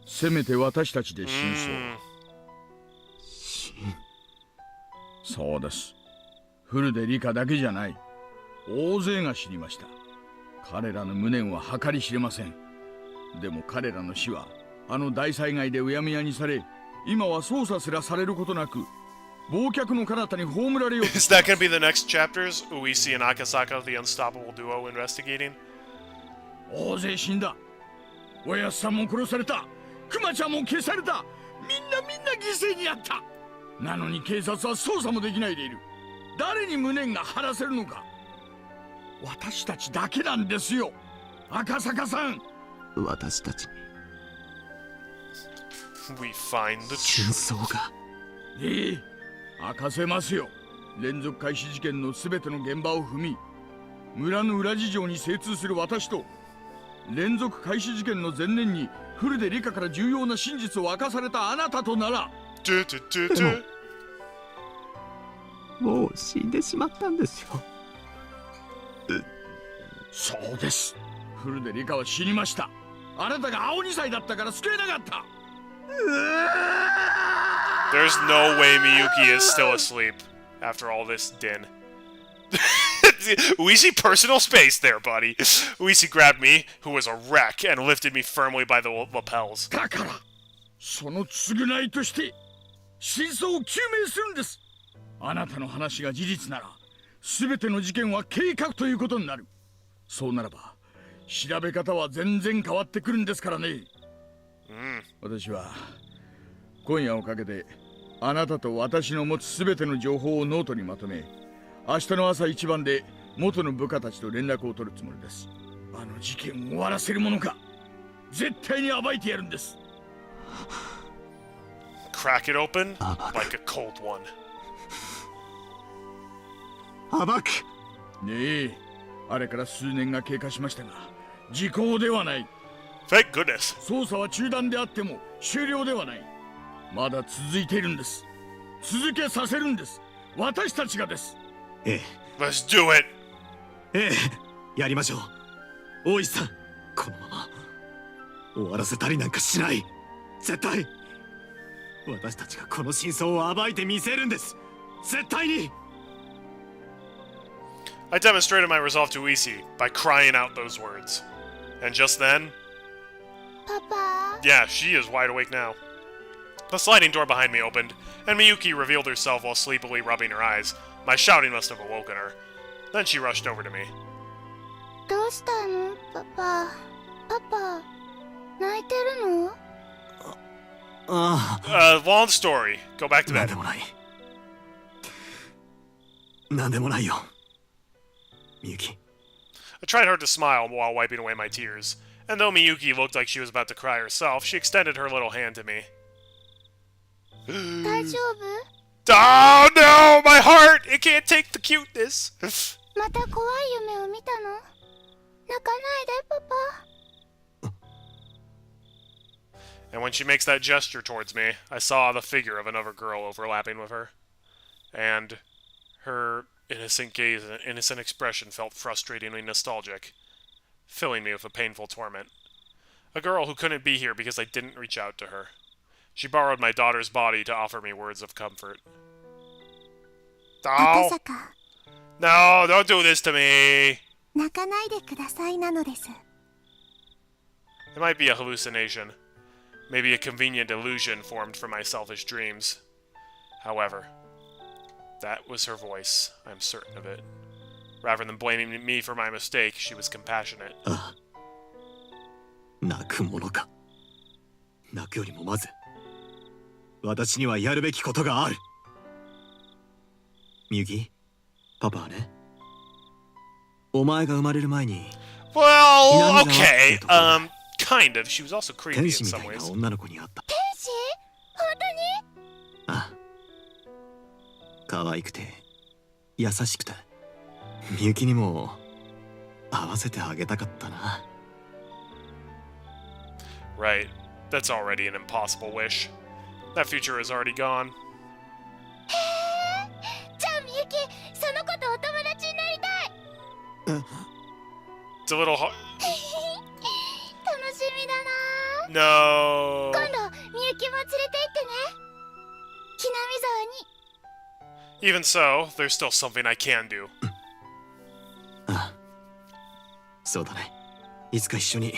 せめて私たちで真相。そうです。フルでリカだけじゃない。大勢が死にました。彼らの無念は計り知れません。でも彼らの死はあの大災害でうやむやにされ、今は捜査すらされることなく、忘却の彼方に葬られようと。Is that going to be the next chapters? Uisi and Akasaka, the unstoppable duo, investigating? 大勢死んだ。おやっさんも殺された。クマちゃんも消された。みんな犠牲になった。なのに警察は捜査もできないでいる。誰に無念が晴らせるのか。私たちだけなんですよ、赤坂さん。私たちに We find the 真相が。明かせますよ。連続開始事件の全ての現場を踏み、村の裏事情に精通する私と、連続開始事件の前年にフルでリカから重要な真実を明かされたあなたとなら。もう死んでしまったんですよ。そうです。フルでリカは死にました。あなたが青2歳だったから救えなかった。There's no way Miyuki is still asleep after all this din. Uisi personal space there, buddy. Uisi grabbed me, who was a wreck, and lifted me firmly by the lapels. だから、その償いとして真相を究明するんです。あなたの話が事実なら、全ての事件は計画ということになる。そうならば、調べ方は全然変わってくるんですからね。私は今夜をかけてあなたと私の持つ全ての情報をノートにまとめ、明日の朝一番で元の部下たちと連絡を取るつもりです。あの事件を終わらせるものか、絶対に暴いてやるんです。Crack it open like a cold one. 暴く。ねえ、あれから数年が経過しましたが、時効ではない。Thank goodness. 捜査は中断であっても終了ではない。まだ続いているんです。続けさせるんです。私たちがです。ええ。Let's do it. ええ、やりましょう。大石さん、このまま終わらせたりなんかしない。絶対。私たちがこの真相を暴いてみせるんです。絶対に。I demonstrated my resolve to Uisi by crying out those words. And just then... Papa? Yeah, she is wide awake now. The sliding door behind me opened, and Miyuki revealed herself while sleepily rubbing her eyes. My shouting must have awoken her. Then she rushed over to me. どうしたのパパ。パパ、泣いてるの？ああ、long story. Go back to なん bed. でもない。なんでもないよ。みゆき。I tried hard to smile while wiping away my tears, and though Miyuki looked like she was about to cry herself, she extended her little hand to me. 大丈夫？ Oh no! My heart! It can't take the cuteness! また怖い夢を見たの？泣かないで、パパ。 And when she makes that gesture towards me, I saw the figure of another girl overlapping with her. And her innocent gaze and innocent expression felt frustratingly nostalgic, filling me with a painful torment. A girl who couldn't be here because I didn't reach out to her. She borrowed my daughter's body to offer me words of comfort. 赤 Oh! 坂、 No, don't do this to me! 泣かないでくださいなのです。 It might be a hallucination. Maybe a convenient illusion formed from my selfish dreams. However, that was her voice. I'm certain of it. Rather than blaming me for my mistake, she was compassionate. ああ。泣くものか。泣くよりもまず、私にはやるべきことがある。みゆき、パパはね、お前が生まれる前に、 Well, okay, kind of. She was also creepy 天 in 使みた some いな ways. 女の子に会った。天使？本当に？ああ。可愛くて、優しくて、みゆきにも会わせてあげたかったな。Right. That's already an impossible wish. That future is already gone. じゃあみゆき、その子とお友達になりたい。 It's a little hard. 楽しみだな。 No. 今度みゆきも連れて行ってね。ひなみ沢に。 Even so, there's still something I can do. ああ。そうだね。いつか一緒に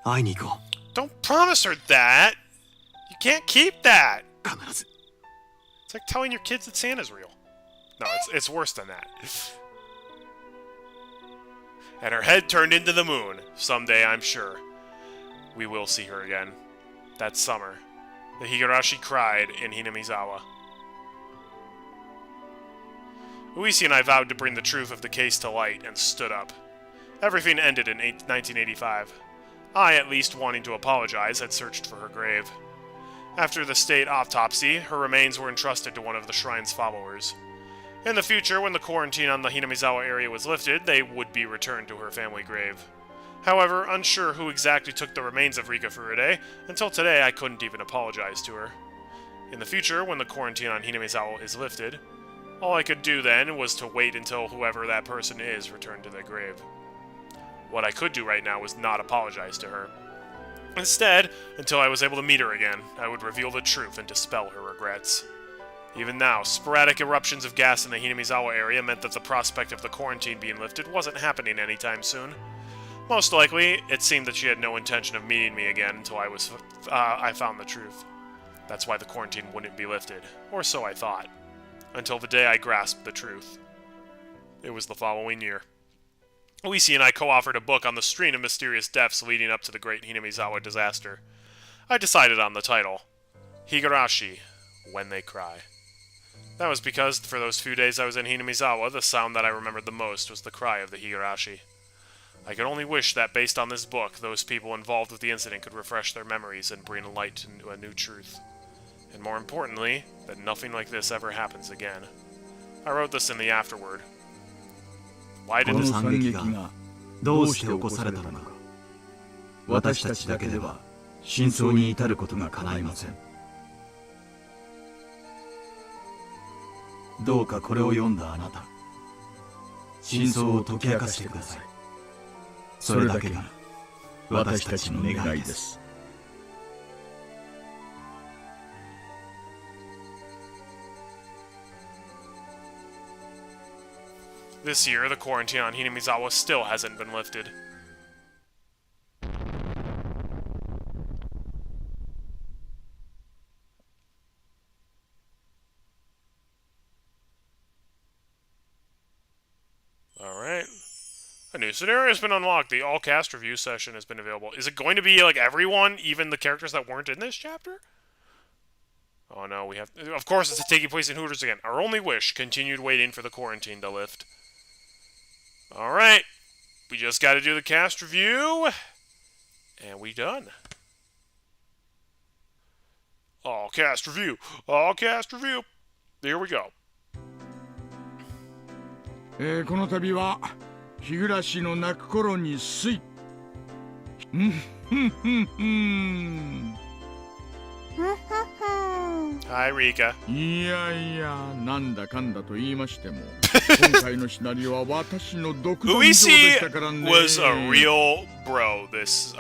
会いに行こう。 Don't promise her that! You can't keep that! 必ず。 It's like telling your kids that Santa's real. No, it's worse than that. And her head turned into the moon. Someday, I'm sure. We will see her again. That summer, the Higurashi cried in Hinamizawa. Uisi and I vowed to bring the truth of the case to light and stood up. Everything ended in 1985. I, at least wanting to apologize, had searched for her grave. After the state autopsy, her remains were entrusted to one of the shrine's followers. In the future, when the quarantine on the Hinamizawa area was lifted, they would be returned to her family grave. However, unsure who exactly took the remains of Rika Furude, until today I couldn't even apologize to her. In the future, when the quarantine on Hinamizawa is lifted, all I could do then was to wait until whoever that person is returned to their grave. What I could do right now was not apologize to her. Instead, until I was able to meet her again, I would reveal the truth and dispel her regrets. Even now, sporadic eruptions of gas in the Hinamizawa area meant that the prospect of the quarantine being lifted wasn't happening anytime soon. Most likely, it seemed that she had no intention of meeting me again until I found the truth. That's why the quarantine wouldn't be lifted, or so I thought. Until the day I grasped the truth. It was the following year. Uisi and I co-authored a book on the string of mysterious deaths leading up to the great Hinamizawa disaster. I decided on the title, Higurashi, When They Cry. That was because, for those few days I was in Hinamizawa, the sound that I remembered the most was the cry of the Higurashi. I could only wish that, based on this book, those people involved with the incident could refresh their memories and bring light to a new truth. And more importantly, that nothing like this ever happens again. I wrote this in the afterword. Why こ did の this... 惨劇がどうして起こされたのか、私たちだけでは真相に至ることが叶いません。どうかこれを読んだあなた、真相を解き明かしてください。それだけが私たちの願いです。This year, the quarantine on Hinamizawa still hasn't been lifted. Alright. A new scenario has been unlocked. The all-cast review session has been available. Is it going to be, like, everyone, even the characters that weren't in this chapter? Oh no, we have... Of course, it's taking place in Hooters again. Our only wish, continued waiting for the quarantine to lift. Alright. We just gotta do the cast review. And we done. All cast review. All cast review. Here we go. この度は日暮の泣く頃にすい。Hi, Rika. いやいや、なんだかんだと言いましても、今回のシナリオは私の独断上でしたからね。was a real bro this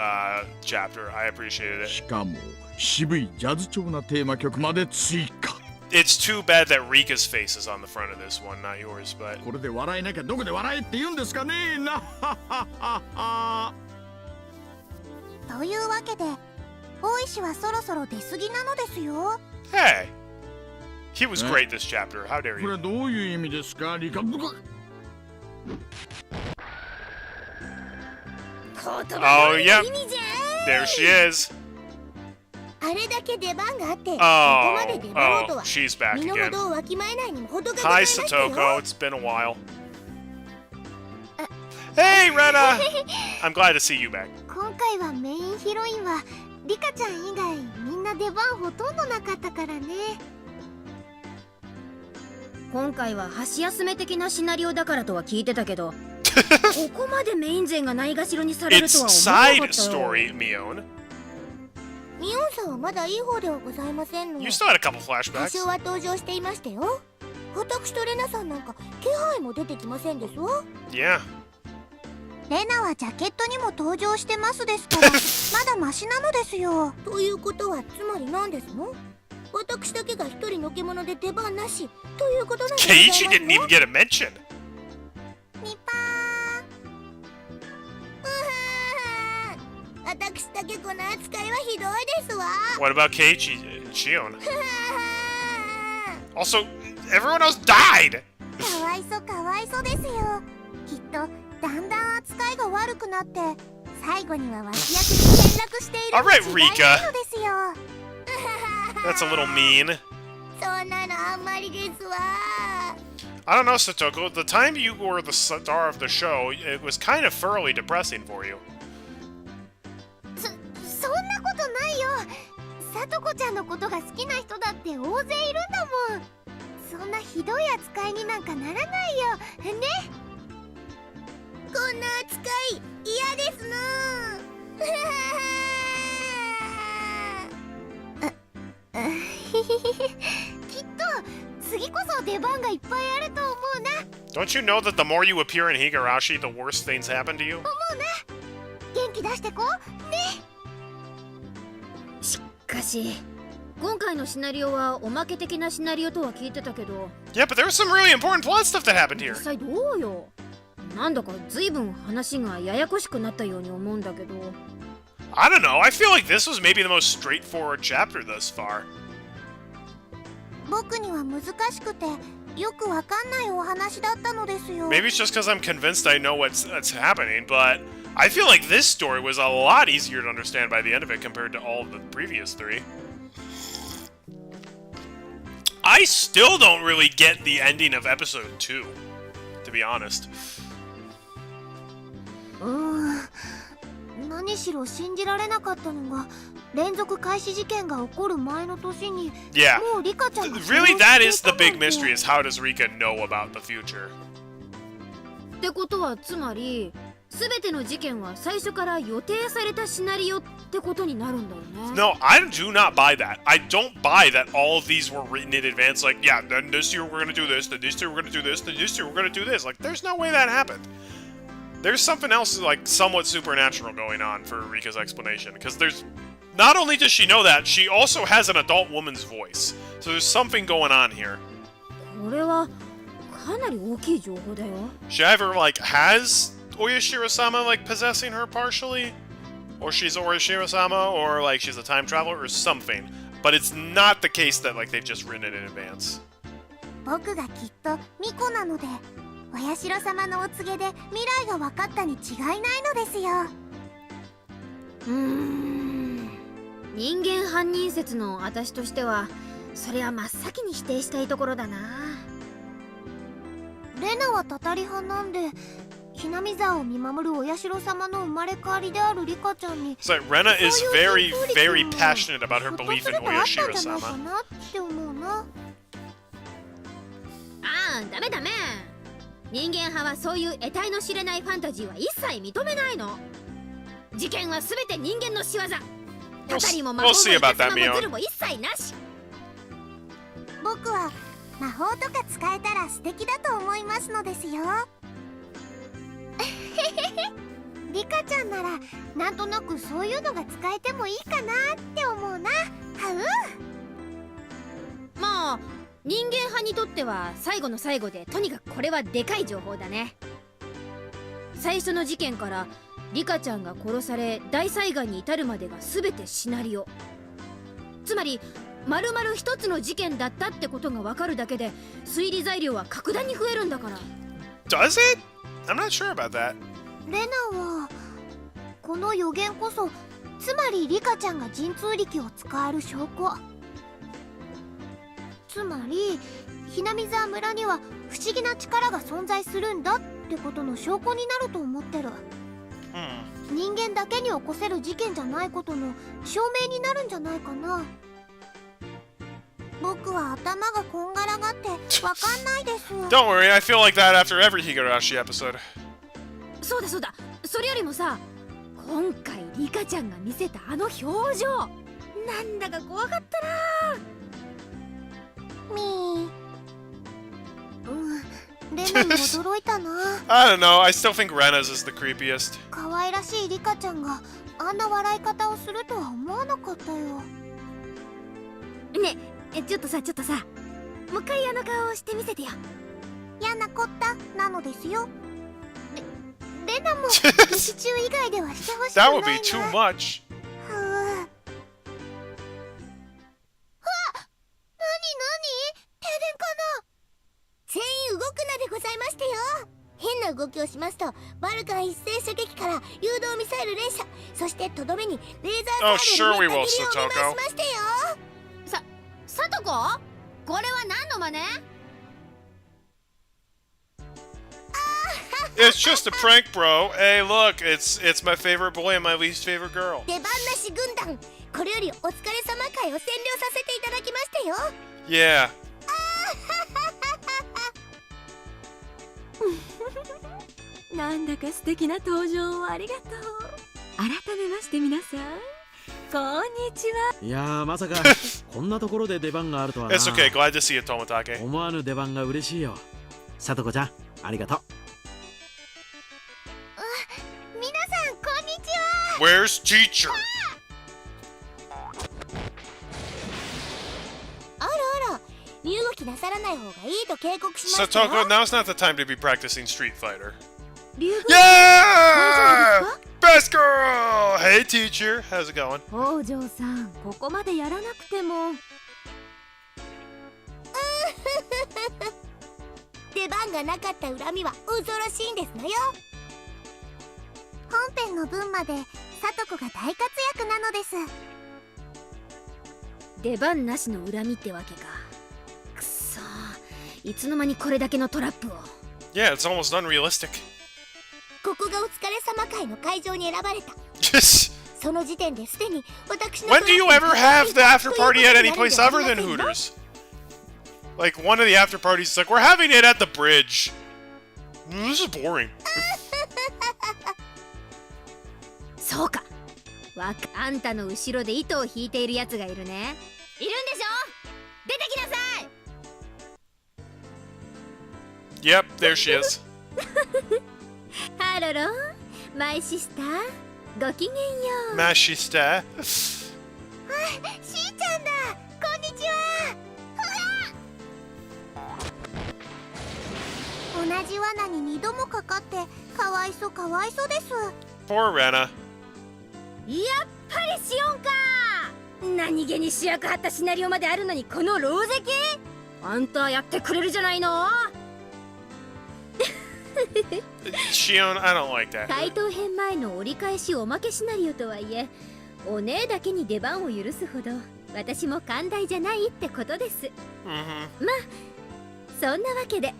chapter. I appreciated it. しかも渋いジャズ調なテーマ曲まで追加。It's too bad that Rika's face is on the front of this one, not yours, but... これで笑えなきゃどこで笑えって言うんですかねな。というわけで大石はそろそろ出過ぎなのですよ。 Hey! He was great this chapter. How dare これ you? どういう意味ですか、リカ？Oh, yep. There she is. あれだけ出番があってここまで出張ろうと Oh, は she's back 身の again. 程をわきまえないにも程がござい Hi, ましたよ。 Satoko. It's been a while. Hey, Rena! I'm glad to see you back. 今回はメインヒロインはリカちゃん以外みんな出番ほとんどなかったからね。今回は箸休め的なシナリオだからとは聞いてたけどここまでメイン勢がないがしろにされる It's とは思わな side かったよ。 story, Mion. ミオンさんはまだいい方ではございませんの。 You still had a couple 多 flashbacks. 少は登場していましたよ。私とレナさんなんか気配も出てきませんですわ。 Yeah. レナはジャケットにも登場してますですからまだマシなのですよ。ということはつまり何ですの？私だけが一人のけ者で出番なしということなんでございます Keiichi の？ didn't even get a mention. ミパー私だけこの扱いはひどいですわ。 What about Keiichi and Shion? Also, everyone else died! かわいそうかわいそうですよ。きっとだんだん扱いが悪くなって最後には脇役に転落している Alright, に違いないのですよ。 That's a little mean. そんなのあんまりですわ。 I don't know, Satoko. The time you were the star of the show, it was kind of thoroughly depressing for you. そんなことないよ。さとこちゃんのことが好きな人だって大勢いるんだもん。そんなひどい扱いになんかならないよね。こんな扱い嫌ですのきっと次こそ出番がいっぱいあると思うな。 Don't you know that the more you appear in Higurashi, the worse things happen to you? 思うな。元気出してこね。しかし今回のシナリオはおまけ的なシナリオとは聞いてたけど Yeah, but there was some really important plot stuff that happened here. 実際どうよ。なんだか随分話がややこしくなったように思うんだけど。 I don't know. I feel like this was maybe the most straightforward chapter thus far. 僕には難しくてよくわかんないお話だったのですよ。 Maybe it's just because I'm convinced I know what's happening, but I feel like this story was a lot easier to understand by the end of it compared to all of the previous three. I still don't really get the ending of episode 2, to be honest. 何しろ信じられなかったのが連続開始事件が起こる前の年に Yeah. もうリカちゃんが Really, that is the big mystery, is how does Rika know about the future? ってことはつまり全ての事件は最初から予定されたシナリオってことになるんだよね。 No, I do not buy that. I don't buy that all of these were written in advance. Like, yeah, then this year we're gonna do this, then this year we're gonna do this, then this year we're gonna do this. Like, there's no way that happened. There's something else, like, somewhat supernatural going on for Rika's explanation. Because there's... Not only does she know that, she also has an adult woman's voice. So there's something going on here. これはかなり大きい情報だよ。 She either, like, has Oyashiro-sama, like, possessing her partially, or she's Oyashiro-sama, or, like, she's a time traveler, or something. But it's not the case that, like, they've just written it in advance. 僕がきっと巫女なのでお社様のお告げで未来が分かったに違いないのですよ。人間犯人説の私としてはそれは真っ先に否定したいところだな。レナはたたり派なんで、ひなみ沢を見守るお社様の生まれ変わりであるリカちゃんに So Rena is very, very passionate about her ひょっと belief す in ればあったんじゃないか Oyashiro-sama. なって思うな。ダメダメ。人間派はそういう得体の知れないファンタジーは一切認めないの。事件は全て人間の仕業。たたりも魔法もいたずらもズルも一切なし。僕は魔法とか使えたら素敵だと思いますのですよ。リカちゃんならなんとなくそういうのが使えてもいいかなって思うな。まあ人間派にとっては最後の最後でとにかくこれはでかい情報だね。最初の事件からリカちゃんが殺され大災害に至るまでが全てシナリオ。つまり丸々一つの事件だったってことが分かるだけで推理材料は格段に増えるんだから。 Does it? I'm not sure about that. レナはこの予言こそつまりリカちゃんが神通力を使える証拠。つまりひなみ沢村には不思議な力が存在するんだってことの証拠になると思ってる。人間だけに起こせる事件じゃないことの証明になるんじゃないかな。僕は頭がこんがらがってわかんないです。 Don't worry, I feel like that after every Higurashi episode. そうだそうだ。それよりもさ、今回リカちゃんが見せたあの表情、なんだか怖かったな。みー、レナに驚いたな。I don't know, I still think Rena's is the creepiest. 可愛らしいリカちゃんがあんな笑い方をするとは思わなかったよ。ねえ、ちょっとさもう一回あの顔をしてみせてよ。嫌なこったなのですよ。レナも劇中以外ではしてほしくない That な。 would be too much. 停電かな。全員動くなでございましてよ。変な動きをしますとバルカン一斉射撃から誘導ミサイル連射、そしてとどめにレーザーサーベルにめった切りをお願いしましてよ。さとこ、これは何の真似？ It's just a prank, bro. Hey, look, it's my favorite boy and my least favorite girl. 出番なし軍団、これよりお疲れ様会を占領させていただきましてよ。Yeah. なんだか素敵な登場をありがとう。改めまして皆さん、こんにちは。いやー、まさかこんなところで出番があるとはな。 It's okay, glad to see you, Toмотake. 思わぬ出番が嬉しいよ。さとこちゃん、ありがとう。皆さんこんにちは。 Where's teacher? あらあら、身動きなさらない方がいいと警告しましたよ。 Satoko, now's not the time to be practicing Street Fighter. 竜宮 Yeah! Best girl! Hey, teacher. How's it going? 北条さん、ここまでやらなくても。出番がなかった恨みは恐ろしいんですのよ。本編の分までさとこが大活躍なのです。出番なしの恨みってわけか。くそー、いつの間にこれだけのトラップを。 Yeah, it's almost unrealistic. ここがお疲れ様会の会場に選ばれた。 Yes. その時点ですでに私の When do you ever have the after party at any place other than Hooters? Like, one of the after parties is like, we're having it at the bridge. This is boring. そうか。あんたの後ろで糸を引いているやつがいるね。いるんでしょ？出てきなさい。 Yep, there she is. ハロロ、マイシスター、ごきげんよう。 Mashista. しーちゃんだ。こんにちは。同じ罠に2度もかかってかわいそかわいそです。 Poor Rena. やっぱりシオンか。何気に主役張ったシナリオまであるのにこの狼藉。あんたやってくれるじゃないの。Shion, I don't like that. 怪盗編前の折り返しおまけシナリオとはいえ、お姉だけに出番を許すほど私も寛大じゃないってことです。まあそんなわけで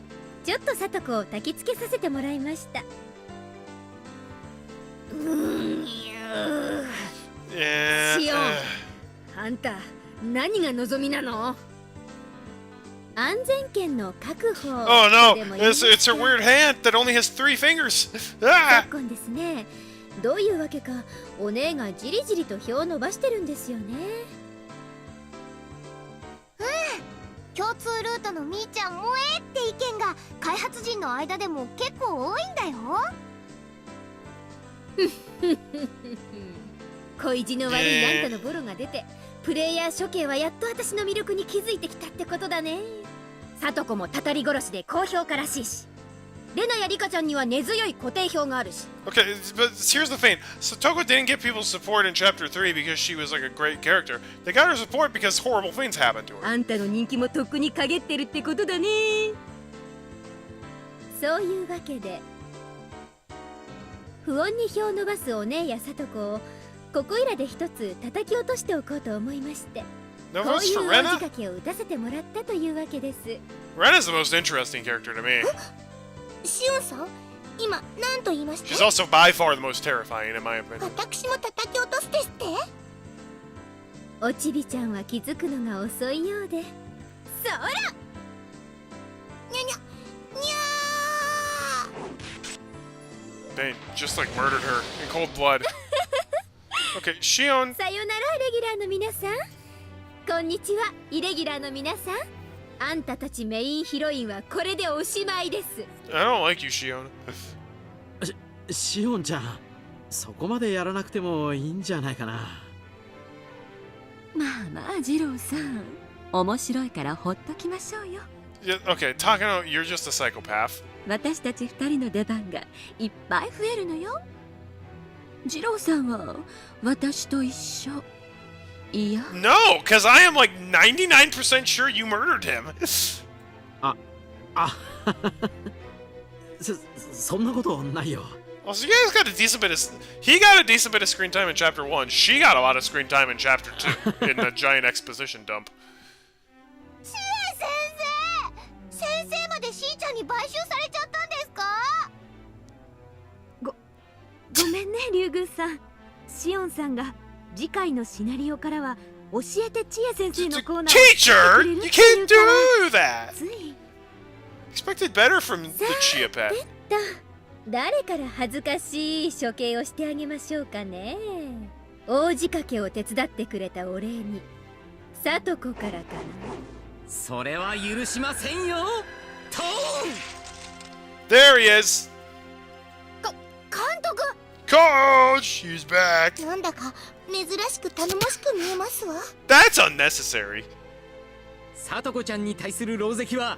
ちょっとさとこを焚きつけさせてもらいました。シオン、あんた何が望みなの？安全圏の確保。Oh no! It's her weird hand that only has 3 fingers! 昨今ですね、どういうわけかお姉がじりじりと票を伸ばしてるんですよね。共通ルートのみーちゃん萌えって意見が開発陣の間でも結構多いんだよ。恋路の悪いあんたのボロが出て、プレイヤー処刑はやっと私の魅力に気づいてきたってことだね。さとこもたたり殺しで高評価らしいし、レナやリカちゃんには根強い固定票があるし。 Okay, but here's the thing. Satoko didn't get people's support in Chapter 3 because she was like a great character. They got her support because horrible things happened to her. あんたの人気もとっくに陰ってるってことだね。そういうわけで不穏に票を伸ばすお姉やさとこをここいらで一つ叩き落としておこうと思いまして、No こう votes いう for お Rena? 仕掛けを打たせてもらったというわけです。 Rena's the most interesting character to me. シオンさん、今何と言いました？ She's also by far the most terrifying in my opinion. 私も叩き落とすですって？おちびちゃんは気づくのが遅いようで。そら！にゃにゃにゃー。 They just like murdered her in cold blood. Okay, Shion. さよならレギュラーの皆さん、こんにちはイレギュラーの皆さん。あんたたちメインヒロインはこれでおしまいです。 I don't like you, Shion. シオンちゃん、そこまでやらなくてもいいんじゃないかな。まあまあ二郎さん、面白いからほっときましょうよ。 Yeah, okay, Takano, you're just a psychopath. 私たち二人の出番がいっぱい増えるのよ。二郎さんは私と一緒。いや、 No, because I am like 99% sure you murdered him. そんなことないよ。 Well, so you guys got a decent bit of. He got a decent bit of screen time in Chapter 1. She got a lot of screen time in Chapter 2 in the giant exposition dump. シエ先生、先生までしーちゃんに買収されちゃったんですか？ごめんねリュウグウさん。シオンさんが次回のシナリオからは教えて知恵先生のコーナーを Teacher! You can't do that! つい Expected better from the Chia Pet. 誰から恥ずかしい処刑をしてあげましょうかね。大仕掛けを手伝ってくれたお礼にさとこからかな。それは許しませんよ。トーン There he is! 監督、 Coach! He's back! なんだか珍しく頼もしく見えますわ。 That's unnecessary. さとこちゃんに対する狼藉は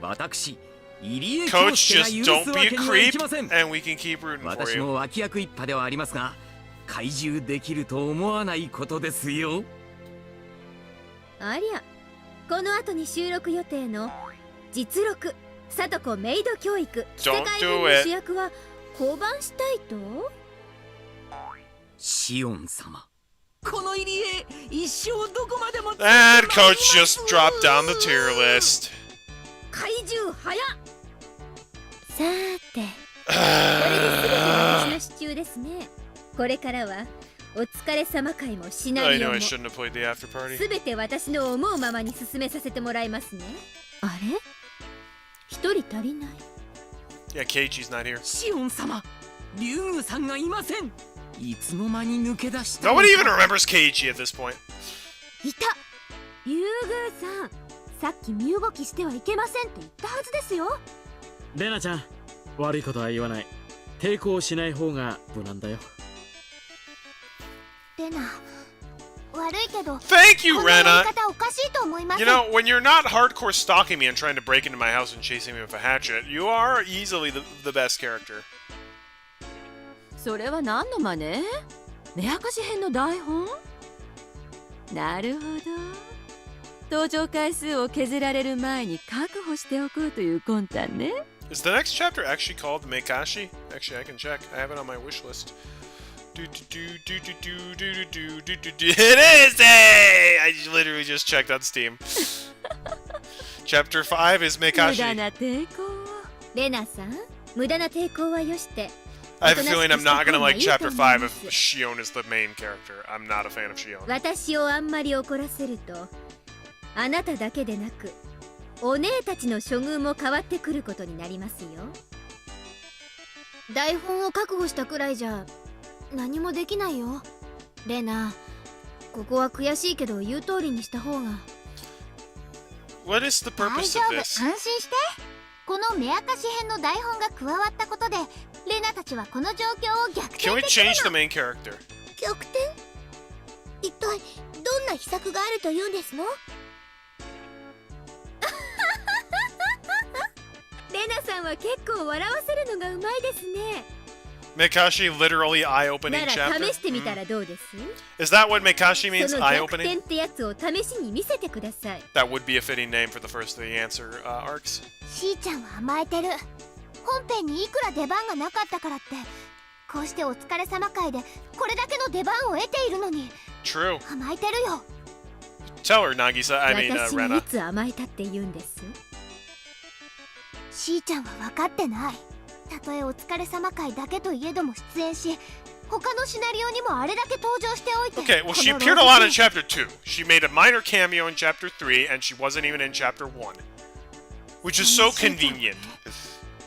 私入江 Coach, 恭介が just 許 don't すわ be a けにはい creep, きません。 and we can keep rooting for 私 you. も脇役一派ではありますが、懐柔できると思わないことですよ。ありゃ、この後に収録予定の実録さとこメイド教育着せ替 Don't え do 編の it. 主役は降板したいと？シオン様、この入り江一生どこまでも And Coach just dropped down the tier list. 怪獣早っ。さーて、これで全て私の支柱ですね。これからはお疲れ様会もシナ I リオ know も I shouldn't have played the after party. 全て私の思うままに進めさせてもらいますね。あれ、一人足りない。 Yeah, Keiichi's not here. シオン様、リュウグウさんがいません。いつの間に抜け出したの Nobody か even remembers Keiichi at this point. いた。リュウグウさん、さっき身動きしてはいけませんって言ったはずですよ。レナちゃん、悪いことは言わない。抵抗しない方が無難だよ。レナ、悪いけど Thank you, このやり Rena! 方おかしいと思います。 You know, when you're not hardcore stalking me and trying to break into my house and chasing me with a hatchet, you are easily the best character. それは何の真似？目明かし編の台本？なるほど。登場回数を削られる前に確保しておこうという魂胆ね。Is the next chapter actually called Meikashi? Actually, I can check. I have it on my wish list. It is! Hey! I literally just checked on Steam. Chapter 5 is 無駄 Meikashi. な抵抗をレナさん無駄な抵抗はよして I have a feeling I'm not gonna like Chapter 5 if Shion is the main character. I'm not a fan of Shion. 私をあんまり怒らせるとあなただけでなくお姉たちの処遇も変わってくることになりますよ。台本を確保したくらいじゃ何もできないよレナ。ここは悔しいけど言う通りにした方が。 What is the 大 purpose 丈 of 夫、 this? 安心して。この目明かし編の台本が加わったことでレナたちはこの状況を逆 Can we 転でき change る the main character? 逆転一体どんな秘策があるというんですの？レナさんは結構笑わせるのがうまいですね。 Meikashi literally な eye-opening ら chapter? 試してみたらどうです？ Is that what Meikashi means? その逆転 Eye-opening? ってやつを試しに見せてください。 That would be a fitting name for the first of the answer arcs. しーちゃんは甘えてる。本編にいくら出番がなかったからってこうしてお疲れ様会でこれだけの出番を得ているのに True. 甘えてるよ。 Tell her, Nagisa. I mean, 私にい Rena. つ甘えたって言うんです？しーちゃんは分かってない。たとえお疲れ様会だけといえども出演し他のシナリオにもあれだけ登場しておいて Okay, well, she この appeared a lot in 老人 Chapter 2. She made a minor cameo in Chapter 3, and she wasn't even in Chapter 1. Which is so convenient.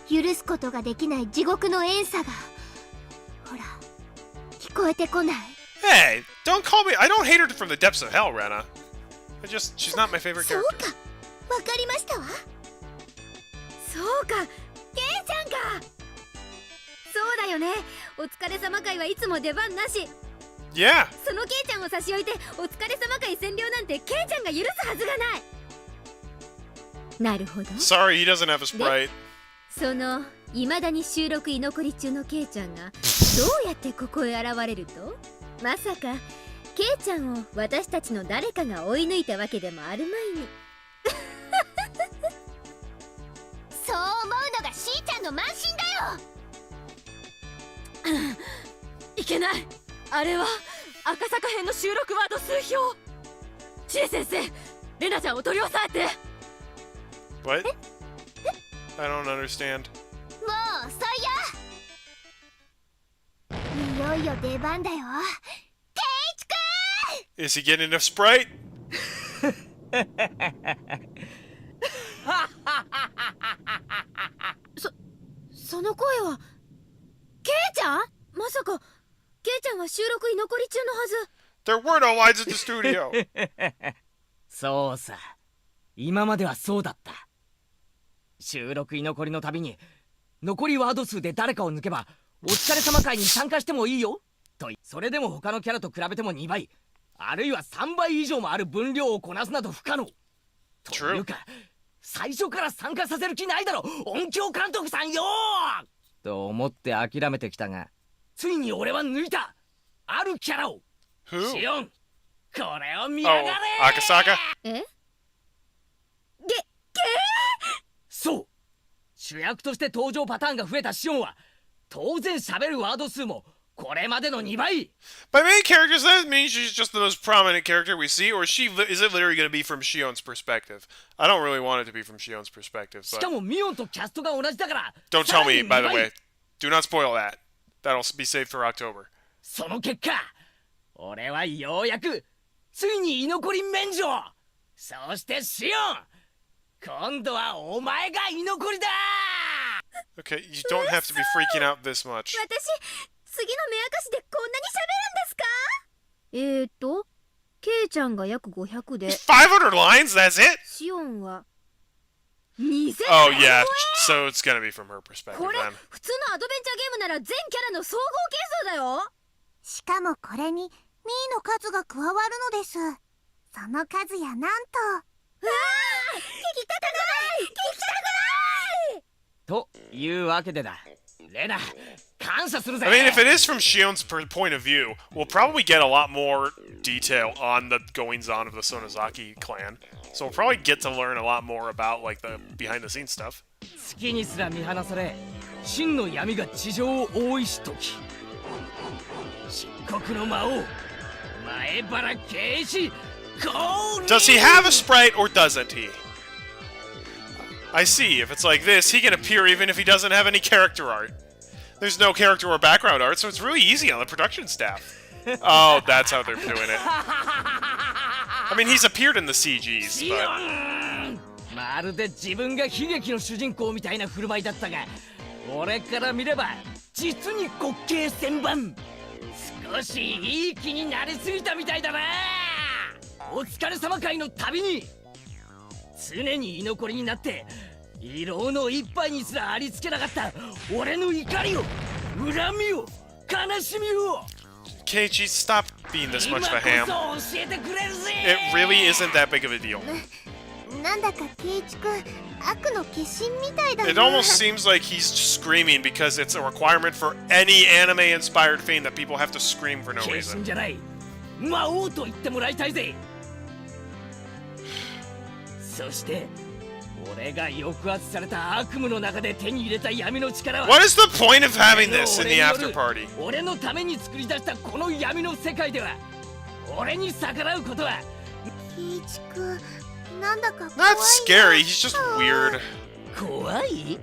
許すことができない地獄の怨嗟がほら聞こえてこない。 Hey, don't call me. I don't hate her from the depths of hell, Rena. She's not my favorite そう character. かわかりましたわ。そうか、ケイちゃんか。そうだよね。お疲れ様会はいつも出番なし。 Yeah. そのケイちゃんを差し置いてお疲れ様会占領なんてケイちゃんが許すはずがない。なるほど。 Sorry, he doesn't have a sprite. その未だに収録居残り中のケイちゃんがどうやってここへ現れると？まさかケイちゃんを私たちの誰かが追い抜いたわけでもあるまいに。そう思うのがしーちゃんの慢心だよ。いけない。あれは赤坂編の収録ワード数票。知恵先生、レナちゃんを取り押さえて。 What? I don't understand. もう遅いよ。いよいよ出番だよ。ケイチくん Is he getting a sprite? その声はケイちゃん？まさかケイちゃんは収録居残り中のはず。 There were no lines in the studio. そうさ、今まではそうだった。収録居残りのたびに残りワード数で誰かを抜けばお疲れ様会に参加してもいいよと。それでも他のキャラと比べても2倍あるいは3倍以上もある分量をこなすなど不可能というか、最初から参加させる気ないだろ音響監督さんよと思って諦めてきたが、ついに俺は抜いたあるキャラを。 Who? シオン、これを見やがれ。 Akasaka? え？そう、主役として登場パターンが増えたシオンは当然喋るワード数もこれまでの2倍。 By main characters, that means she's just the most prominent character we see, or is it literally going to be from Shion's perspective? I don't really want it to be from Shion's perspective, しか but もミオンとキャストが同じだから。 don't さ tell らに me, by the 2倍 way. Do not spoil that. That'll be saved for October. その結果、俺はようやくついに居残り免除。そしてシオン、今度はお前が居残りだ。 Okay, you don't have to be freaking out this much. 私次の目明かしでこんなに喋るんですか？ケイちゃんが約500で500 lines? That's it? シオンは2000。 Oh, yeah. So it's going to be from her perspective これ then. 普通のアドベンチャーゲームなら全キャラの総合係数だよ。しかもこれにミーの数が加わるのです。その数やなんと。うわー、聞きたくない聞きたくない。というわけでだ、レナ、感謝するぜ。 I mean, if it is from Shion's point of view, we'll probably get a lot more detail on the goings-on of the Sonozaki clan. So we'll probably get to learn a lot more about like the behind-the-scenes stuff. 月にすら見放され真の闇が地上を覆いし時漆黒の魔王前原慶一 Does he have a sprite or doesn't he? I see. If it's like this, he can appear even if he doesn't have any character art. There's no character or background art, so it's really easy on the production staff. Oh, that's how they're doing it. I mean, he's appeared in the CGs, but... まるで自分が悲劇の主人公みたいな振る舞いだったが俺から見れば実に滑稽千番少しいい気になりすぎたみたいだなお疲れ様会の旅に常に居残りになって異老の一杯にすらありつけなかった俺の怒りを恨みを悲しみを Keiichi, stop being this much of a ham. 今こそ教えてくれるぜ It really isn't that big of a deal. なんだか圭一君悪の化身みたいだな It almost seems like he's screaming because it's a requirement for any anime-inspired thing that people have to scream for no 化 reason. 身じゃない魔王と言ってもらいたいぜそして俺が抑圧された悪夢の中で手に入れた闇の力は What is the point of having this in the after party? 俺のために作り出したこの闇の世界では俺に逆らうことは圭一君なんだか怖い Not scary, he's just weird. 怖い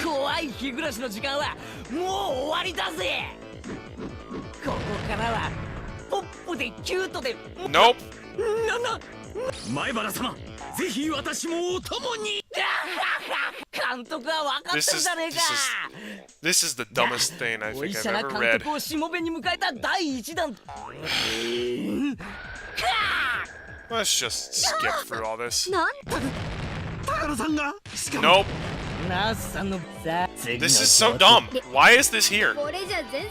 怖い日暮らしの時間はもう終わりだぜここからはポップでキュートで Nope. 前原様ぜひ私もお供に監督は分かってるじゃねえか This is the dumbest thing I お医 think 者 I've な ever 監 read. 督をしもべに迎えた第一弾 Let's just skip through all this. なん Nope. ナースさんのさ This is so dumb. Why is this here? これじゃ全然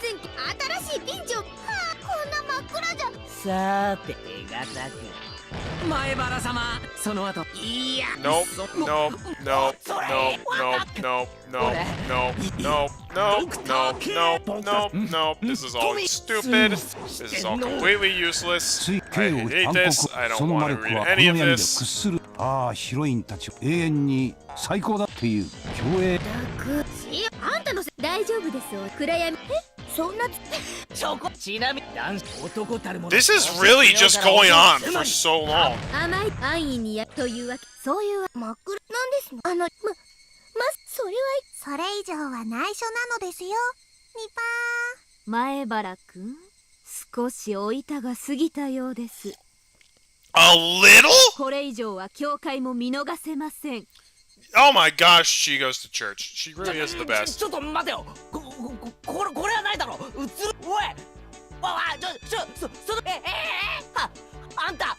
新しいピンチをはあこんな真っ暗じゃさて手堅く前原様その後いや Nope. Nope. Nope. Nope. Nope. Nope. Nope. Nope. Nope. Nope. Nope. Nope. Nope. This is all stupid. This is all completely useless. I hate this. I don't want to read any of this. ああヒロインたち永遠に最高だっていう競泳あんたのせ大丈夫です暗闇そんなチョコちなみに男子男たるもの This is really just going on for so long. 甘い安易にやというわけそういう真っ暗なんですのそれはそれ以上は内緒なのですよニパ前原くん少しお板が過ぎたようです A little? これ以上は教会も見逃せません Oh my gosh, she goes to church. She really is the best. ちょっと待てよこれはないだろ映るおいあんた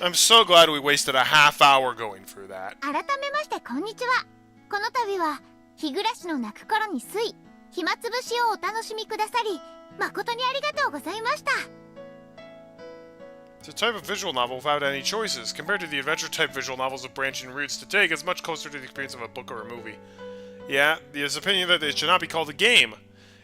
I'm so glad we wasted a half hour going through that. 改めましてこんにちはこの度は日暮らしの泣く頃に水暇つぶしをお楽しみくださり誠にありがとうございました It's a type of visual novel without any choices. Compared to the adventure-type visual novels with branching routes to take, it's much closer to the experience of a book or a movie. Yeah, there's opinion that it should not be called a game.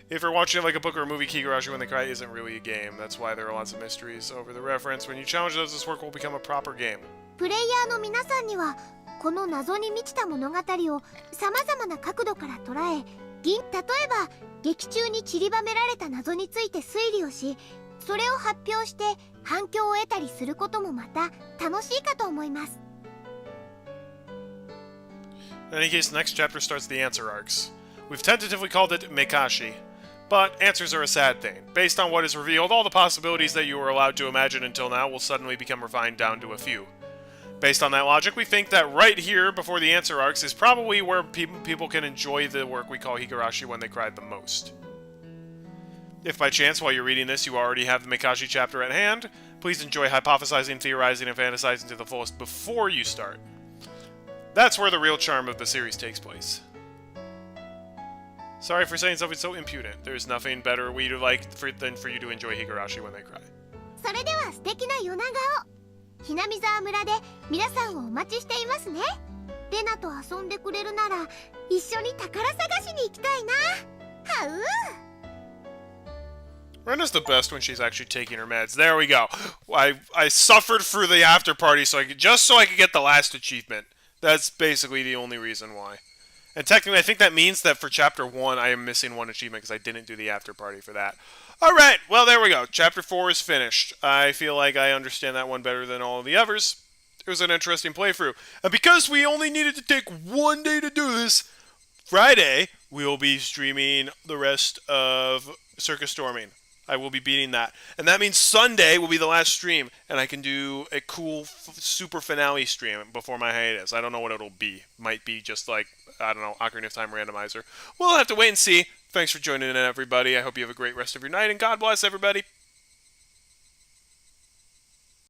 If you're watching it like a book or a movie, Higurashi When They Cry isn't really a game. That's why there are lots of mysteries over the reference. When you challenge those, this work will become a proper game. プレイヤーの皆さんにはこの謎に満ちた物語をさまざまな角度から捉え例えば劇中に散りばめられた謎について推理をしそれを発表して反響を得たりすることもまた楽しいかと思います In any case, the next chapter starts the answer arcs. We've tentatively called it Mekashi. But answers are a sad thing. Based on what is revealed, all the possibilities that you were allowed to imagine until now will suddenly become refined down to a few. Based on that logic, we think that right here, before the answer arcs, is probably where people can enjoy the work we call Higurashi When They Cried the most. If by chance, while you're reading this, you already have the Mekashi chapter at hand, please enjoy hypothesizing, theorizing, and fantasizing to the fullest before you start. That's where the real charm of the series takes place. Sorry for saying something so impudent. There's nothing better we to like than for you to enjoy Higurashi when they cry. それでは素敵な夜長を。ひなみ沢村で皆さんをお待ちしていますね。レナと遊んでくれるなら一緒に宝探しに行きたいな。はう。Rena's the best when she's actually taking her meds. There we go. I suffered for the after party so I could get the last achievement. That's basically the only reason why. And technically, I think that means that for Chapter 1, I am missing one achievement because I didn't do the after party for that. Alright, well, there we go. Chapter 4 is finished. I feel like I understand that one better than all of the others. It was an interesting playthrough. And because we only needed to take one day to do this, Friday, we will be streaming the rest of Circus Storming. I will be beating that. And that means Sunday will be the last stream, and I can do a cool super finale stream before my hiatus. I don't know what it'll be. Might be just like, I don't know, Ocarina of Time randomizer. We'll have to wait and see. Thanks for joining in, everybody. I hope you have a great rest of your night, and God bless everybody.